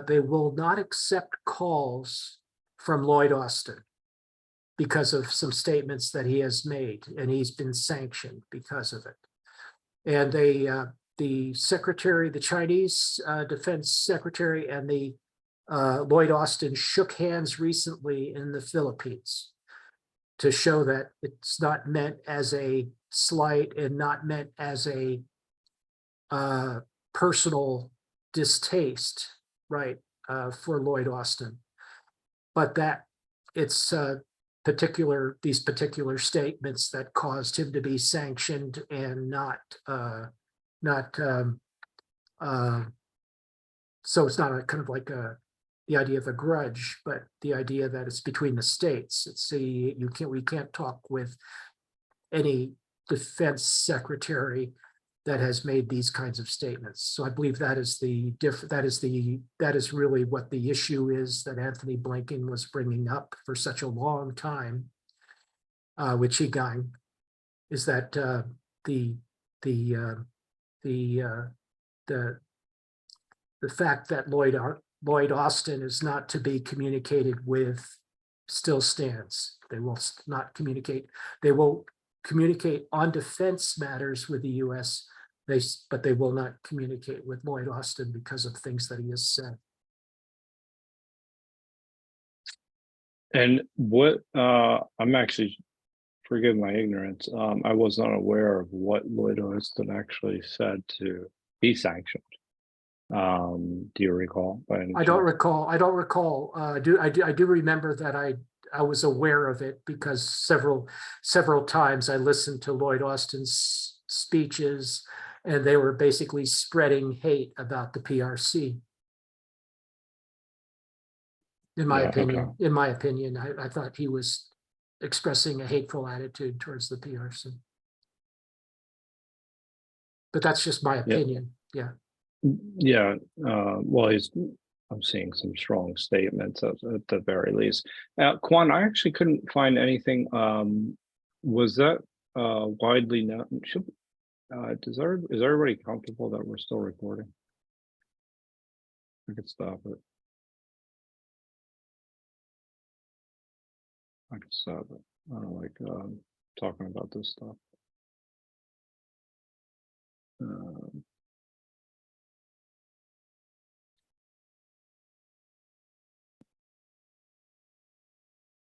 they will not accept calls from Lloyd Austin because of some statements that he has made, and he's been sanctioned because of it. And the secretary, the Chinese defense secretary, and the Lloyd Austin shook hands recently in the Philippines to show that it's not meant as a slight and not meant as a personal distaste, right, for Lloyd Austin, but that it's these particular statements that caused him to be sanctioned and not so it's not a kind of like the idea of a grudge, but the idea that it's between the states. It's we can't talk with any defense secretary that has made these kinds of statements. So I believe that is really what the issue is that Anthony Blinken was bringing up for such a long time with Qigong, is that the fact that Lloyd Austin is not to be communicated with still stands. They will not communicate. They will communicate on defense matters with the U.S., but they will not communicate with Lloyd Austin because of things that he has said. And what I'm actually, forgive my ignorance, I was not aware of what Lloyd Austin actually said to be sanctioned. Do you recall? I don't recall. I do remember that I was aware of it because several times I listened to Lloyd Austin's speeches, and they were basically spreading hate about the PRC. In my opinion, I thought he was expressing a hateful attitude towards the PRC. But that's just my opinion. Yeah. Yeah. Well, I'm seeing some strong statements at the very least. Quan, I actually couldn't find anything. Was that widely known? Is everybody comfortable that we're still recording? I could stop it. I don't like talking about this stuff.